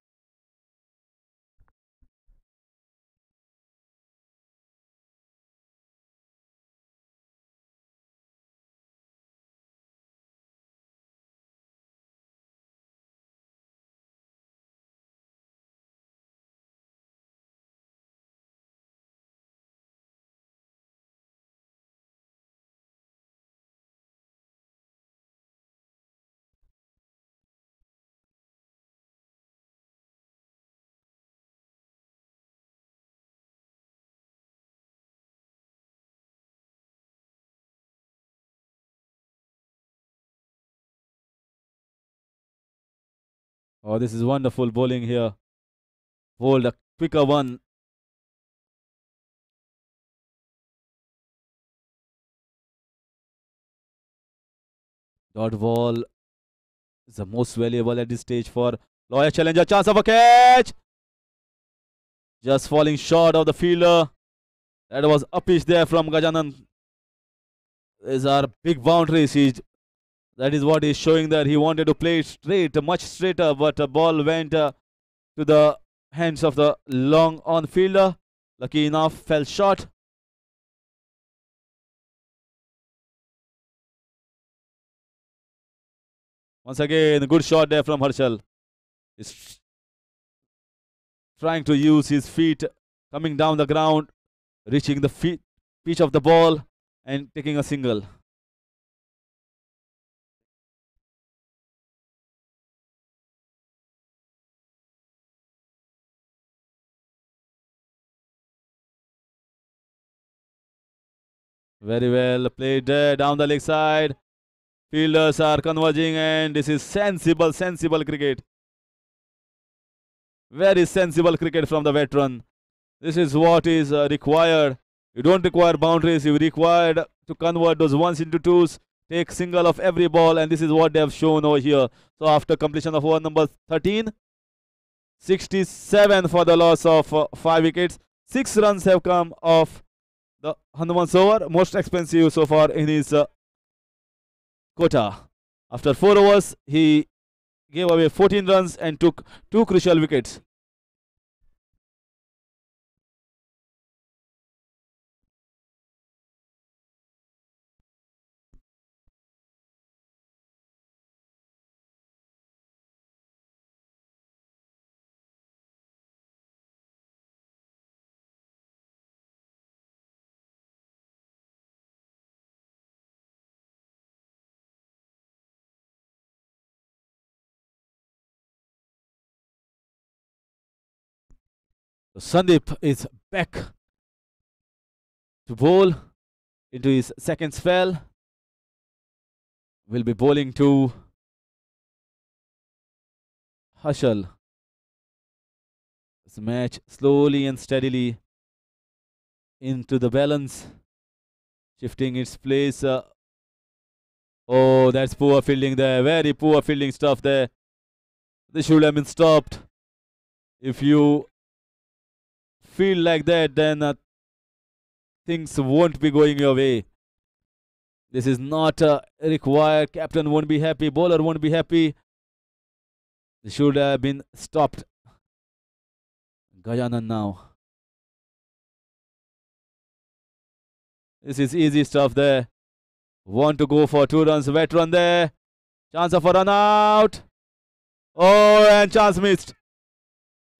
A: Oh, this is wonderful bowling here. Bowled a quicker one. Dot ball is the most valuable at this stage for Lawyer Challenger. Chance of a catch. Just falling short of the fielder. That was a pitch there from Gajanan. These are big boundaries. That is what he's showing there. He wanted to play it straight, much straighter, but the ball went to the hands of the long on fielder. Lucky enough, fell short. Once again, a good shot there from Harshal. He's trying to use his feet, coming down the ground, reaching the pitch of the ball and taking a single. Very well played there down the leg side. Fielders are converging and this is sensible cricket. Very sensible cricket from the veteran. This is what is required. You don't require boundaries. You required to convert those ones into twos. Take single of every ball, and this is what they have shown over here. So after completion of over number 13, 67 for the loss of 5 wickets. 6 runs have come off the Hanuman's over. Most expensive so far in his quota. After 4 overs, he gave away 14 runs and took 2 crucial wickets. So Sandeep is back to bowl into his second spell. Will be bowling to Hashal. This match slowly and steadily into the balance, shifting its place. Oh, that's poor fielding there. Very poor fielding stuff there. This should have been stopped. If you feel like that, then things won't be going your way. This is not required. Captain won't be happy. Bowler won't be happy. This should have been stopped. Gajanan now. This is easy stuff there. Want to go for 2 runs. Veteran there. Chance of a run out. Oh, and chance missed.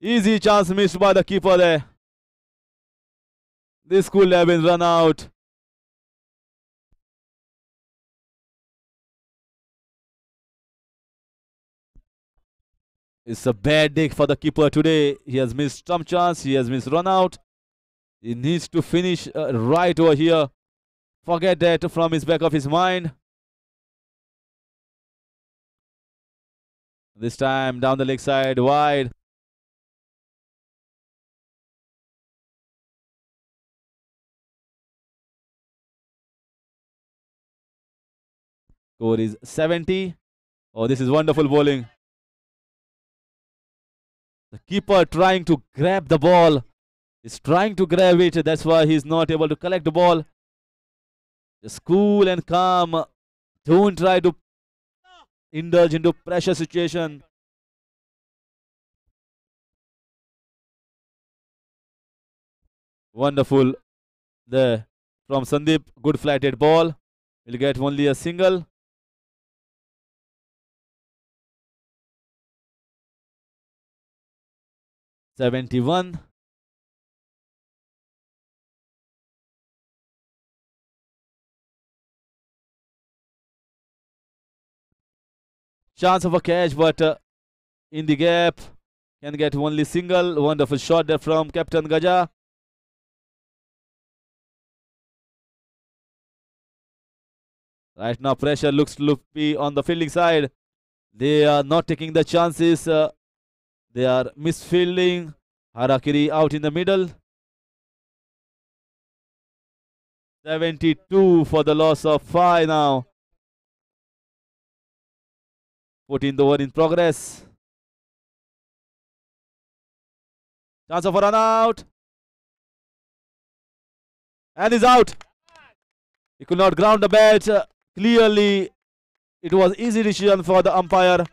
A: Easy chance missed by the keeper there. This could have been run out. It's a bad day for the keeper today. He has missed some chance. He has missed run out. He needs to finish right over here. Forget that from his back of his mind. This time down the leg side, wide. Score is 70. Oh, this is wonderful bowling. The keeper trying to grab the ball. He's trying to grab it. That's why he's not able to collect the ball. Just cool and calm. Don't try to indulge into pressure situation. Wonderful there from Sandeep. Good flatted ball. Will get only a single. '71. Chance of a catch, but in the gap. Can get only single. Wonderful shot there from Captain Gaja. Right now pressure looks to be on the fielding side. They are not taking the chances. They are misfielding. Harakiri out in the middle. 72 for the loss of 5 now. 14th over in progress. Chance of a run out. And is out. He could not ground the bat. Clearly, it was easy decision for the umpire.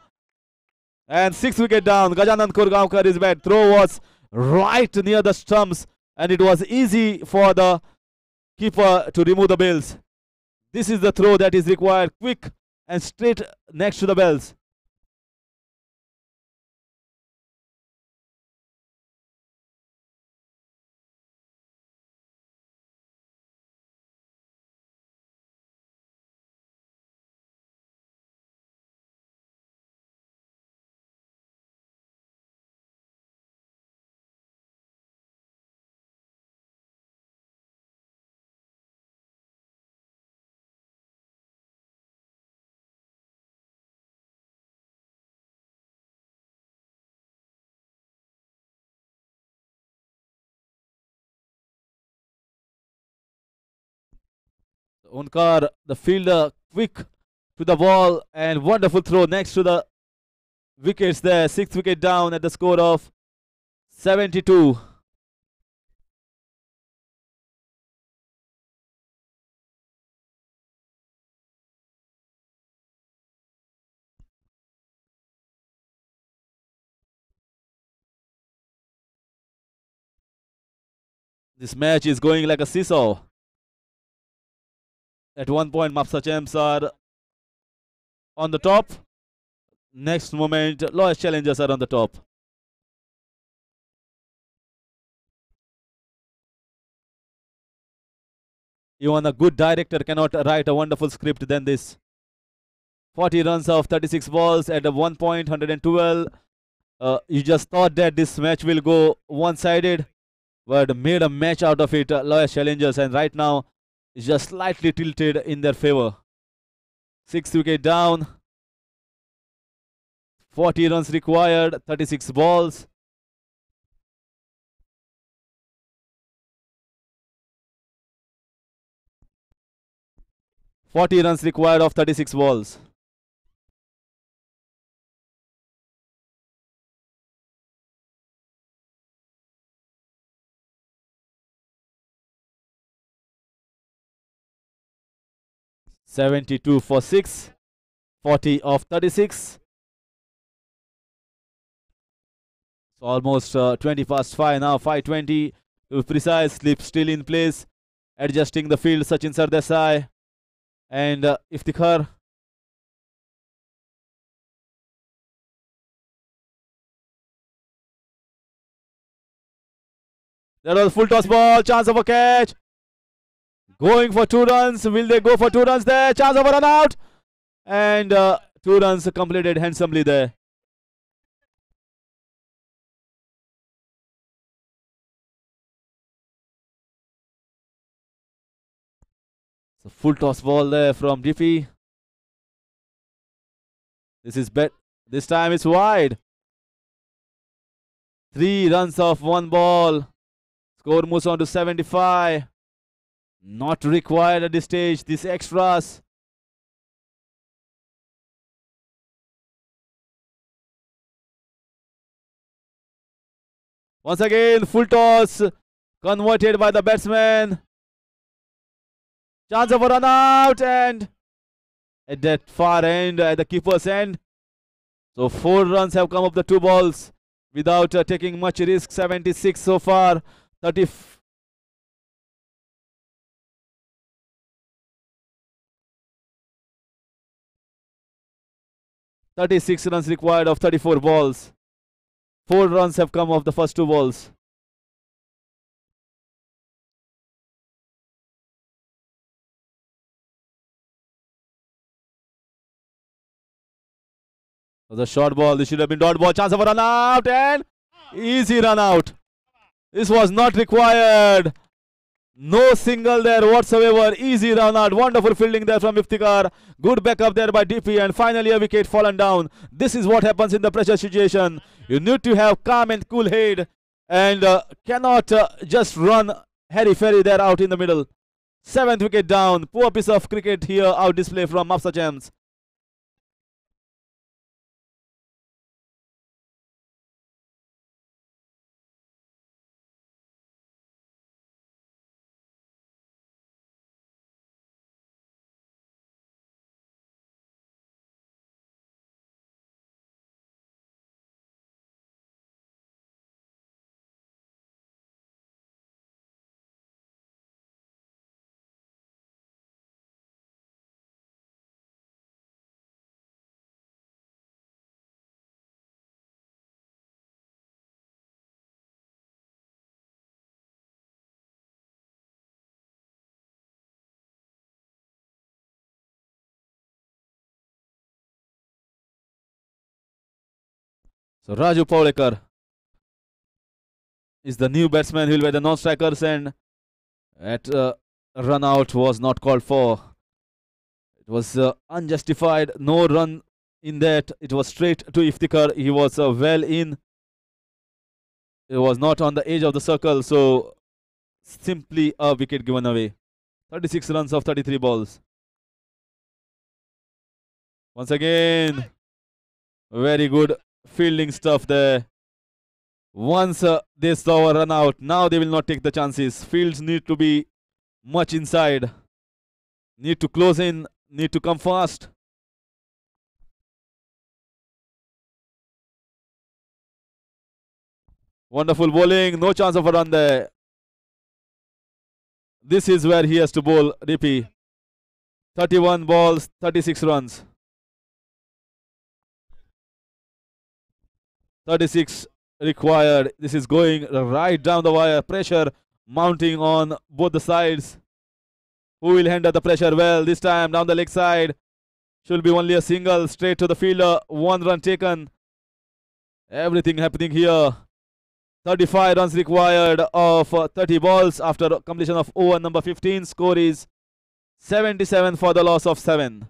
A: And 6 wicket down. Gajanand Kurgaonkar is bat. Throw was right near the stumps. And it was easy for the keeper to remove the bells. This is the throw that is required. Quick and straight next to the bells. Onkar, the fielder, quick to the ball and wonderful throw next to the wickets there. 6th wicket down at the score of 72. This match is going like a seesaw. At one point, Mapusa champs are on the top. Next moment, Loyalist challengers are on the top. Even a good director cannot write a wonderful script than this. 40 runs of 36 balls at one point, 112. You just thought that this match will go one-sided, but made a match out of it, Loyalist challengers, and right now it's just slightly tilted in their favor. 6th wicket down. 40 runs required, 36 balls. Forty runs required of 36 balls. (72 for 6). 40 of 36. So almost 20 past 5 now. 5:20 to be precise. Slip still in place. Adjusting the field. Sachin Sardesai and Iftikar. There was full toss ball. Chance of a catch. Going for 2 runs. Will they go for 2 runs there? Chance of a run out. And 2 runs completed handsomely there. So full toss ball there from DP. This is bet. This time it's wide. 3 runs off 1 ball. Score moves on to 75. Not required at this stage. These extras. Once again, full toss converted by the batsman. Chance of a run out, and at that far end, at the keeper's end. So 4 runs have come up the 2 balls without taking much risk. 76 so far. 36 runs required of 34 balls. 4 runs have come off the first 2 balls. So the short ball, this should have been dot ball. Chance of a run out, and easy run out. This was not required. No single there whatsoever. Easy run out. Wonderful fielding there from Iftikar. Good backup there by DP, and finally a wicket fallen down. This is what happens in the pressure situation. You need to have calm and cool head, and cannot just run Harry-Ferry there out in the middle. 7th wicket down. Poor piece of cricket here, out display from Mapusa Champs. So Raju Pawlekar is the new batsman who will be the non-strikers, and at run out was not called for. It was unjustified. No run in that. It was straight to Iftikar. He was well in. It was not on the edge of the circle, so simply a wicket given away. 36 runs of 33 balls. Once again, very good fielding stuff there. Once this over run out, now they will not take the chances. Fields need to be much inside. Need to close in, need to come fast. Wonderful bowling, no chance of a run there. This is where he has to bowl, DP. 31 balls, 36 runs. 36 required. This is going right down the wire. Pressure mounting on both the sides. Who will handle the pressure well? This time down the leg side. Should be only a single. Straight to the fielder. 1 run taken. Everything happening here. 35 runs required of 30 balls after completion of over number 15. Score is 77 for the loss of 7.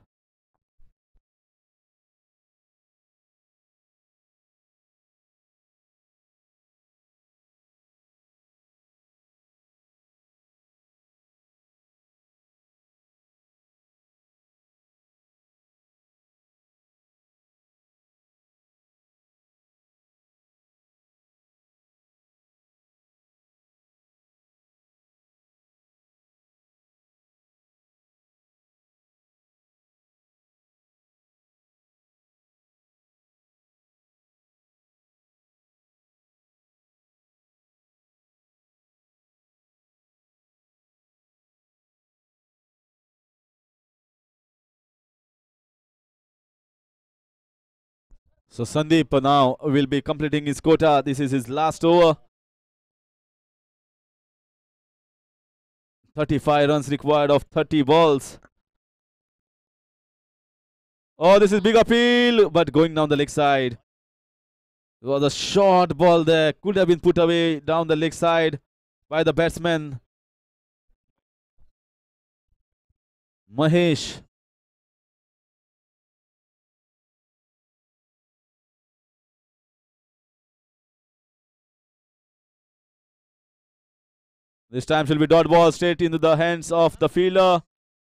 A: So Sandeep now will be completing his quota. This is his last over. 35 runs required of 30 balls. Oh, this is big appeal, but going down the leg side. It was a short ball there. Could have been put away down the leg side by the batsman. Mahesh. This time shall be dot ball straight into the hands of the fielder.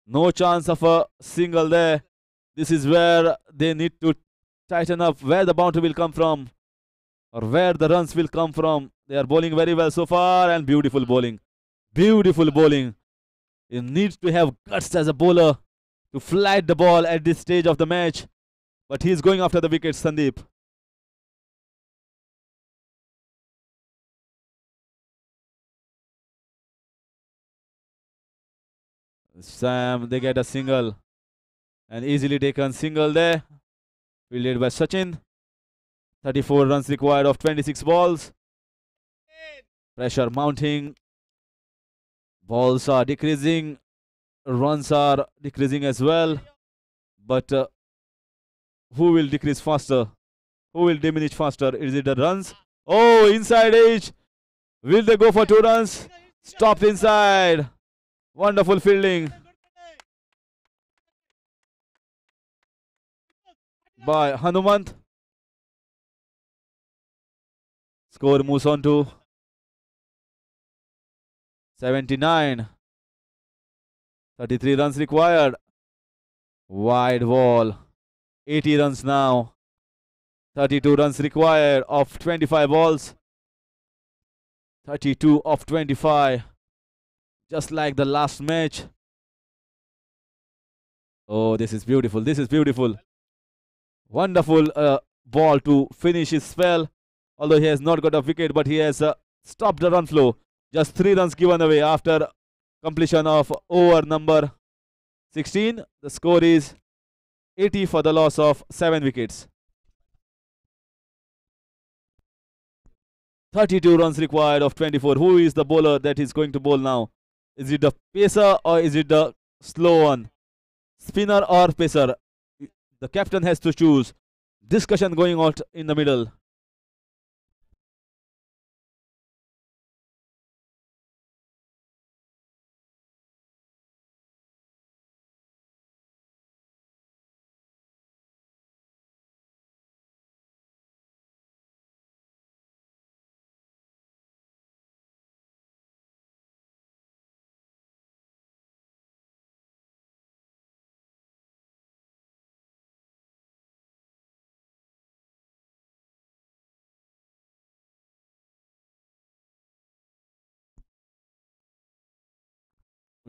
A: No chance of a single there. This is where they need to tighten up where the boundary will come from or where the runs will come from. They are bowling very well so far and beautiful bowling. Beautiful bowling. You need to have guts as a bowler to flight the ball at this stage of the match. But he's going after the wicket, Sandeep. Sam, they get a single. An easily taken single there. Fielded by Sachin. 34 runs required of 26 balls. Pressure mounting. Balls are decreasing. Runs are decreasing as well. But who will decrease faster? Who will diminish faster? Is it the runs? Oh, inside edge. Will they go for 2 runs? Stopped inside. Wonderful fielding by Hanumant. Score moves on to 79. 33 runs required. Wide ball. 80 runs now. 32 runs required of 25 balls. 32 of 25. Just like the last match. Oh, this is beautiful. This is beautiful. Wonderful ball to finish his spell. Although he has not got a wicket, but he has stopped the run flow. Just 3 runs given away after completion of over number 16. The score is 80 for the loss of 7 wickets. 32 runs required of 24. Who is the bowler that is going to bowl now? Is it the pacer or is it the slow one? Spinner or pacer? The captain has to choose. Discussion going on in the middle.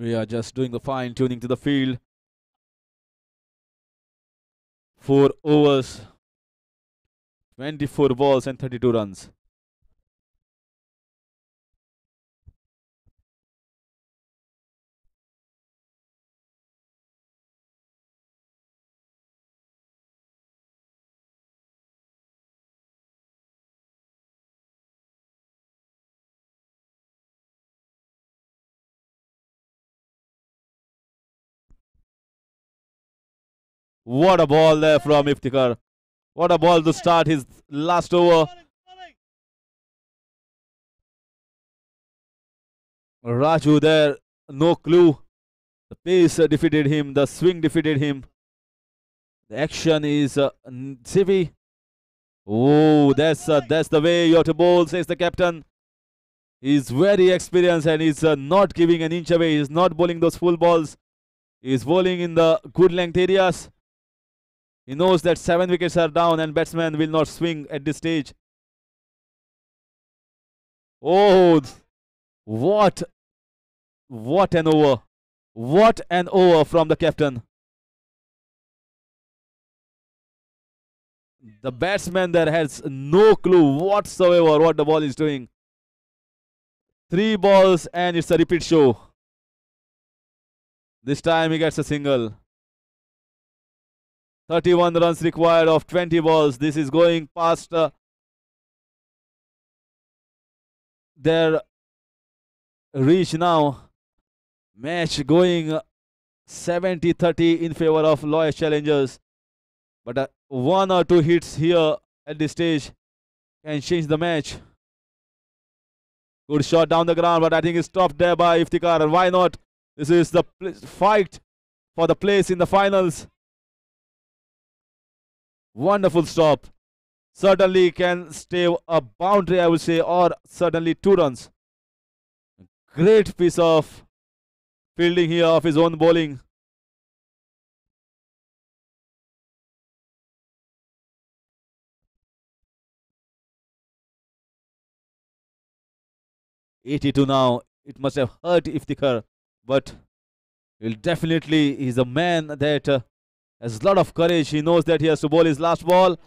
A: We are just doing the fine tuning to the field. 4 overs, 24 balls and 32 runs. What a ball there from Iftikar. What a ball to start his last over. Raju there, no clue. The pace defeated him, the swing defeated him. The action is Zivi. Oh, that's the way you have to bowl, says the captain. He's very experienced and he's not giving an inch away. He's not bowling those full balls. He's bowling in the good length areas. He knows that 7 wickets are down and batsman will not swing at this stage. Oh, what an over. What an over from the captain. The batsman there has no clue whatsoever what the ball is doing. 3 balls and it's a repeat show. This time he gets a single. 31 runs required of 20 balls. This is going past their reach now. Match going 70-30 in favor of Loyal Challengers. But 1 or 2 hits here at this stage can change the match. Good shot down the ground, but I think it's stopped there by Iftikar. And why not? This is the fight for the place in the finals. Wonderful stop. Certainly can stay a boundary, I would say, or certainly 2 runs. Great piece of fielding here of his own bowling. .82 now. It must have hurt Iftikar, but he's a man that has a lot of courage. He knows that he has to bowl his last ball.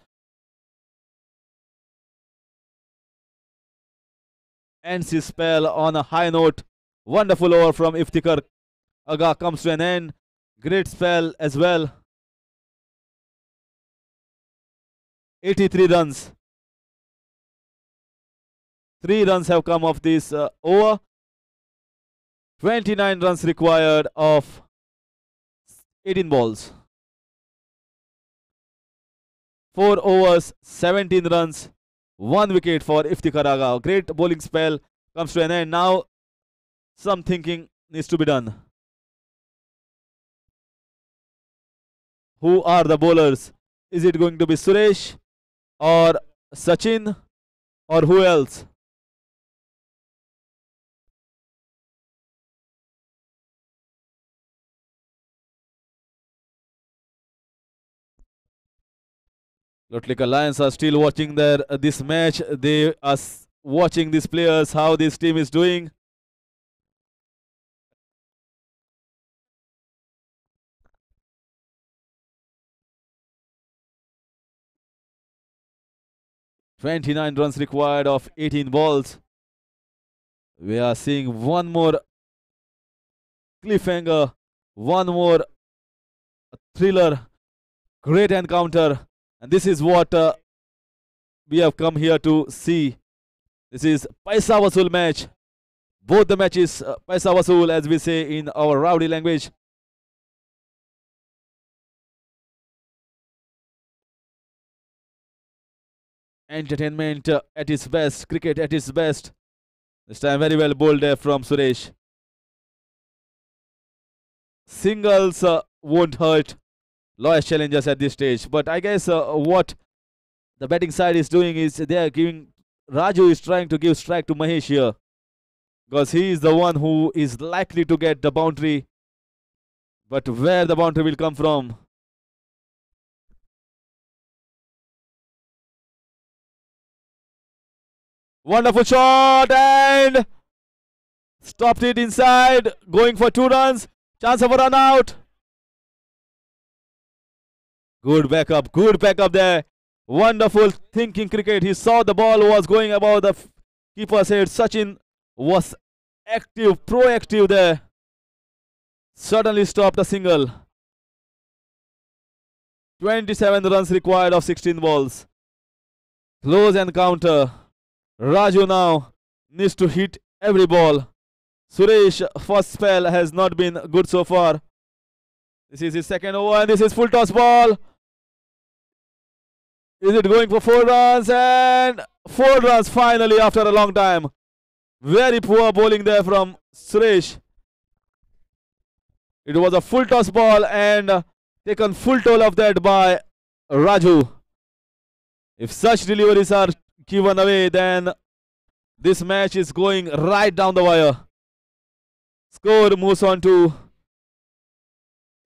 A: Ends his spell on a high note. Wonderful over from Iftikar Agha comes to an end. Great spell as well. 83 runs. 3 runs have come off this over. 29 runs required of 18 balls. 4 overs, 17 runs, 1 wicket for Iftikar Agha. Great bowling spell comes to an end. Now some thinking needs to be done. Who are the bowlers? Is it going to be Suresh or Sachin or who else? Lotlika Lions are still watching this match. They are watching these players, how this team is doing. .29 runs required of 18 balls. We are seeing one more cliffhanger, one more thriller. Great encounter. And this is what we have come here to see. This is Paisa Vasool match. Both the matches, Paisa Vasool as we say in our rowdy language. Entertainment at its best, cricket at its best. This time very well bowled there from Suresh. Singles won't hurt Loyal Challengers at this stage. But I guess what the batting side is doing is they are giving, Raju is trying to give strike to Mahesh here. Because he is the one who is likely to get the boundary. But where the boundary will come from? Wonderful shot and Stopped it inside. Going for 2 runs. Chance of a run out. Good backup there. Wonderful thinking cricket. He saw the ball was going above the keeper's head. Sachin was active, proactive there. Suddenly stopped a single. 27 runs required of 16 balls. Close encounter. Raju now needs to hit every ball. Suresh, first spell has not been good so far. This is his second over and this is full toss ball. Is it going for 4 runs? And 4 runs finally after a long time. Very poor bowling there from Suresh. It was a full toss ball and taken full toll of that by Raju. If such deliveries are given away, then this match is going right down the wire. Score moves on to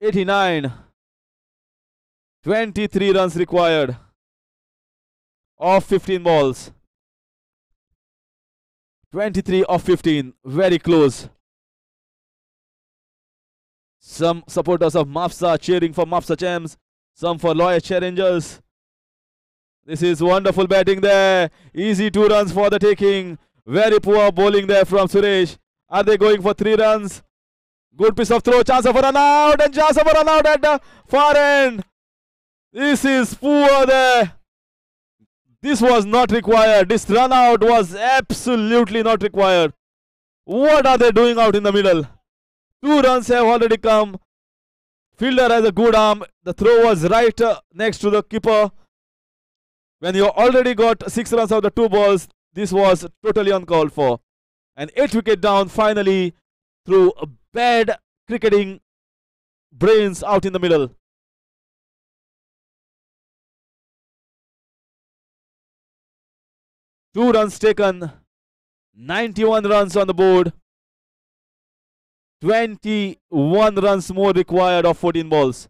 A: 89. 23 runs required of 15 balls. 23 of 15. Very close. Some supporters of Mapusa cheering for Mapusa champs. Some for Loyal challengers. This is wonderful batting there. Easy 2 runs for the taking. Very poor bowling there from Suresh. Are they going for 3 runs? Good piece of throw. Chance of a run out. And chance of a run out at the far end. This is poor there. This was not required. This run out was absolutely not required. What are they doing out in the middle? 2 runs have already come. Fielder has a good arm. The throw was right next to the keeper. When you already got 6 runs out of the 2 balls, this was totally uncalled for. And 8 wicket down finally through bad cricketing brains out in the middle. Two runs taken. 91 runs on the board. 21 runs more required of 14 balls.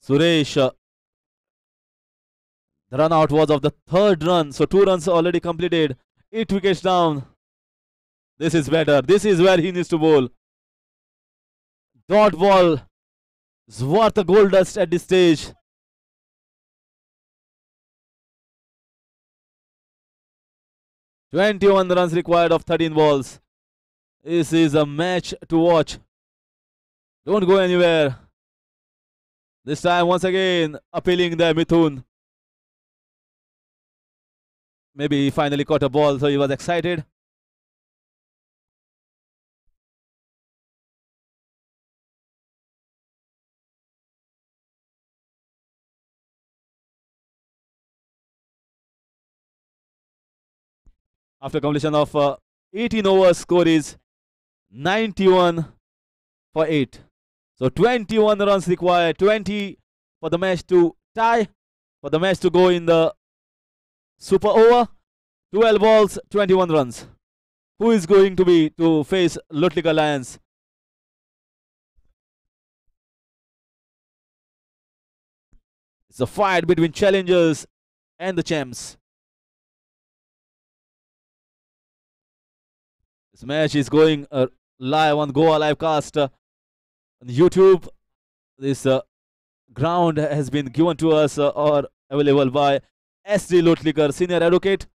A: Suresh, the run out was of the 3rd run, so 2 runs already completed. 8 wickets down. This is better. This is where he needs to bowl. Dot ball is worth a gold dust at this stage. "21 runs required of 13 balls. This is a match to watch. Don't go anywhere. This time, once again, appealing there, Mithun. Maybe he finally caught a ball, so he was excited. After completion of 18 overs, score is 91 for 8. So 21 runs required, 20 for the match to tie, for the match to go in the super over. 12 balls, 21 runs. Who is going to be to face Lutlika Lions? It's a fight between challengers and the champs. This match is going live on Goa Livecast on YouTube. This ground has been given to us or available by SD Lutlikar, Senior Advocate.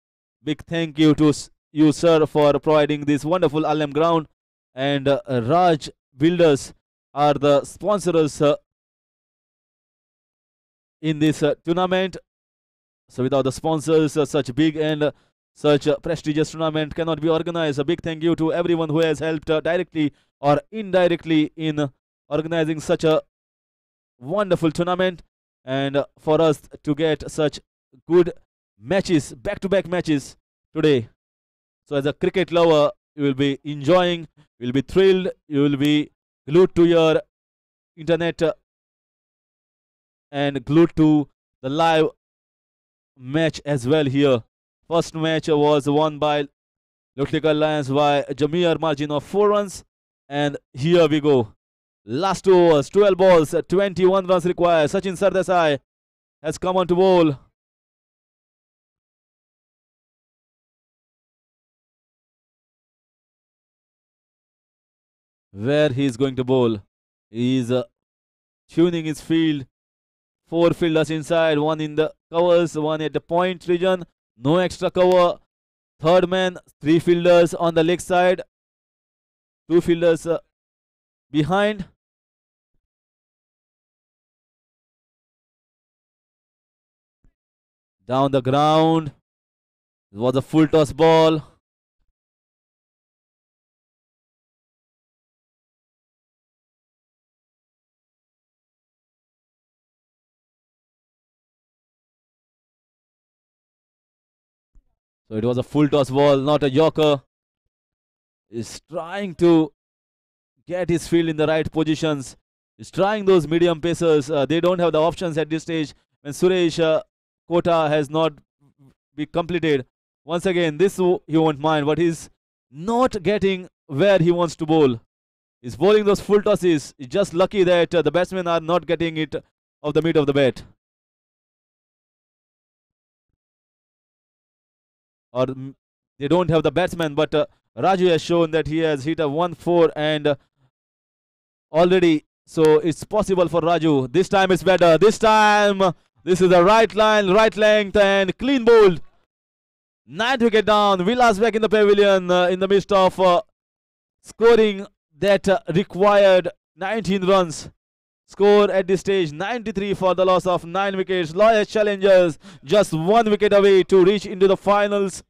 A: Big thank you to you, sir, for providing this wonderful Arlem ground. And Raj Builders are the sponsors in this tournament. So without the sponsors, such big and such a prestigious tournament cannot be organized. A big thank you to everyone who has helped directly or indirectly in organizing such a wonderful tournament, and for us to get such good matches, back-to-back matches today. So as a cricket lover, you will be enjoying, you will be thrilled, you will be glued to your internet and glued to the live match as well here. First match was won by Iftikar Lions by Jameer margin of 4 runs. And here we go. Last 2 overs, 12 balls, 21 runs required. Sachin Sardesai has come on to bowl. Where he is going to bowl. He is tuning his field. 4 fielders inside, 1 in the covers, 1 at the point region. No extra cover. Third man, 3 fielders on the leg side. 2 fielders behind. Down the ground. It was a full toss ball. So it was a full toss ball, not a yorker. He's trying to get his field in the right positions. He's trying those medium pacers. They don't have the options at this stage when Suresh Kota has not be completed. Once again, this he won't mind, but he's not getting where he wants to bowl. He's bowling those full tosses. He's just lucky that the batsmen are not getting it off the mid of the bat. Or they don't have the batsman, but Raju has shown that he has hit a 1-4 and already, so it's possible for Raju. This time it's better. This time, this is the right line, right length, and clean bowled. 9th wicket down. Vilas back in the pavilion in the midst of scoring that required 19 runs. Score at this stage 93 for the loss of 9 wickets. Loyal challengers just 1 wicket away to reach into the finals.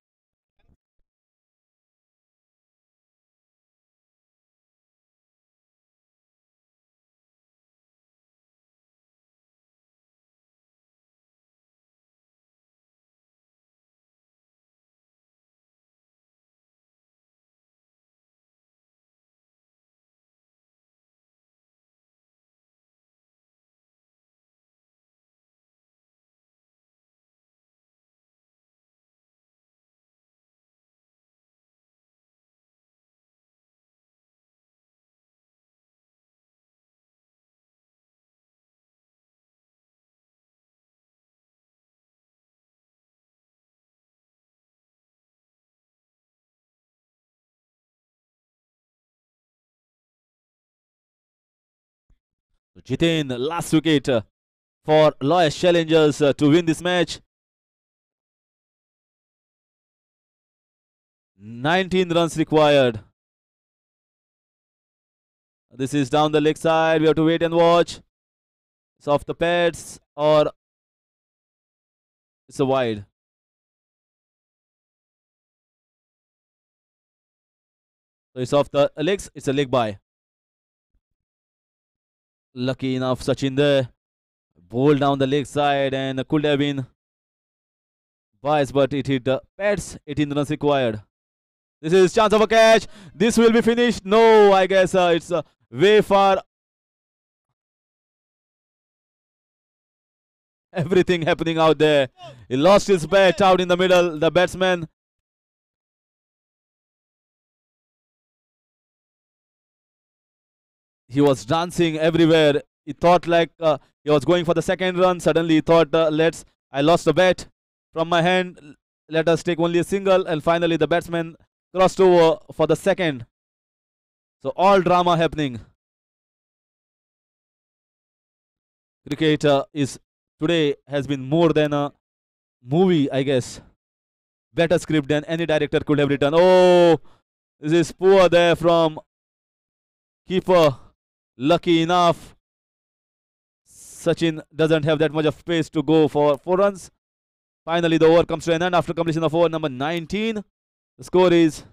A: Jitin, last wicket for Loyal challengers to win this match. 19 runs required. This is down the leg side. We have to wait and watch. It's off the pads or it's a wide. So it's off the legs. It's a leg by. Lucky enough, Sachin there. Ball down the leg side and could have been biased, but it hit the pads. 18 runs required. This is chance of a catch. This will be finished. No, I guess it's way far. Everything happening out there. He lost his bat out in the middle. The batsman. He was dancing everywhere. He thought like he was going for the second run. Suddenly he thought, I lost the bat from my hand. Let us take only a single. And finally the batsman crossed over for the second. So all drama happening. Cricket is today has been more than a movie, I guess. Better script than any director could have written. Oh, this is poor there from keeper. Lucky enough, Sachin doesn't have that much of space to go for 4 runs. Finally, the over comes to an end after completion of over number 19. The score is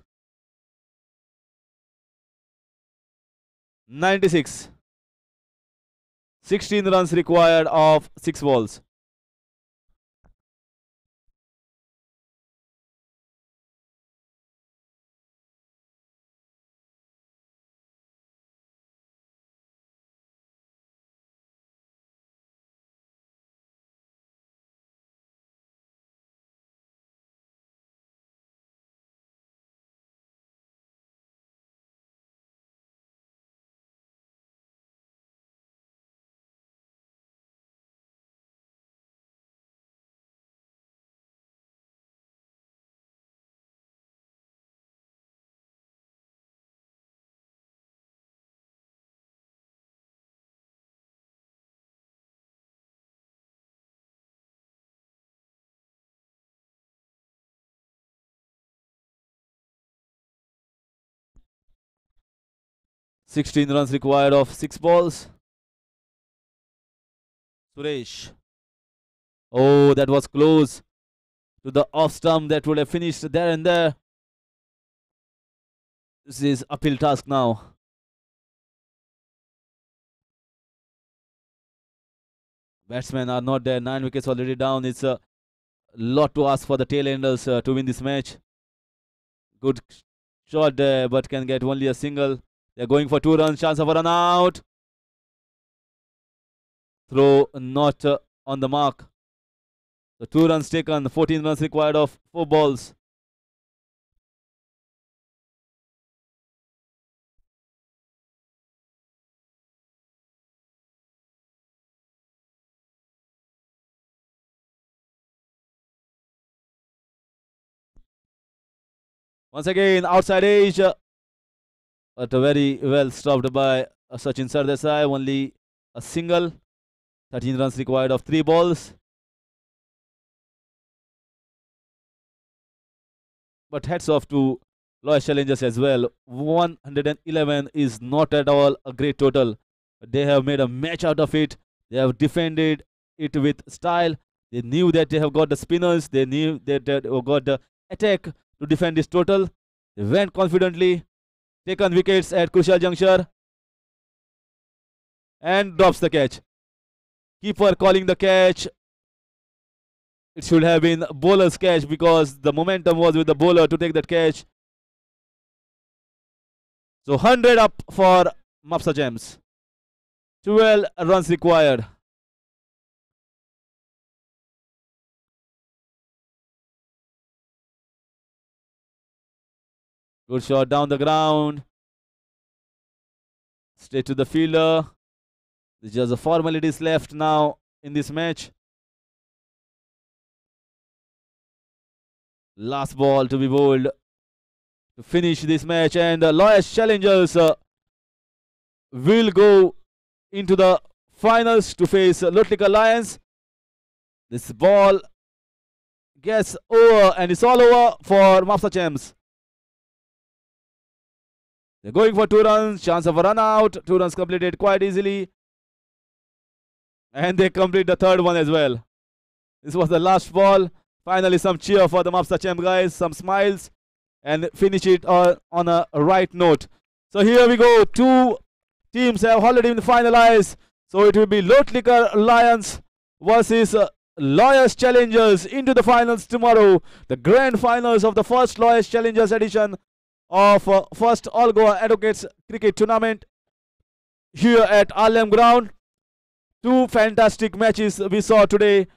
A: 96. 16 runs required of 6 balls. 16 runs required of 6 balls. Suresh. Oh, that was close to the off stump. That would have finished there and there. This is uphill task now. Batsmen are not there. 9 wickets already down. It's a lot to ask for the tail-enders to win this match. Good shot there, but can get only a single. They're going for 2 runs. Chance of a run out. Throw not on the mark. The 2 runs taken. 14 runs required of 4 balls. Once again, outside edge, but very well stopped by Sachin Sardesai. Only a single. 13 runs required of 3 balls. But hats off to Loyal Challengers as well. 111 is not at all a great total. They have made a match out of it. They have defended it with style. They knew that they have got the spinners. They knew that they have got the attack to defend this total. They went confidently, taken wickets at crucial juncture, and drops the catch. Keeper calling the catch. It should have been bowler's catch because the momentum was with the bowler to take that catch. So 100 up for Mapusa Gems. 12 runs required. Good shot down the ground. Straight to the fielder. There's just the formalities left now in this match. Last ball to be bowled to finish this match, and the Loyal Challengers will go into the finals to face Lotlika Lions. This ball gets over, and it's all over for Mapusa Gems. They're going for 2 runs, chance of a run out. 2 runs completed quite easily. And they complete the 3rd one as well. This was the last ball. Finally, some cheer for the Mapusa Gems guys, some smiles, and finish it on a right note. So here we go. 2 teams have already been finalized. So it will be Lotlika Lions versus Loyal Challengers into the finals tomorrow. The grand finals of the first Loyal Challengers edition of first All Goa Advocates Cricket Tournament here at Arlem ground. 2 fantastic matches we saw today.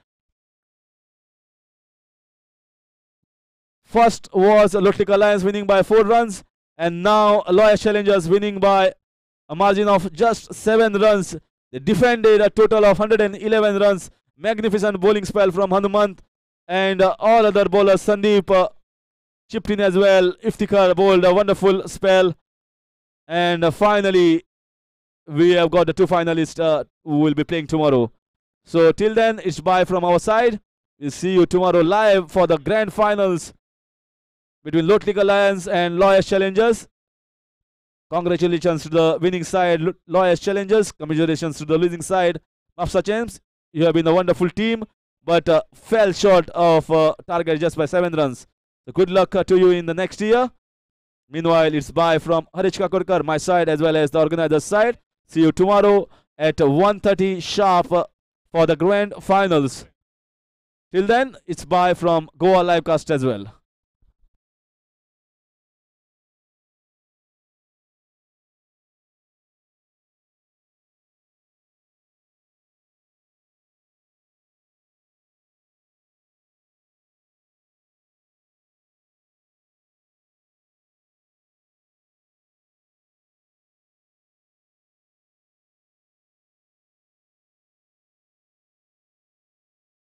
A: First was Lotlika Lions winning by 4 runs, and now Loyal Challengers winning by a margin of just 7 runs. They defended a total of 111 runs. Magnificent bowling spell from Hanumant, and all other bowlers. Sandeep chipped in as well. Iftikar bowled a wonderful spell. And finally, we have got the 2 finalists who will be playing tomorrow. So till then, it's bye from our side. We'll see you tomorrow live for the grand finals between Lotlika Lions and Loyal Challengers. Congratulations to the winning side, Loyal Challengers. Congratulations to the losing side, Mapusa Gems. You have been a wonderful team, but fell short of target just by 7 runs. So good luck to you in the next year. Meanwhile, it's bye from Harish Kakurkar, my side, as well as the organizer's side. See you tomorrow at 1:30 sharp for the grand finals. Till then, it's bye from Goa Livecast as well.